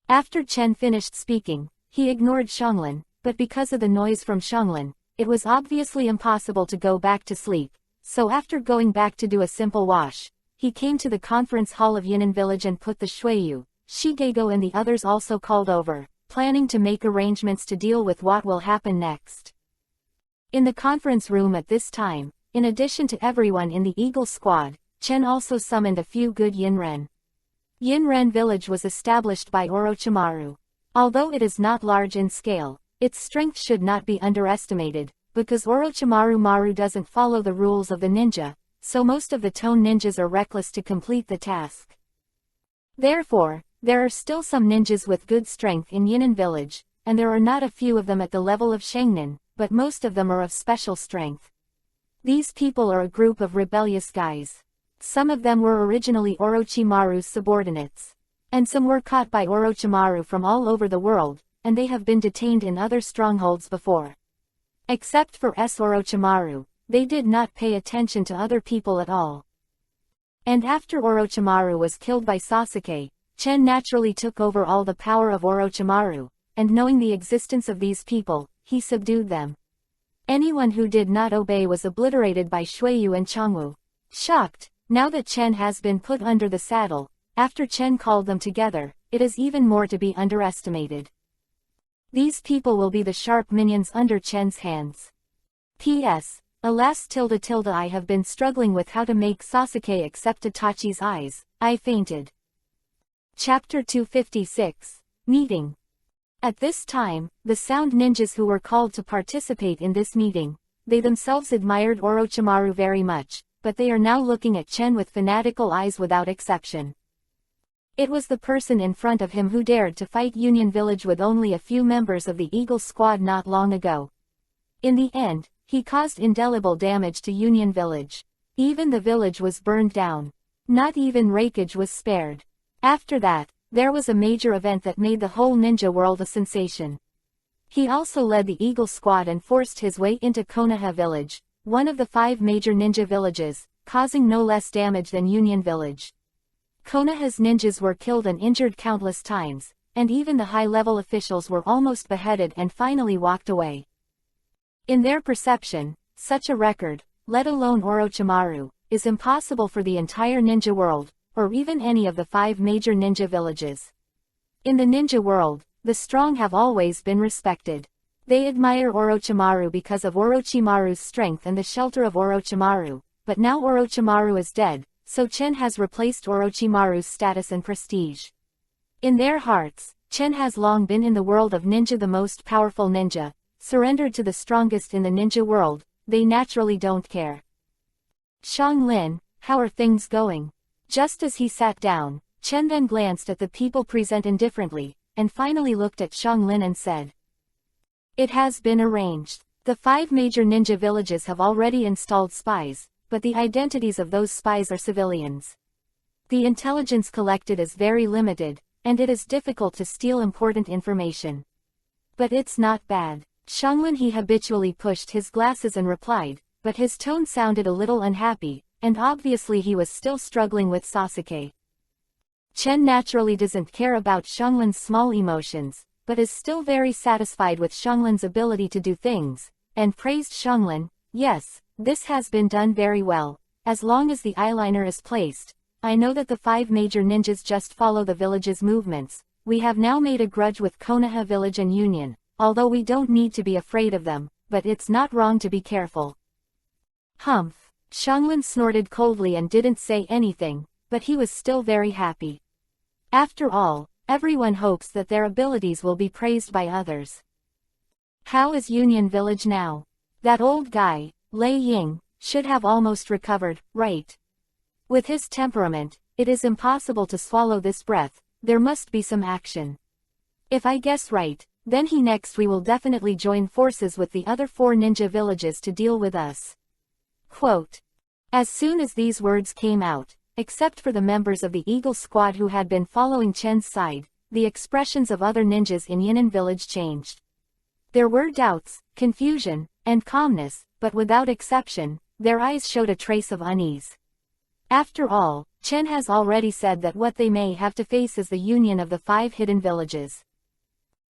[SPEAKER 1] After Chen finished speaking, he ignored Xianglin, but because of the noise from Xianglin, it was obviously impossible to go back to sleep, so after going back to do a simple wash, he came to the conference hall of Yinan village and put the Shuiyu, Shigego and the others also called over, planning to make arrangements to deal with what will happen next. In the conference room at this time, in addition to everyone in the Eagle Squad, Chen also summoned a few good Yinren. Yinren village was established by Orochimaru. Although it is not large in scale, its strength should not be underestimated, because Orochimaru doesn't follow the rules of the ninja, so most of the Tone ninjas are reckless to complete the task. Therefore, there are still some ninjas with good strength in Yinan village, and there are not a few of them at the level of Shangnan, but most of them are of special strength. These people are a group of rebellious guys. Some of them were originally Orochimaru's subordinates. And some were caught by Orochimaru from all over the world, and they have been detained in other strongholds before. Except for Orochimaru, they did not pay attention to other people at all. And after Orochimaru was killed by Sasuke, Chen naturally took over all the power of Orochimaru, and knowing the existence of these people, he subdued them. Anyone who did not obey was obliterated by Shuiyu and Changwu. Shocked, now that Chen has been put under the saddle, after Chen called them together, it is even more to be underestimated. These people will be the sharp minions under Chen's hands. P.S. Alas I have been struggling with how to make Sasuke accept Itachi's eyes. I fainted. Chapter 256. Meeting. At this time, the sound ninjas who were called to participate in this meeting, they themselves admired Orochimaru very much, but they are now looking at Chen with fanatical eyes without exception. It was the person in front of him who dared to fight Union Village with only a few members of the Eagle Squad not long ago. In the end, he caused indelible damage to Union Village. Even the village was burned down. Not even Raikage was spared. After that, there was a major event that made the whole ninja world a sensation. He also led the Eagle Squad and forced his way into Konoha Village, one of the 5 major ninja villages, causing no less damage than Union Village. Konoha's ninjas were killed and injured countless times, and even the high-level officials were almost beheaded and finally walked away. In their perception, such a record, let alone Orochimaru, is impossible for the entire ninja world, or even any of the 5 major ninja villages. In the ninja world, the strong have always been respected. They admire Orochimaru because of Orochimaru's strength and the shelter of Orochimaru, but now Orochimaru is dead, so Chen has replaced Orochimaru's status and prestige. In their hearts, Chen has long been in the world of ninja the most powerful ninja, surrendered to the strongest in the ninja world. They naturally don't care. Xianglin, how are things going? Just as he sat down, Chen then glanced at the people present indifferently, and finally looked at Xianglin and said, "It has been arranged. The 5 major ninja villages have already installed spies, but the identities of those spies are civilians. The intelligence collected is very limited, and it is difficult to steal important information. But it's not bad." Xianglin he habitually pushed his glasses and replied, but his tone sounded a little unhappy, and obviously he was still struggling with Sasuke. Chen naturally doesn't care about Xianglin's small emotions, but is still very satisfied with Xianglin's ability to do things, and praised Xianglin. "Yes, this has been done very well. As long as the eyeliner is placed, I know that the 5 major ninjas just follow the village's movements. We have now made a grudge with Konoha Village and Union, although we don't need to be afraid of them, but it's not wrong to be careful." Humph. Xianglin snorted coldly and didn't say anything, but he was still very happy. After all, everyone hopes that their abilities will be praised by others. How is Union Village now? That old guy, Lei Ying, should have almost recovered, right? With his temperament, it is impossible to swallow this breath. There must be some action. If I guess right, then we will definitely join forces with the other 4 ninja villages to deal with us. Quote. As soon as these words came out, except for the members of the Eagle Squad who had been following Chen's side, the expressions of other ninjas in Union Village changed. There were doubts, confusion, and calmness, but without exception, their eyes showed a trace of unease. After all, Chen has already said that what they may have to face is the union of the 5 hidden villages.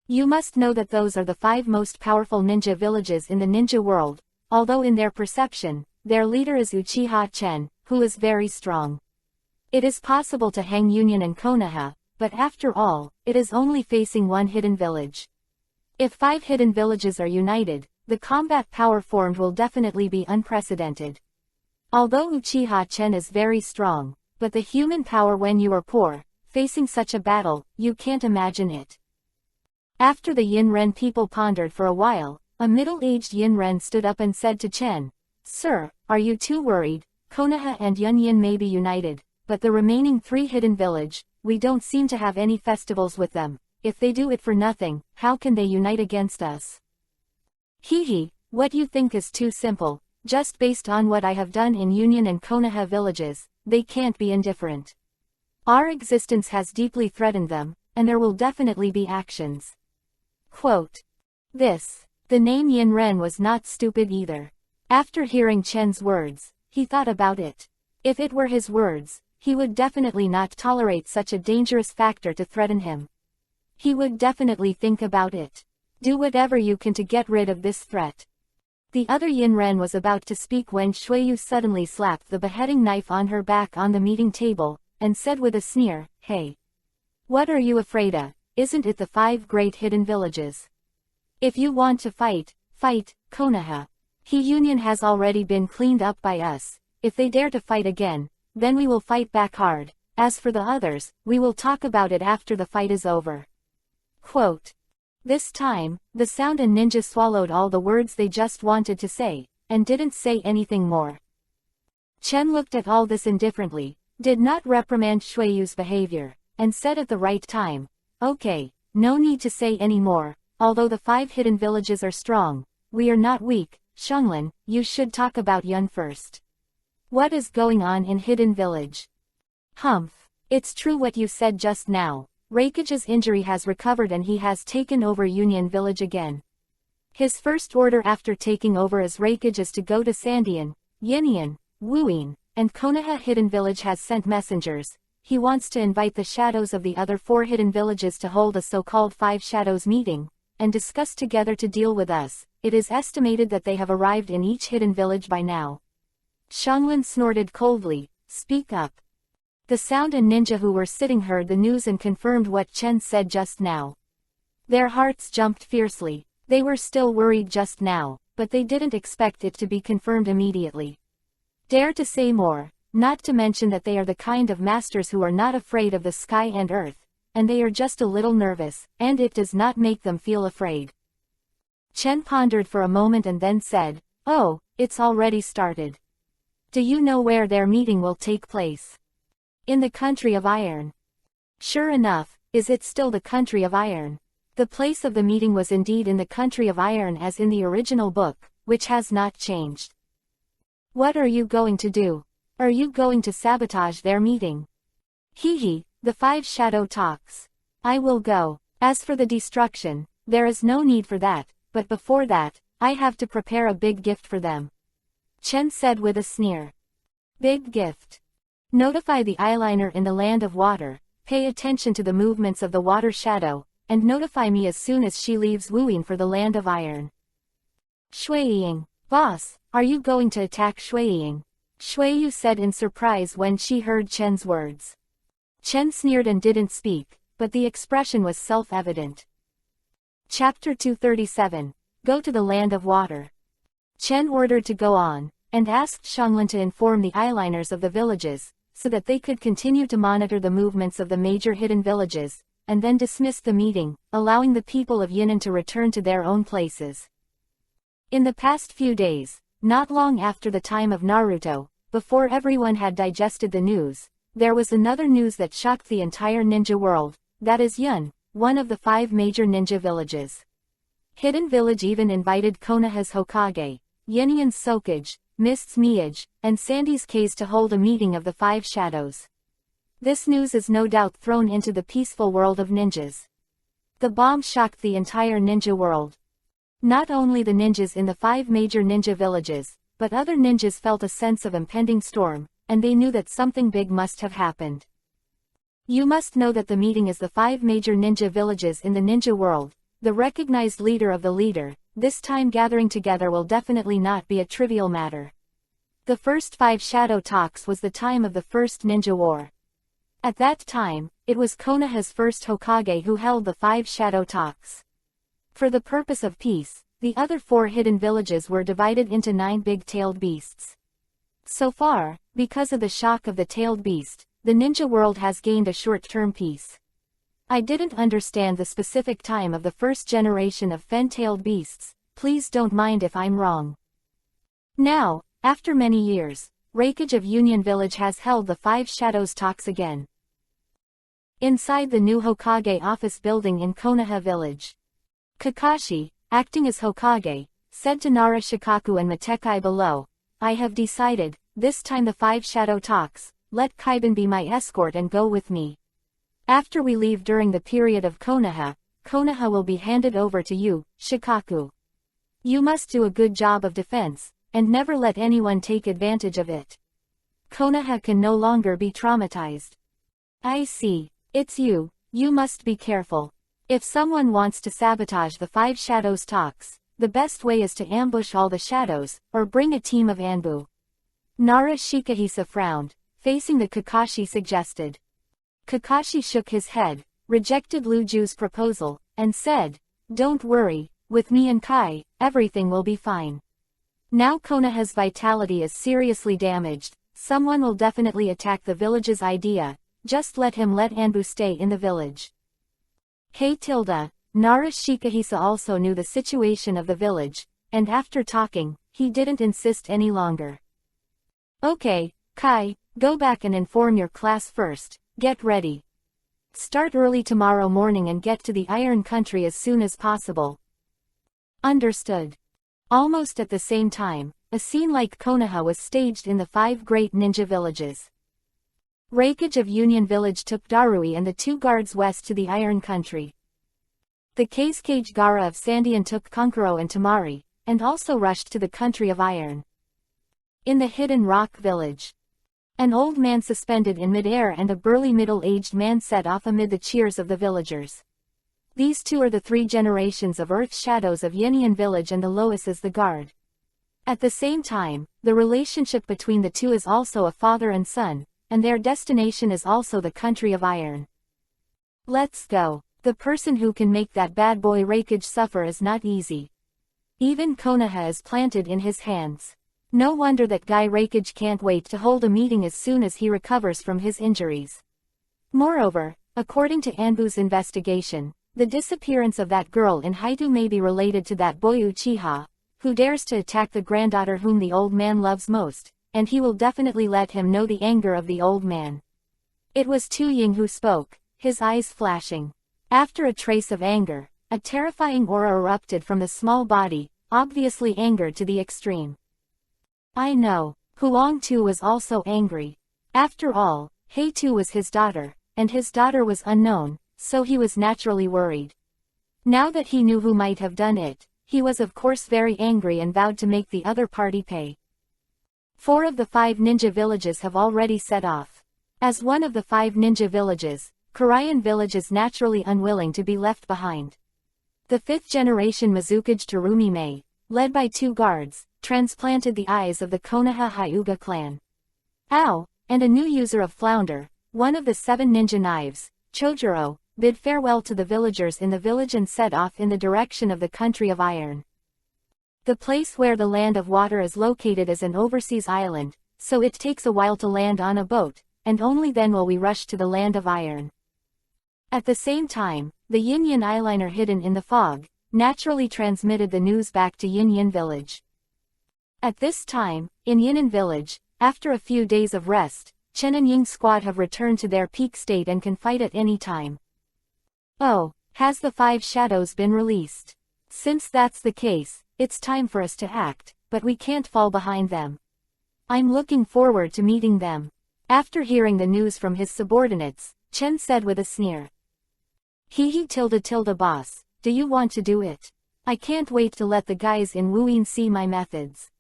[SPEAKER 1] You must know that those are the 5 most powerful ninja villages in the ninja world, although in their perception, their leader is Uchiha Chen, who is very strong. It is possible to hang Union and Konoha, but after all, it is only facing one hidden village. If 5 hidden villages are united, the combat power formed will definitely be unprecedented. Although Uchiha Chen is very strong, but the human power when you are poor, facing such a battle, you can't imagine it. After the Yinren people pondered for a while, a middle-aged Yinren stood up and said to Chen, "Sir, are you too worried? Konoha and Yunyin may be united, but the remaining 3 hidden village, we don't seem to have any festivals with them. If they do it for nothing, how can they unite against us?" Hee, what you think is too simple. Just based on what I have done in Union and Konoha villages, they can't be indifferent. Our existence has deeply threatened them, and there will definitely be actions. Quote. The name Yinren was not stupid either. After hearing Chen's words, he thought about it. If it were his words, he would definitely not tolerate such a dangerous factor to threaten him. He would definitely think about it. Do whatever you can to get rid of this threat. The other Yinren was about to speak when Shuiyu suddenly slapped the beheading knife on her back on the meeting table, and said with a sneer, "Hey! What are you afraid of? Isn't it the 5 great hidden villages? If you want to fight, Konoha. Union has already been cleaned up by us. If they dare to fight again, then we will fight back hard. As for the others, we will talk about it after the fight is over." Quote. This time, the sound and ninja swallowed all the words they just wanted to say, and didn't say anything more. Chen looked at all this indifferently, did not reprimand Shuiyu's behavior, and said at the right time, "Okay, no need to say any more. Although the 5 hidden villages are strong, We are not weak, Xianglin, you should talk about Yun first. What is going on in Hidden Village? Humph. It's true what you said just now. Reikage's injury has recovered and he has taken over Union Village again. His first order after taking over as Reikage is to go to Sandian, Yinian, Wuyin, and Konoha Hidden Village has sent messengers. He wants to invite the shadows of the other 4 hidden villages to hold a so-called 5 shadows meeting, and discuss together to deal with us. It is estimated that they have arrived in each hidden village by now. Xianglin snorted coldly, speak up. The sound and ninja who were sitting heard the news and confirmed what Chen said just now. Their hearts jumped fiercely. They were still worried just now, but they didn't expect it to be confirmed immediately. Dare to say more, not to mention that they are the kind of masters who are not afraid of the sky and earth, and they are just a little nervous, and it does not make them feel afraid. Chen pondered for a moment and then said, "Oh, it's already started. Do you know where their meeting will take place?" "In the country of iron." "Sure enough, is it still the country of iron?" The place of the meeting was indeed in the country of iron as in the original book, which has not changed. "What are you going to do? Are you going to sabotage their meeting?" "Hee, the 5 shadow talks. I will go. As for the destruction, there is no need for that, but before that, I have to prepare a big gift for them," Chen said with a sneer. "Big gift? Notify the eyeliner in the land of water, pay attention to the movements of the water shadow, and notify me as soon as she leaves Wuyin for the land of iron." "Shuiying, boss, are you going to attack Shuiying?" Shuiyu said in surprise when she heard Chen's words. Chen sneered and didn't speak, but the expression was self-evident. Chapter 237, Go to the Land of Water. Chen ordered to go on, and asked Xianglin to inform the eyeliners of the villages, so that they could continue to monitor the movements of the major hidden villages, and then dismiss the meeting, allowing the people of Yunnan to return to their own places. In the past few days, not long after the time of Naruto, before everyone had digested the news, there was another news that shocked the entire ninja world, that is Yun, one of the 5 major ninja villages. Hidden Village even invited Konoha's Hokage, Yinian's Sokage, Mist's Miyage, and Sandy's K's to hold a meeting of the 5 shadows. This news is no doubt thrown into the peaceful world of ninjas. The bomb shocked the entire ninja world. Not only the ninjas in the 5 major ninja villages, but other ninjas felt a sense of impending storm, and they knew that something big must have happened. You must know that the meeting is the 5 major ninja villages in the ninja world, the recognized leader of the leader. This time gathering together will definitely not be a trivial matter. The first 5 shadow talks was the time of the first ninja war. At that time, it was Konoha's first Hokage who held the 5 shadow talks. For the purpose of peace, the other 4 hidden villages were divided into 9 big-tailed beasts. So far, because of the shock of the tailed beast, the ninja world has gained a short-term peace. I didn't understand the specific time of the first generation of fen-tailed beasts, please don't mind if I'm wrong. Now, after many years, Reikage of Union Village has held the 5 shadows talks again. Inside the new Hokage office building in Konoha Village, Kakashi, acting as Hokage, said to Nara Shikaku and Matekai below, "I have decided, this time the 5 shadow talks, let Kaiban be my escort and go with me. After we leave during the period of Konoha, Konoha will be handed over to you, Shikaku. You must do a good job of defense, and never let anyone take advantage of it. Konoha can no longer be traumatized." "I see, it's you, you must be careful. If someone wants to sabotage the 5 shadows talks, the best way is to ambush all the shadows, or bring a team of Anbu." Nara Shikahisa frowned, facing the Kakashi suggested. Kakashi shook his head, rejected Luju's proposal, and said, "Don't worry, with me and Kai, everything will be fine. Now Konoha's vitality is seriously damaged, someone will definitely attack the village's idea, just let Anbu stay in the village." Hey Tilda, Nara Shikahisa also knew the situation of the village, and after talking, he didn't insist any longer. "Okay, Kai, go back and inform your class first, get ready. Start early tomorrow morning and get to the Iron Country as soon as possible." "Understood." Almost at the same time, a scene like Konoha was staged in the 5 great ninja villages. Raikage of Union Village took Darui and the 2 guards west to the Iron Country. The Kazekage Gara of Sandian took Kankuro and Tamari, and also rushed to the country of Iron. In the Hidden Rock Village, an old man suspended in midair and a burly middle-aged man set off amid the cheers of the villagers. These 2 are the 3 generations of Earth Shadows of Yinian Village, and the Lois is the guard. At the same time, the relationship between the 2 is also a father and son, and their destination is also the country of Iron. Let's go. The person who can make that bad boy Raikage suffer is not easy. Even Konoha is planted in his hands. No wonder that guy Raikage can't wait to hold a meeting as soon as he recovers from his injuries. Moreover, according to Anbu's investigation, the disappearance of that girl in Haidu may be related to that boy Uchiha, who dares to attack the granddaughter whom the old man loves most, and he will definitely let him know the anger of the old man. It was Tu Ying who spoke, his eyes flashing. After a trace of anger, a terrifying aura erupted from the small body, obviously angered to the extreme. I know, Huang Tu was also angry. After all, Hei Tu was his daughter, and his daughter was unknown, so he was naturally worried. Now that he knew who might have done it, he was of course very angry and vowed to make the other party pay. 4 of the 5 ninja villages have already set off. As one of the 5 ninja villages, Korean village is naturally unwilling to be left behind. The 5th generation Mizukage Terumi-mei, led by 2 guards, transplanted the eyes of the Konoha Hyuga clan. Ow, and a new user of Flounder, one of the 7 ninja knives, Chojuro, bid farewell to the villagers in the village and set off in the direction of the country of Iron. The place where the Land of Water is located is an overseas island, so it takes a while to land on a boat, and only then will we rush to the Land of Iron. At the same time, the Yinyan eyeliner hidden in the fog, naturally transmitted the news back to Yinyan Village. At this time, in Yinyan Village, after a few days of rest, Chen and Ying's squad have returned to their peak state and can fight at any time. Oh, has the 5 shadows been released? Since that's the case, it's time for us to act, but we can't fall behind them. I'm looking forward to meeting them. After hearing the news from his subordinates, Chen said with a sneer. Boss, do you want to do it? I can't wait to let the guys in Wuyin see my methods.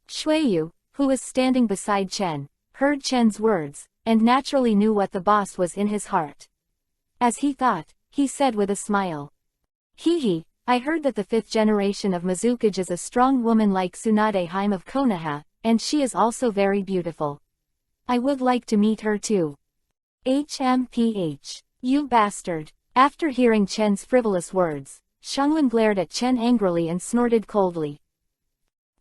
[SPEAKER 1] Shuiyu, who was standing beside Chen, heard Chen's words, and naturally knew what the boss was in his heart. As he thought, he said with a smile. I heard that the 5th generation of Mizukage is a strong woman like Tsunade Haim of Konoha, and she is also very beautiful. I would like to meet her too. HMPH. You bastard. After hearing Chen's frivolous words, Xianglin glared at Chen angrily and snorted coldly.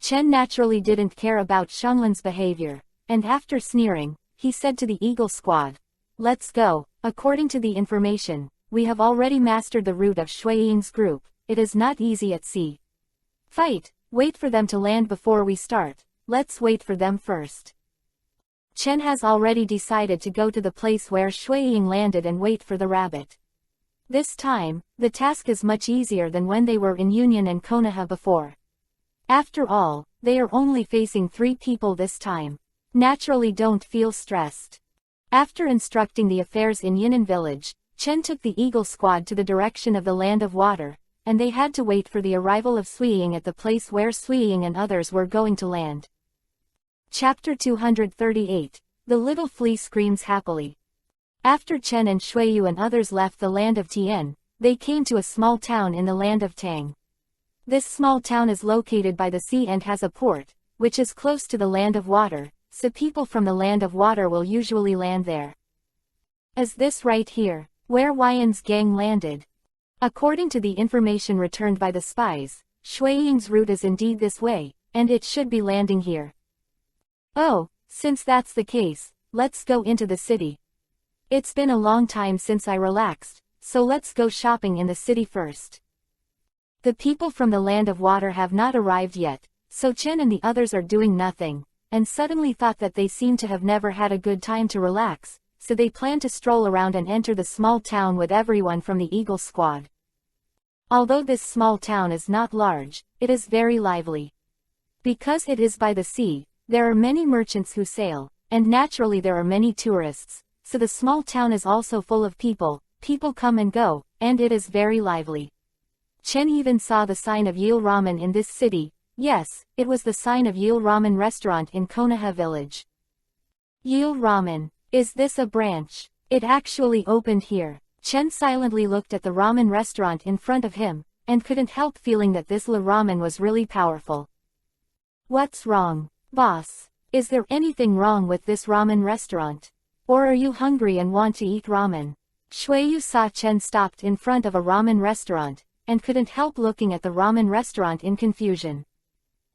[SPEAKER 1] Chen naturally didn't care about Xianglin's behavior, and after sneering, he said to the Eagle Squad, "Let's go. According to the information, we have already mastered the route of Shuiying's group. It is not easy at sea. Fight, wait for them to land before we start. Let's wait for them first." Chen has already decided to go to the place where Shuiying landed and wait for the rabbit. This time, the task is much easier than when they were in Union and Konoha before. After all, they are only facing 3 people this time. Naturally don't feel stressed. After instructing the affairs in Yinnan Village, Chen took the Eagle Squad to the direction of the Land of Water, and they had to wait for the arrival of Suiying at the place where Suiying and others were going to land. Chapter 238. The Little Flea Screams Happily. After Chen and Shuiyu and others left the land of Tien, they came to a small town in the land of Tang. This small town is located by the sea and has a port, which is close to the Land of Water, so people from the Land of Water will usually land there. Is this right here, where Wyan's gang landed? According to the information returned by the spies, Shuiying's route is indeed this way, and it should be landing here. Oh, since that's the case, let's go into the city. It's been a long time since I relaxed, so let's go shopping in the city first. The people from the Land of Water have not arrived yet, so Chen and the others are doing nothing, and suddenly thought that they seem to have never had a good time to relax, so they plan to stroll around and enter the small town with everyone from the Eagle Squad. Although this small town is not large, it is very lively. Because it is by the sea, there are many merchants who sail, and naturally there are many tourists, so the small town is also full of people come and go, and it is very lively. Chen even saw the sign of Yil Ramen in this city. Yes, it was the sign of Yil Ramen restaurant in Konoha village. Yil Ramen. Is this a branch? It actually opened here. Chen silently looked at the ramen restaurant in front of him, and couldn't help feeling that this ramen was really powerful. What's wrong, boss? Is there anything wrong with this ramen restaurant? Or are you hungry and want to eat ramen? Shuiyu saw Chen stopped in front of a ramen restaurant, and couldn't help looking at the ramen restaurant in confusion.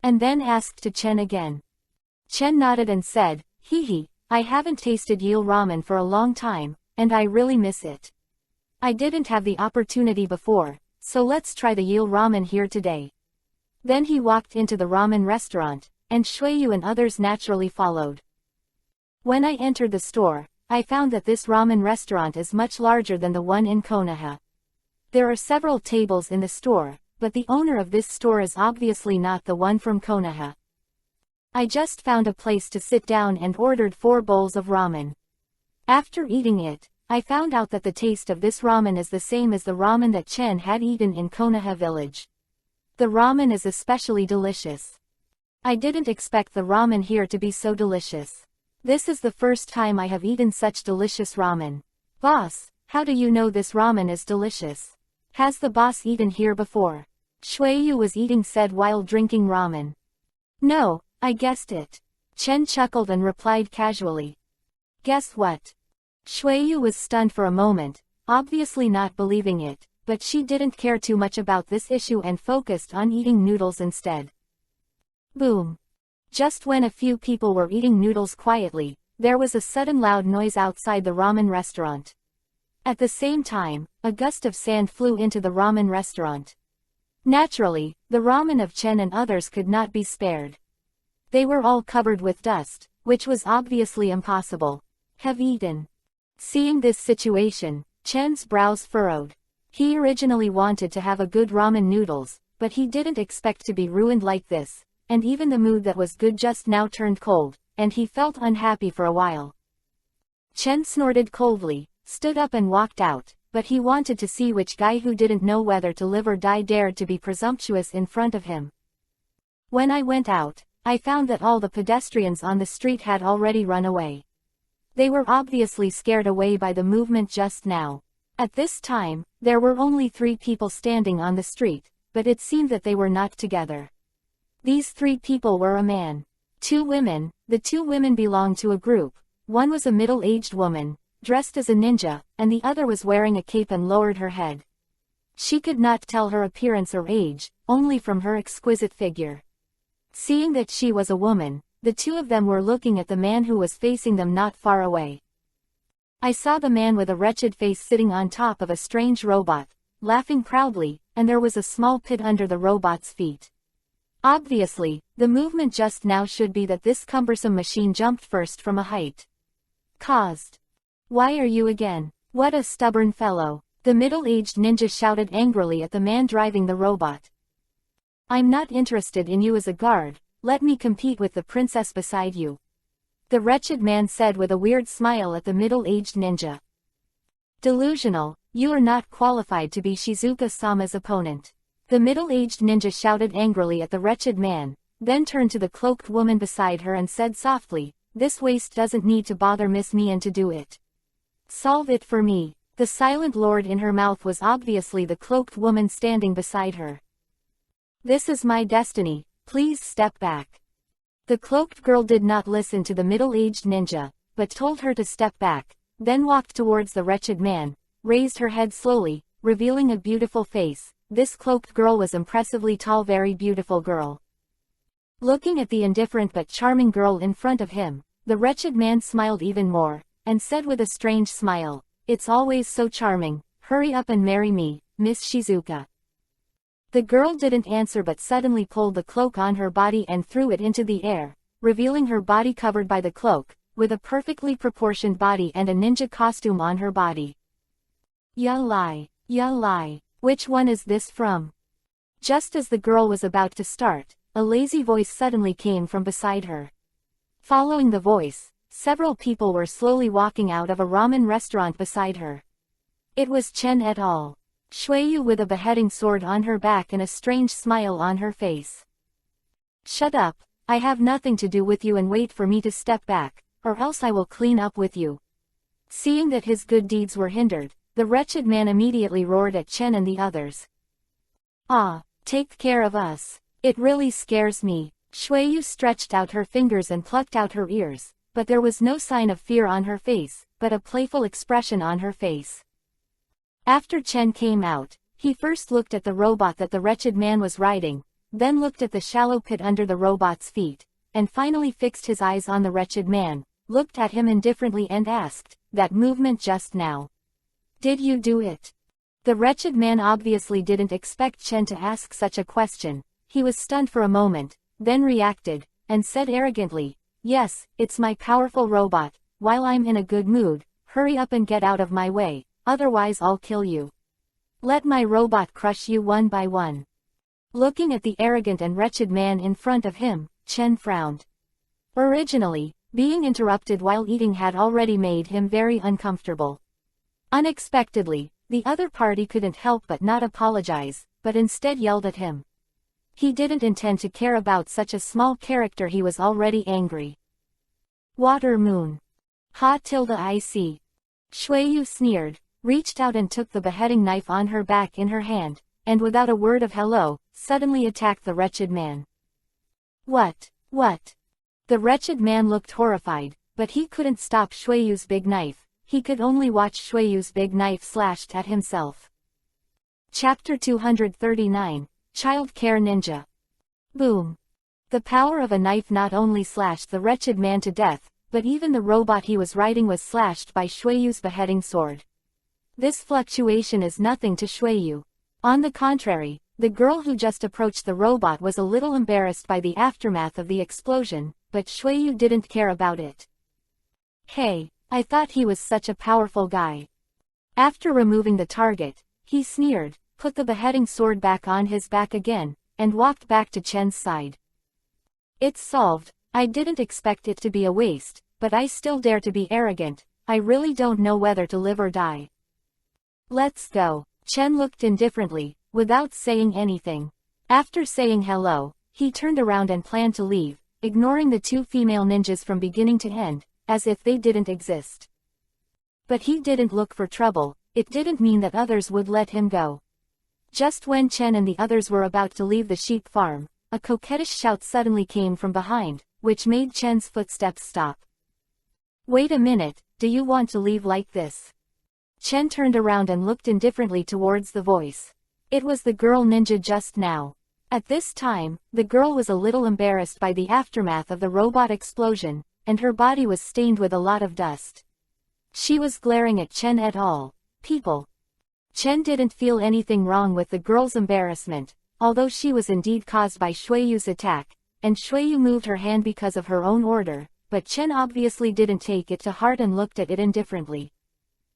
[SPEAKER 1] And then asked to Chen again. Chen nodded and said, "Hee, I haven't tasted Yil ramen for a long time, and I really miss it. I didn't have the opportunity before, so let's try the Yil ramen here today." Then he walked into the ramen restaurant, and Shuiyu and others naturally followed. When I entered the store, I found that this ramen restaurant is much larger than the one in Konoha. There are several tables in the store, but the owner of this store is obviously not the one from Konoha. I just found a place to sit down and ordered 4 bowls of ramen. After eating it, I found out that the taste of this ramen is the same as the ramen that Chen had eaten in Konoha village. The ramen is especially delicious. I didn't expect the ramen here to be so delicious. This is the first time I have eaten such delicious ramen. Boss, how do you know this ramen is delicious? Has the boss eaten here before? Shuiyu was eating said while drinking ramen. No, I guessed it. Chen chuckled and replied casually. Guess what? Shuiyu was stunned for a moment, obviously not believing it, but she didn't care too much about this issue and focused on eating noodles instead. Boom. Just when a few people were eating noodles quietly, there was a sudden loud noise outside the ramen restaurant. At the same time, a gust of sand flew into the ramen restaurant. Naturally, the ramen of Chen and others could not be spared. They were all covered with dust, which was obviously impossible. Have eaten. Seeing this situation, Chen's brows furrowed. He originally wanted to have a good ramen noodles, but he didn't expect to be ruined like this, and even the mood that was good just now turned cold, and he felt unhappy for a while. Chen snorted coldly, stood up and walked out, but he wanted to see which guy who didn't know whether to live or die dared to be presumptuous in front of him. When I went out, I found that all the pedestrians on the street had already run away. They were obviously scared away by the movement just now. At this time, there were only 3 people standing on the street, but it seemed that they were not together. These 3 people were a man, 2 women. The 2 women belonged to a group. One was a middle-aged woman, dressed as a ninja, and the other was wearing a cape and lowered her head. She could not tell her appearance or age, only from her exquisite figure. Seeing that she was a woman, the 2 of them were looking at the man who was facing them not far away. I saw the man with a wretched face sitting on top of a strange robot, laughing proudly, and there was a small pit under the robot's feet. Obviously, the movement just now should be that this cumbersome machine jumped first from a height. Caused. Why are you again? What a stubborn fellow. The middle-aged ninja shouted angrily at the man driving the robot. I'm not interested in you as a guard, let me compete with the princess beside you. The wretched man said with a weird smile at the middle-aged ninja. Delusional, you are not qualified to be Shizuka-sama's opponent. The middle-aged ninja shouted angrily at the wretched man, then turned to the cloaked woman beside her and said softly, this waste doesn't need to bother Miss Mian to do it. Solve it for me. The silent lord in her mouth was obviously the cloaked woman standing beside her. This is my destiny, please step back. The cloaked girl did not listen to the middle-aged ninja, but told her to step back, then walked towards the wretched man, raised her head slowly, revealing a beautiful face. This cloaked girl was impressively tall, very beautiful girl. Looking at the indifferent but charming girl in front of him, the wretched man smiled even more, and said with a strange smile, it's always so charming, hurry up and marry me, Miss Shizuka. The girl didn't answer but suddenly pulled the cloak on her body and threw it into the air, revealing her body covered by the cloak, with a perfectly proportioned body and a ninja costume on her body. Ya lie, which one is this from? Just as the girl was about to start, a lazy voice suddenly came from beside her. Following the voice, several people were slowly walking out of a ramen restaurant beside her. It was Chen et al. Shuiyu with a beheading sword on her back and a strange smile on her face. Shut up, I have nothing to do with you and wait for me to step back, or else I will clean up with you. Seeing that his good deeds were hindered, the wretched man immediately roared at Chen and the others. Ah, take care of us. It really scares me. Shuiyu stretched out her fingers and plucked out her ears, but there was no sign of fear on her face, but a playful expression on her face. After Chen came out, he first looked at the robot that the wretched man was riding, then looked at the shallow pit under the robot's feet, and finally fixed his eyes on the wretched man, looked at him indifferently and asked, "That movement just now. Did you do it?" The wretched man obviously didn't expect Chen to ask such a question. He was stunned for a moment, then reacted, and said arrogantly, "Yes, it's my powerful robot. While I'm in a good mood, hurry up and get out of my way, otherwise I'll kill you. Let my robot crush you one by one." Looking at the arrogant and wretched man in front of him, Chen frowned. Originally, being interrupted while eating had already made him very uncomfortable. Unexpectedly, the other party couldn't help but not apologize, but instead yelled at him. He didn't intend to care about such a small character. He was already angry. Water moon. Ha-tilde-I-C. Shuiyu sneered, reached out and took the beheading knife on her back in her hand, and without a word of hello, suddenly attacked the wretched man. What? The wretched man looked horrified, but he couldn't stop Shuiyu's big knife. He could only watch Shuiyu's big knife slashed at himself. Chapter 239, Child Care Ninja. Boom. The power of a knife not only slashed the wretched man to death, but even the robot he was riding was slashed by Shuiyu's beheading sword. This fluctuation is nothing to Shuiyu. On the contrary, the girl who just approached the robot was a little embarrassed by the aftermath of the explosion, but Shuiyu didn't care about it. Hey, I thought he was such a powerful guy. After removing the target, he sneered, put the beheading sword back on his back again, and walked back to Chen's side. It's solved. I didn't expect it to be a waste, but I still dare to be arrogant. I really don't know whether to live or die. Let's go. Chen looked indifferently, without saying anything. After saying hello, he turned around and planned to leave, ignoring the two female ninjas from beginning to end, as if they didn't exist. But he didn't look for trouble. It didn't mean that others would let him go. Just when Chen and the others were about to leave the sheep farm, a coquettish shout suddenly came from behind, which made Chen's footsteps stop. Wait a minute, do you want to leave like this? Chen turned around and looked indifferently towards the voice. It was the girl ninja just now. At this time, the girl was a little embarrassed by the aftermath of the robot explosion, and her body was stained with a lot of dust. She was glaring at Chen et al. People. Chen didn't feel anything wrong with the girl's embarrassment, although she was indeed caused by Shuiyu's attack, and Shuiyu moved her hand because of her own order, but Chen obviously didn't take it to heart and looked at it indifferently.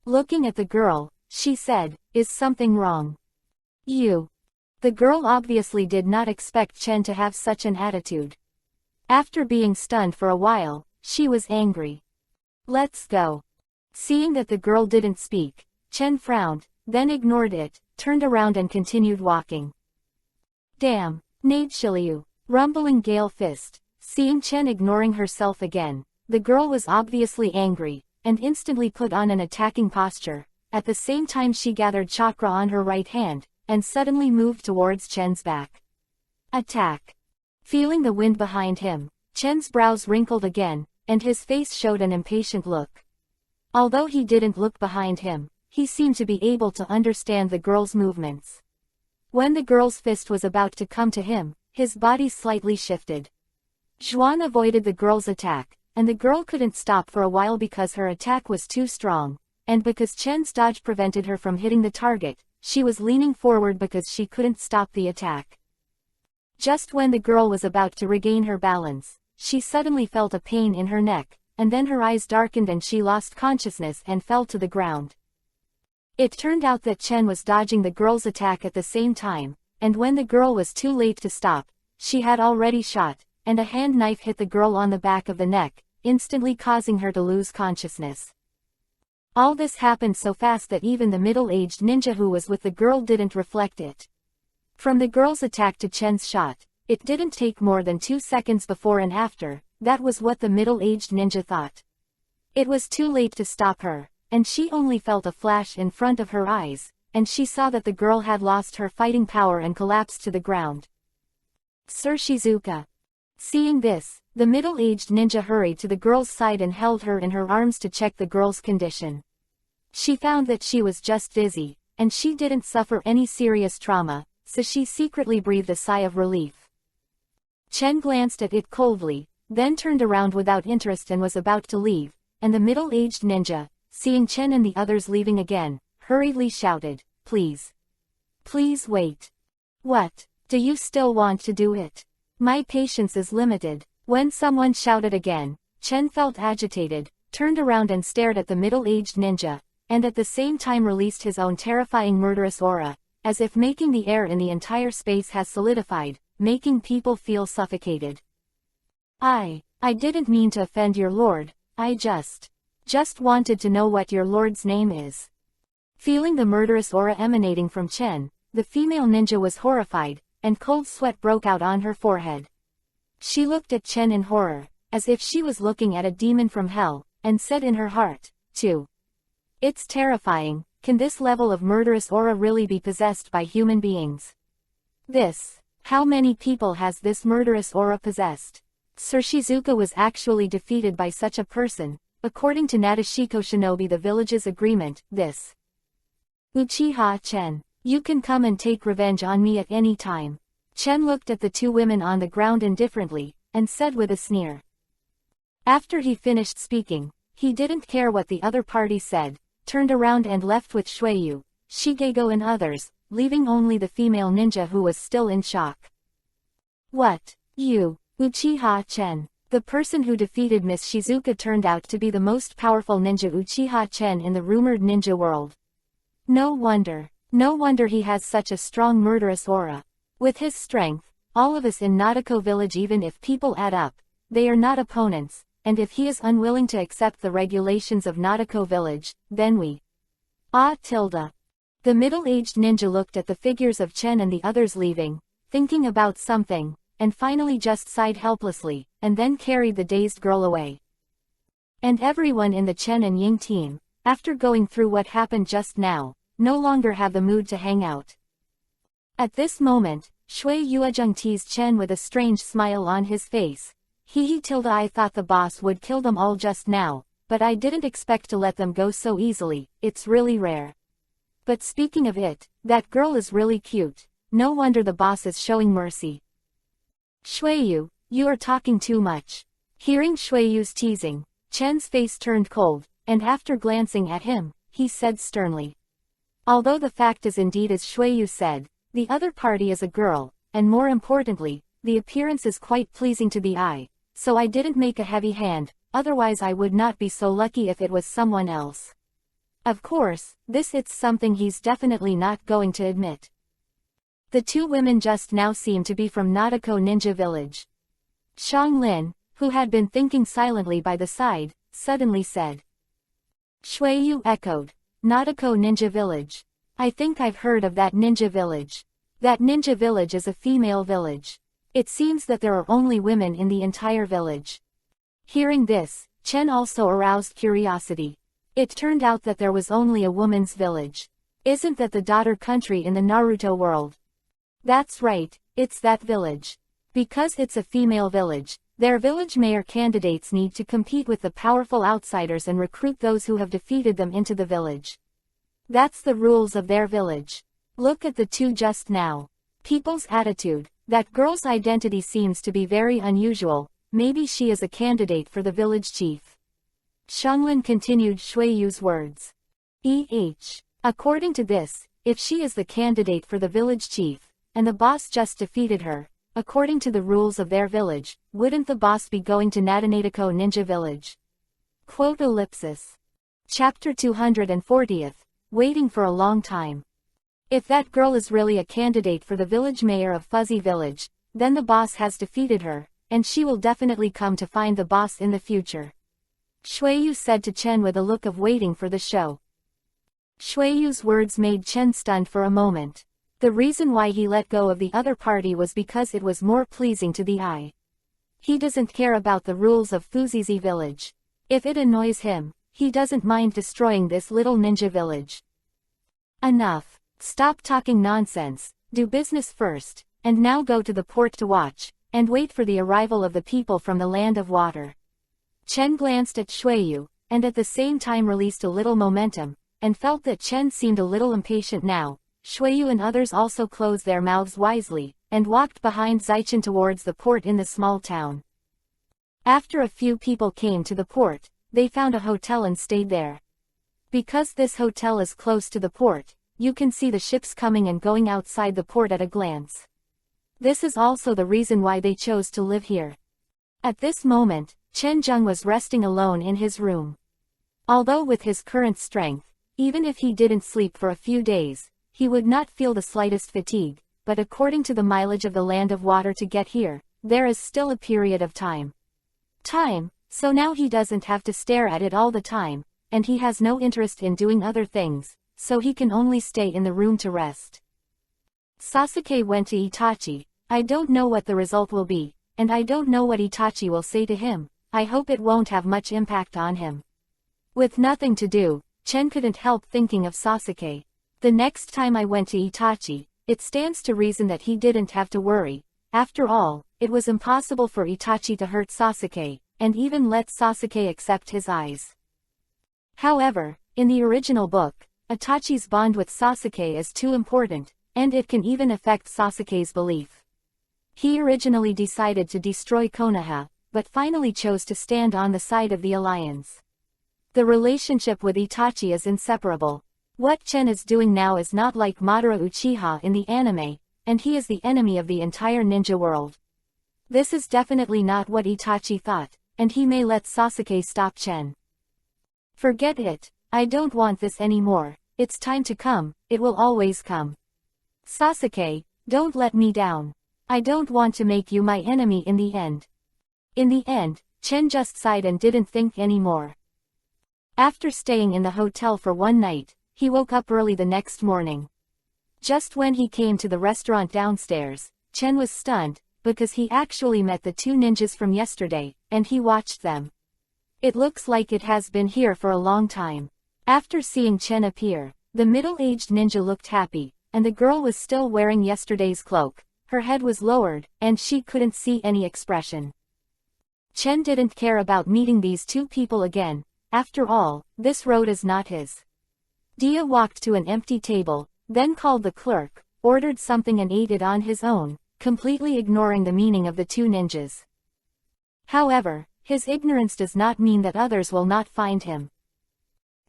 [SPEAKER 1] Looking at the girl, she said, "Is something wrong?" You. The girl obviously did not expect Chen to have such an attitude. After being stunned for a while, she was angry. Let's go. Seeing that the girl didn't speak, Chen frowned, then ignored it, turned around and continued walking. Damn, Nadeshiliu, rumbling Gale Fist. Seeing Chen ignoring herself again, the girl was obviously angry, and instantly put on an attacking posture. At the same time she gathered chakra on her right hand, and suddenly moved towards Chen's back. Attack. Feeling the wind behind him, Chen's brows wrinkled again, and his face showed an impatient look. Although he didn't look behind him, he seemed to be able to understand the girl's movements. When the girl's fist was about to come to him, his body slightly shifted. Zhuan avoided the girl's attack, and the girl couldn't stop for a while because her attack was too strong, and because Chen's dodge prevented her from hitting the target. She was leaning forward because she couldn't stop the attack. Just when the girl was about to regain her balance, she suddenly felt a pain in her neck, and then her eyes darkened and she lost consciousness and fell to the ground. It turned out that Chen was dodging the girl's attack at the same time, and when the girl was too late to stop, she had already shot, and a hand knife hit the girl on the back of the neck, instantly causing her to lose consciousness. All this happened so fast that even the middle-aged ninja who was with the girl didn't reflect it. From the girl's attack to Chen's shot, it didn't take more than 2 seconds before and after. That was what the middle-aged ninja thought. It was too late to stop her, and she only felt a flash in front of her eyes, and she saw that the girl had lost her fighting power and collapsed to the ground. Sir Shizuka. Seeing this, the middle-aged ninja hurried to the girl's side and held her in her arms to check the girl's condition. She found that she was just dizzy, and she didn't suffer any serious trauma, so she secretly breathed a sigh of relief. Chen glanced at it coldly, then turned around without interest and was about to leave, and the middle-aged ninja, seeing Chen and the others leaving again, hurriedly shouted, "Please. Please wait. What? Do you still want to do it? My patience is limited." When someone shouted again, Chen felt agitated, turned around and stared at the middle-aged ninja, and at the same time released his own terrifying murderous aura, as if making the air in the entire space has solidified, making people feel suffocated. I didn't mean to offend your lord, I just wanted to know what your lord's name is." Feeling the murderous aura emanating from Chen, the female ninja was horrified, and cold sweat broke out on her forehead. She looked at Chen in horror, as if she was looking at a demon from hell, and said in her heart, too. "It's terrifying, can this level of murderous aura really be possessed by human beings? How many people has this murderous aura possessed?" Sir Shizuka was actually defeated by such a person, according to Nadeshiko Shinobi the village's agreement, this. "Uchiha Chen, you can come and take revenge on me at any time." Chen looked at the two women on the ground indifferently, and said with a sneer. After he finished speaking, he didn't care what the other party said, turned around and left with Shueyu, Shigego and others, leaving only the female ninja who was still in shock. "What? You, Uchiha Chen?" The person who defeated Miss Shizuka turned out to be the most powerful ninja Uchiha Chen in the rumored ninja world. No wonder he has such a strong murderous aura. With his strength, all of us in Nadeko village, even if people add up, they are not opponents, and if he is unwilling to accept the regulations of Nadeko village, then we. The middle-aged ninja looked at the figures of Chen and the others leaving, thinking about something, and finally just sighed helplessly, and then carried the dazed girl away. And everyone in the Chen and Ying team, after going through what happened just now, no longer have the mood to hang out. At this moment, Shui Yuejung teased Chen with a strange smile on his face. I thought the boss would kill them all just now, but I didn't expect to let them go so easily, it's really rare. But speaking of it, that girl is really cute, no wonder the boss is showing mercy. Shueyu, you are talking too much. Hearing Shueyu's teasing, Chen's face turned cold, and after glancing at him, he said sternly. Although the fact is indeed as Shueyu said, the other party is a girl, and more importantly, the appearance is quite pleasing to the eye, so I didn't make a heavy hand, otherwise I would not be so lucky if it was someone else. Of course, it's something he's definitely not going to admit. The two women just now seemed to be from Nadeko Ninja Village. Xiang Lin, who had been thinking silently by the side, suddenly said. Shueyu echoed. Nadeko Ninja Village. I think I've heard of that ninja village. That ninja village is a female village. It seems that there are only women in the entire village. Hearing this, Chen also aroused curiosity. It turned out that there was only a woman's village. Isn't that the daughter country in the Naruto world? That's right, it's that village. Because it's a female village, their village mayor candidates need to compete with the powerful outsiders and recruit those who have defeated them into the village. That's the rules of their village. Look at the two just now. People's attitude. That girl's identity seems to be very unusual, maybe she is a candidate for the village chief. Xianglin continued Shueyu's words. According to this, if she is the candidate for the village chief, and the boss just defeated her, according to the rules of their village, wouldn't the boss be going to Nadanatiko Ninja Village? Chapter 240. Waiting for a long time. If that girl is really a candidate for the village mayor of Fuzzy Village, then the boss has defeated her, and she will definitely come to find the boss in the future. Shuiyu said to Chen with a look of waiting for the show. Shuiyu's words made Chen stunned for a moment. The reason why he let go of the other party was because it was more pleasing to the eye. He doesn't care about the rules of Fuzizi village. If it annoys him, he doesn't mind destroying this little ninja village. Enough. Stop talking nonsense, do business first, and now go to the port to watch, and wait for the arrival of the people from the land of water. Chen glanced at Shuiyu, and at the same time released a little momentum, and felt that Chen seemed a little impatient now. Shuiyu and others also closed their mouths wisely, and walked behind Zaichen towards the port in the small town. After a few people came to the port, they found a hotel and stayed there. Because this hotel is close to the port, you can see the ships coming and going outside the port at a glance. This is also the reason why they chose to live here. At this moment, Chen Zheng was resting alone in his room. Although with his current strength, even if he didn't sleep for a few days, he would not feel the slightest fatigue, but according to the mileage of the land of water to get here, there is still a period of time. So now he doesn't have to stare at it all the time, and he has no interest in doing other things, so he can only stay in the room to rest. Sasuke went to Itachi. I don't know what the result will be, and I don't know what Itachi will say to him. I hope it won't have much impact on him. With nothing to do, Chen couldn't help thinking of Sasuke. The next time I went to Itachi, it stands to reason that he didn't have to worry. After all, it was impossible for Itachi to hurt Sasuke, and even let Sasuke accept his eyes. However, in the original book, Itachi's bond with Sasuke is too important, and it can even affect Sasuke's belief. He originally decided to destroy Konoha, but finally chose to stand on the side of the alliance. The relationship with Itachi is inseparable. What Chen is doing now is not like Madara Uchiha in the anime, and he is the enemy of the entire ninja world. This is definitely not what Itachi thought, and he may let Sasuke stop Chen. Forget it, I don't want this anymore. It's time to come, it will always come. Sasuke, don't let me down. I don't want to make you my enemy in the end. In the end, Chen just sighed and didn't think anymore. After staying in the hotel for one night, he woke up early the next morning. Just when he came to the restaurant downstairs, Chen was stunned, because he actually met the two ninjas from yesterday, and he watched them. It looks like it has been here for a long time. After seeing Chen appear, the middle-aged ninja looked happy, and the girl was still wearing yesterday's cloak. Her head was lowered, and she couldn't see any expression. Chen didn't care about meeting these two people again. After all, this road is not his. Dia walked to an empty table, then called the clerk, ordered something and ate it on his own, completely ignoring the meaning of the two ninjas. However, his ignorance does not mean that others will not find him.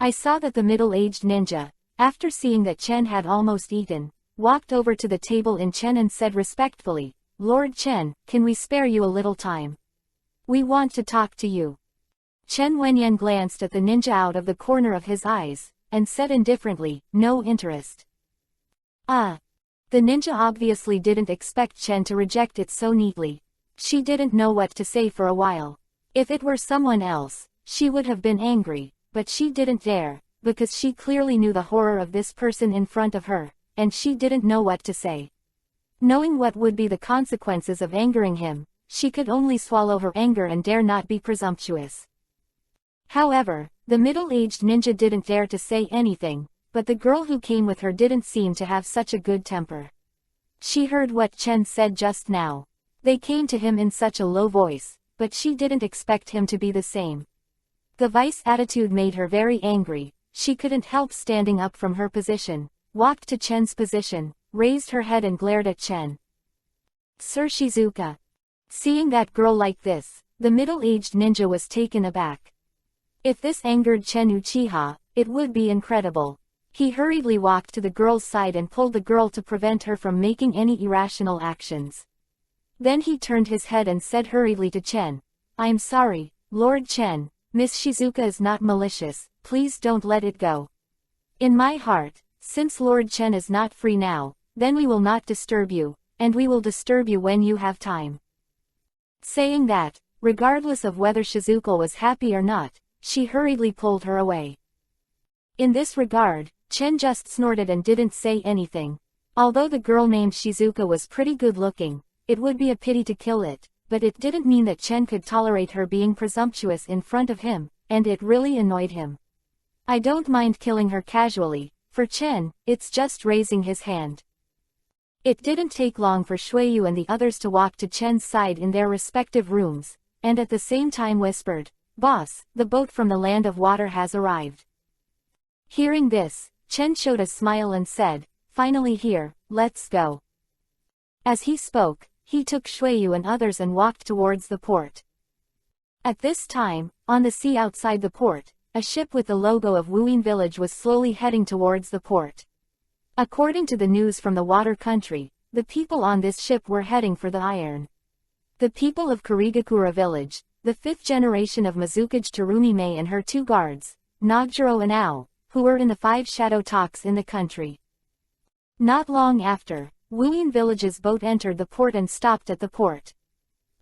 [SPEAKER 1] I saw that the middle-aged ninja, after seeing that Chen had almost eaten, walked over to the table in Chen and said respectfully, "Lord Chen, can we spare you a little time? We want to talk to you." Chen Wenyan glanced at the ninja out of the corner of his eyes, and said indifferently, "No interest." The ninja obviously didn't expect Chen to reject it so neatly. She didn't know what to say for a while. If it were someone else, she would have been angry, but she didn't dare, because she clearly knew the horror of this person in front of her, and she didn't know what to say. Knowing what would be the consequences of angering him, she could only swallow her anger and dare not be presumptuous. However, the middle-aged ninja didn't dare to say anything, but the girl who came with her didn't seem to have such a good temper. She heard what Chen said just now. They came to him in such a low voice, but she didn't expect him to be the same. The vice attitude made her very angry. She couldn't help standing up from her position, walked to Chen's position, raised her head and glared at Chen. "Sir Shizuka." Seeing that girl like this, the middle-aged ninja was taken aback. If this angered Chen Uchiha, it would be incredible. He hurriedly walked to the girl's side and pulled the girl to prevent her from making any irrational actions. Then he turned his head and said hurriedly to Chen, "I'm sorry, Lord Chen, Miss Shizuka is not malicious, please don't let it go." In my heart, since Lord Chen is not free now, then we will not disturb you, and we will disturb you when you have time." Saying that, regardless of whether Shizuko was happy or not, she hurriedly pulled her away. In this regard, Chen just snorted and didn't say anything. Although the girl named Shizuka was pretty good looking, it would be a pity to kill it, but it didn't mean that Chen could tolerate her being presumptuous in front of him, and it really annoyed him. "I don't mind killing her casually, for Chen, it's just raising his hand." It didn't take long for Shuiyu and the others to walk to Chen's side in their respective rooms, and at the same time whispered, "Boss, the boat from the land of water has arrived." Hearing this, Chen showed a smile and said, "Finally here, let's go." As he spoke, he took Shuiyu and others and walked towards the port. At this time, on the sea outside the port, a ship with the logo of Wuyin Village was slowly heading towards the port. According to the news from the water country, the people on this ship were heading for the iron. The people of Karigakura Village, the fifth generation of Mizukage Terumi-Mei and her two guards, Nogjiro and Ao, who were in the 5 shadow talks in the country. Not long after, Wuyin Village's boat entered the port and stopped at the port.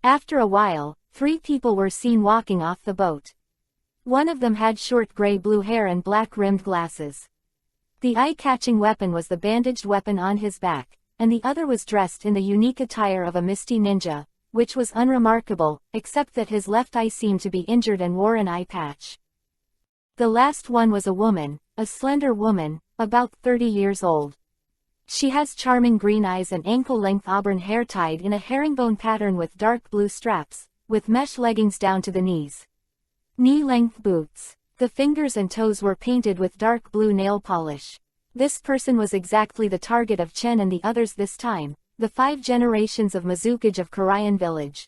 [SPEAKER 1] After a while, 3 people were seen walking off the boat. One of them had short gray-blue hair and black-rimmed glasses. The eye-catching weapon was the bandaged weapon on his back, and the other was dressed in the unique attire of a misty ninja, which was unremarkable, except that his left eye seemed to be injured and wore an eye patch. The last one was a woman, a slender woman, about 30 years old. She has charming green eyes and ankle-length auburn hair tied in a herringbone pattern with dark blue straps, with mesh leggings down to the knees. Knee-length boots. The fingers and toes were painted with dark blue nail polish. This person was exactly the target of Chen and the others this time, the 5 generations of Mizukage of Karayan Village.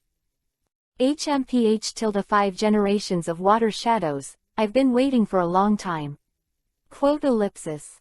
[SPEAKER 1] HMPH 5 generations of water shadows, I've been waiting for a long time. Quote ellipsis.